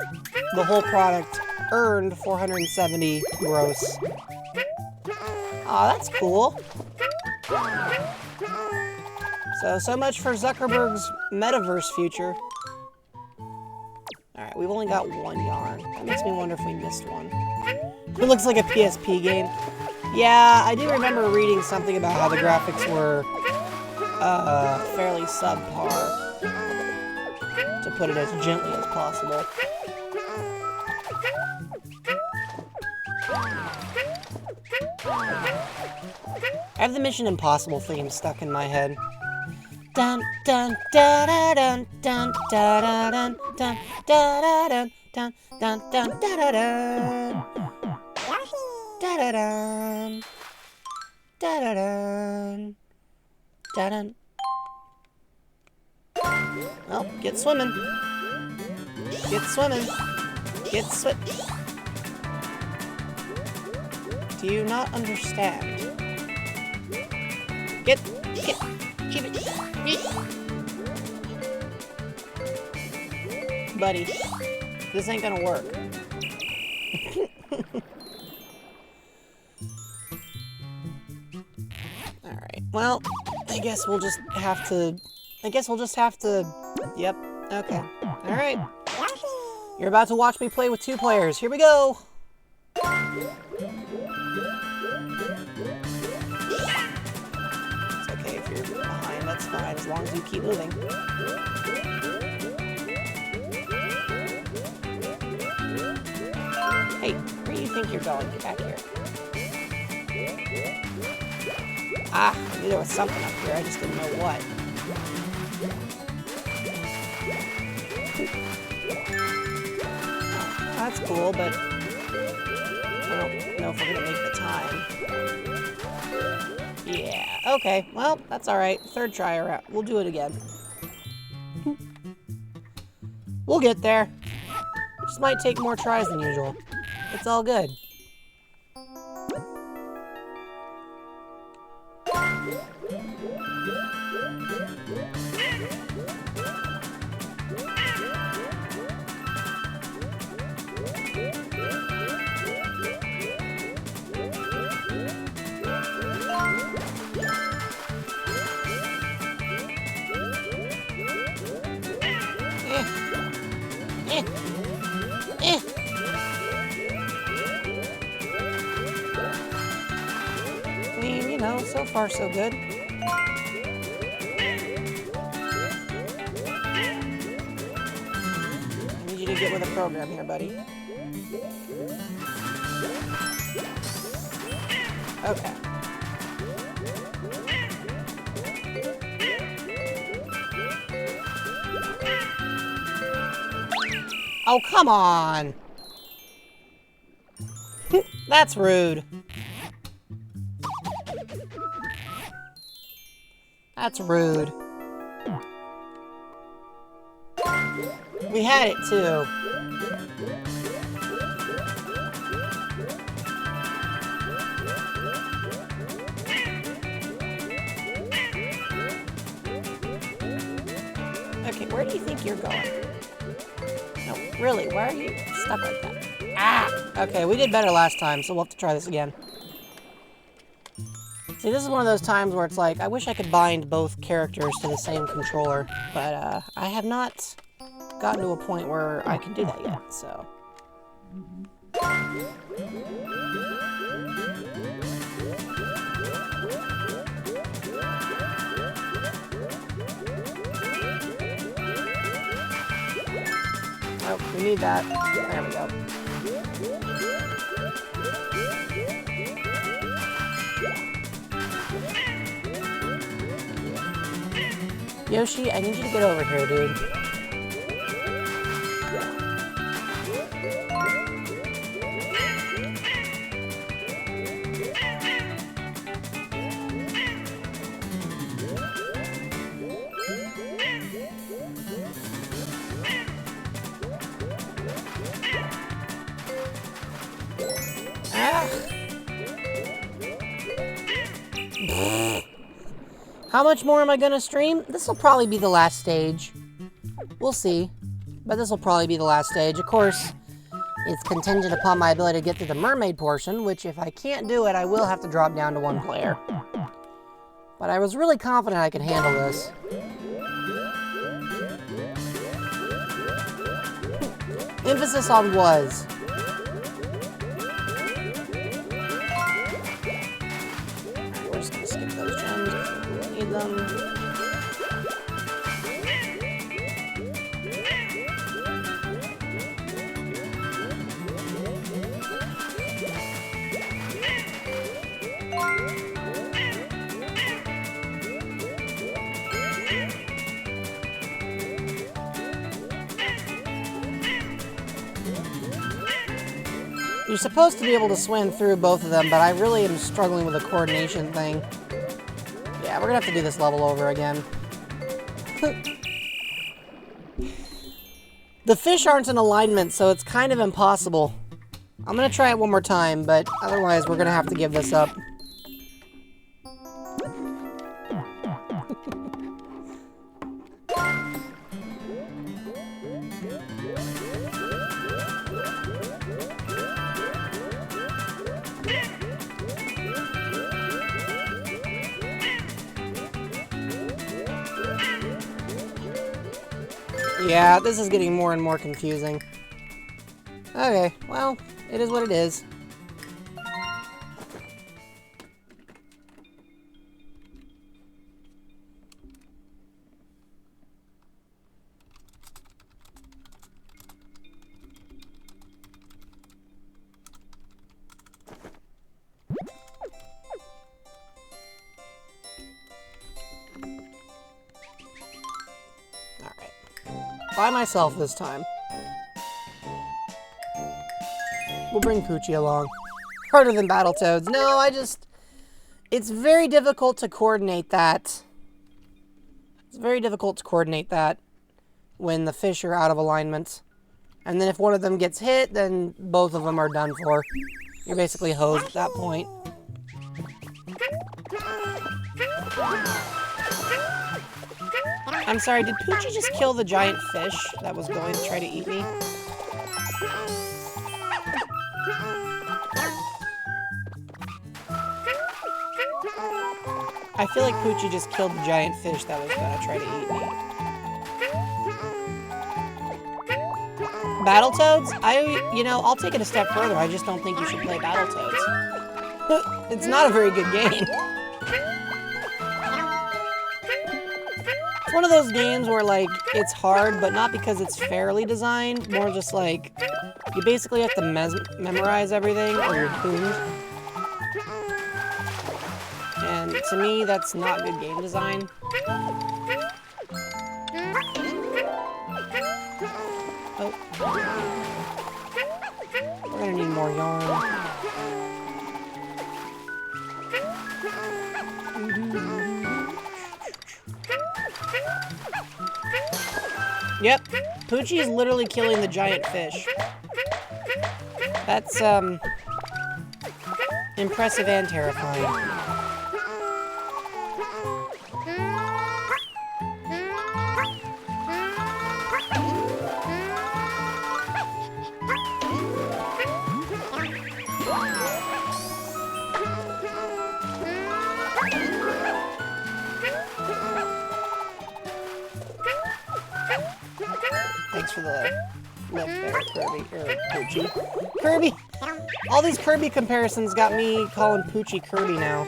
the whole product earned $470 gross. Aw, that's cool. So much for Zuckerberg's metaverse future. Alright, we've only got one yarn. That makes me wonder if we missed one. It looks like a PSP game. Yeah, I do remember reading something about how the graphics were, fairly subpar. To put it as gently as possible. I have the Mission Impossible theme stuck in my head. Dun dun da da dun dun da da dun dun da da dun dun dun dun da da dun da da dun da da dun da dun. Well, get swimming. Get swimming. Get Do you not understand? Keep it. Buddy, this ain't gonna work. Alright, well, I guess we'll just have to... Yep, okay. Alright. You're about to watch me play with two players. Here we go! It's okay if you're behind, that's fine, as long as you keep moving. Hey, where do you think you're going? Get back here. Ah, I knew there was something up here, I just didn't know what. That's cool, but I don't know if we're gonna make the time. Yeah, okay, well, that's alright. Third try around. We'll do it again. We'll get there. It just might take more tries than usual. It's all good. I mean, you know, so far so good. I need you to get with the program here, buddy. Okay. Oh, come on! That's rude. That's rude. We had it too. Okay, where do you think you're going? No, really, why are you stuck like that? Ah! Okay, we did better last time, so we'll have to try this again. See, this is one of those times where it's like, I wish I could bind both characters to the same controller, but I have not gotten to a point where I can do that yet, so... Oh, we need that. There we go. Yoshi, I need you to get over here, dude. How much more am I gonna stream? This will probably be the last stage. We'll see. But this will probably be the last stage. Of course, it's contingent upon my ability to get through the mermaid portion, which if I can't do it, I will have to drop down to one player. But I was really confident I could handle this. Emphasis on was. We're just gonna skip those gems because we don't need them. You're supposed to be able to swim through both of them, but I really am struggling with the coordination thing. Yeah, we're gonna have to do this level over again. The fish aren't in alignment, so it's kind of impossible. I'm gonna try it one more time, but otherwise we're gonna have to give this up. Yeah, this is getting more and more confusing. Okay, well, it is what it is. By myself this time. We'll bring Poochie along. Harder than Battletoads. No, it's very difficult to coordinate that. It's very difficult to coordinate that when the fish are out of alignment. And then if one of them gets hit, then both of them are done for. You're basically hosed at that point. I'm sorry, did Poochie just kill the giant fish that was going to try to eat me? I feel like Poochie just killed the giant fish that was going to try to eat me. Battletoads? I'll take it a step further. I just don't think you should play Battletoads. It's not a very good game. It's one of those games where, like, it's hard, but not because it's fairly designed. More just like, you basically have to memorize everything or you're doomed. And to me, that's not good game design. Oh. We're gonna need more yarn. Yep, Poochie is literally killing the giant fish. That's, impressive and terrifying. for the lift there, Kirby. Or Poochie. Kirby! All these Kirby comparisons got me calling Poochie Kirby now.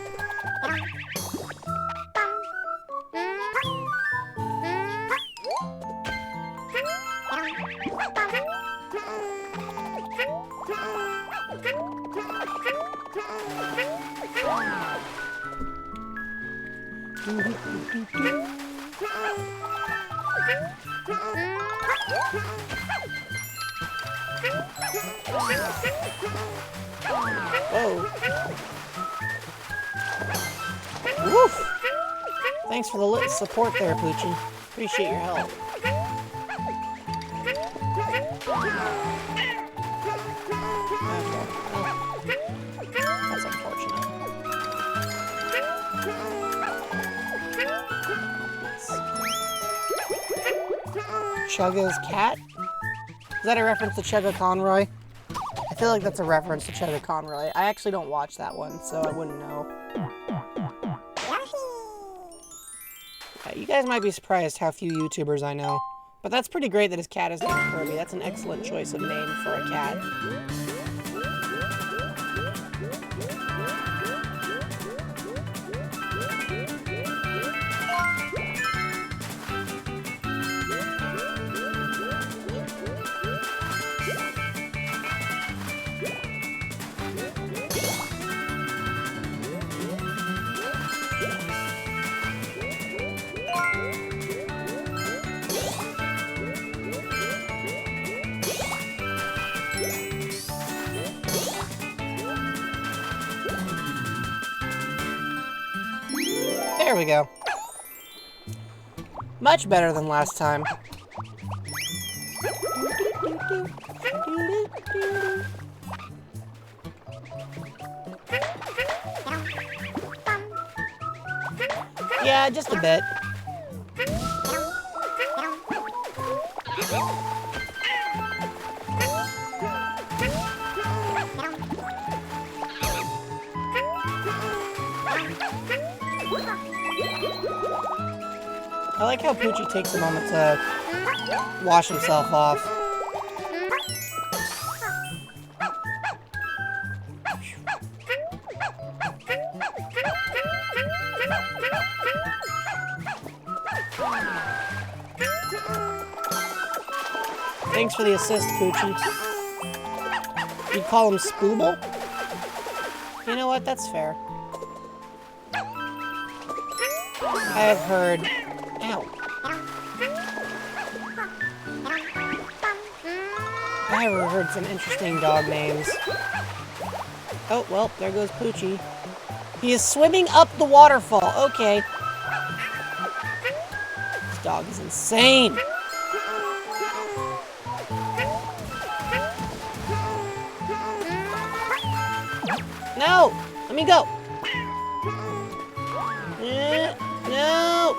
Whoa. Woof! Thanks for the lit support there, Poochie. Appreciate your help. Okay. Well, that's unfortunate. Chugga's cat? Is that a reference to Chugga Conroy? I feel like that's a reference to Chugga Conroy. I actually don't watch that one, so I wouldn't know. Yeah, you guys might be surprised how few YouTubers I know. But that's pretty great that his cat is named Kirby. That's an excellent choice of name for a cat. There we go. Much better than last time. Yeah, just a bit. I like how Poochie takes a moment to wash himself off. Thanks for the assist, Poochie. You'd call him Spooble? You know what? That's fair. I have heard... Ow. I have heard some interesting dog names. Oh, well, there goes Poochie. He is swimming up the waterfall. Okay. This dog is insane. No! Let me go! No!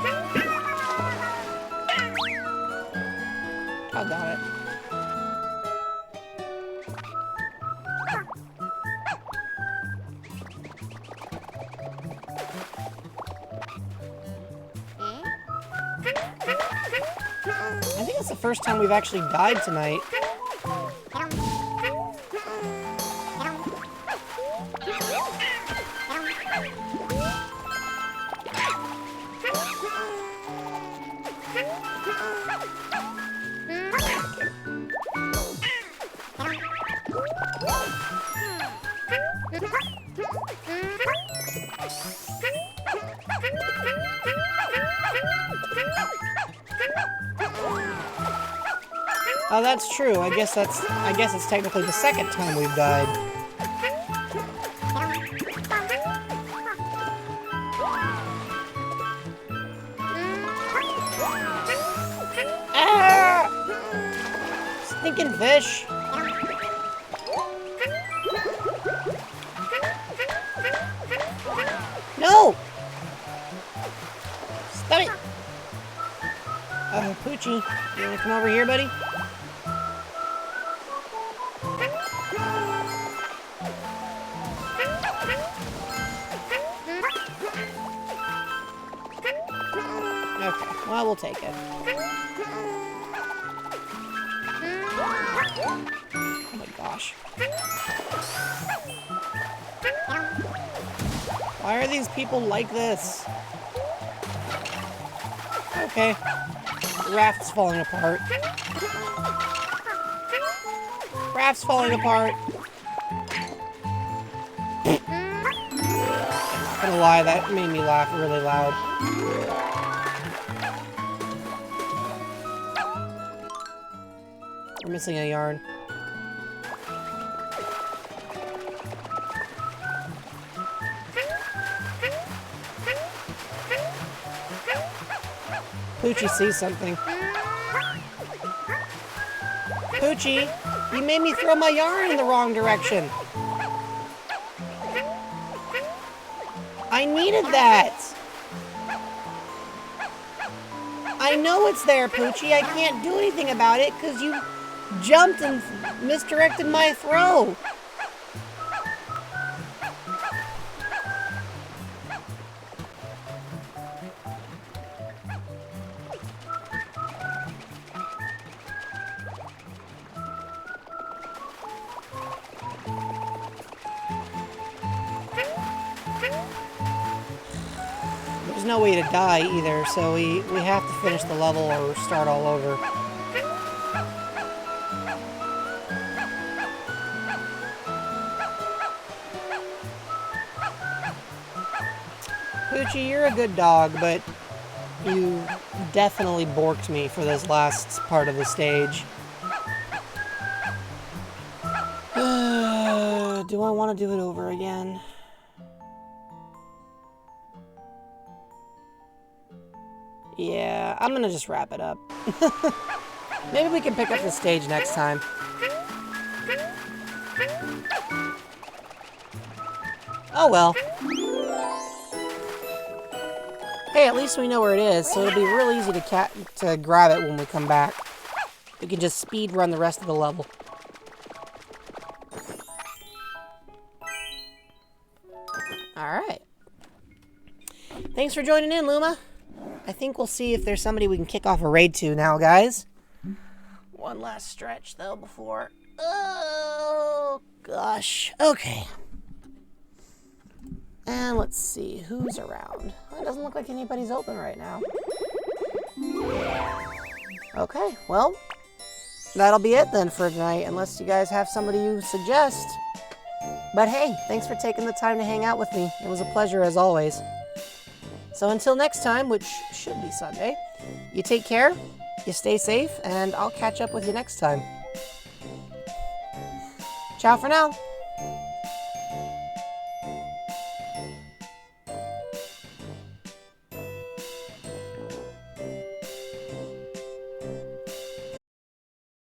I got it. I think it's the first time we've actually died tonight. Oh, that's true. I guess it's technically the second time we've died. Ah! Stinking fish. No! Stop it! Poochie, you wanna come over here, buddy? Okay, well, we'll take it. Oh my gosh. Why are these people like this? Okay. The raft's falling apart. Raft's falling apart. Not gonna lie, that made me laugh really loud. We're missing a yarn. Poochie sees something. Poochie, you made me throw my yarn in the wrong direction. I needed that. I know it's there, Poochie. I can't do anything about it because you jumped and misdirected my throw. There's no way to die either, so we have to finish the level or start all over. Poochie, you're a good dog, but you definitely borked me for this last part of the stage. Do I want to do it over again? Yeah, I'm gonna just wrap it up. Maybe we can pick up the stage next time. Oh well. Hey, at least we know where it is, so it'll be real easy to grab it when we come back. We can just speed run the rest of the level. Alright. Thanks for joining in, Luma. I think we'll see if there's somebody we can kick off a raid to now, guys. One last stretch, though, before... Oh, gosh. Okay. And let's see, who's around? Well, it doesn't look like anybody's open right now. Okay, well, that'll be it then for tonight, unless you guys have somebody you suggest. But hey, thanks for taking the time to hang out with me. It was a pleasure as always. So until next time, which should be Sunday, you take care, you stay safe, and I'll catch up with you next time. Ciao for now.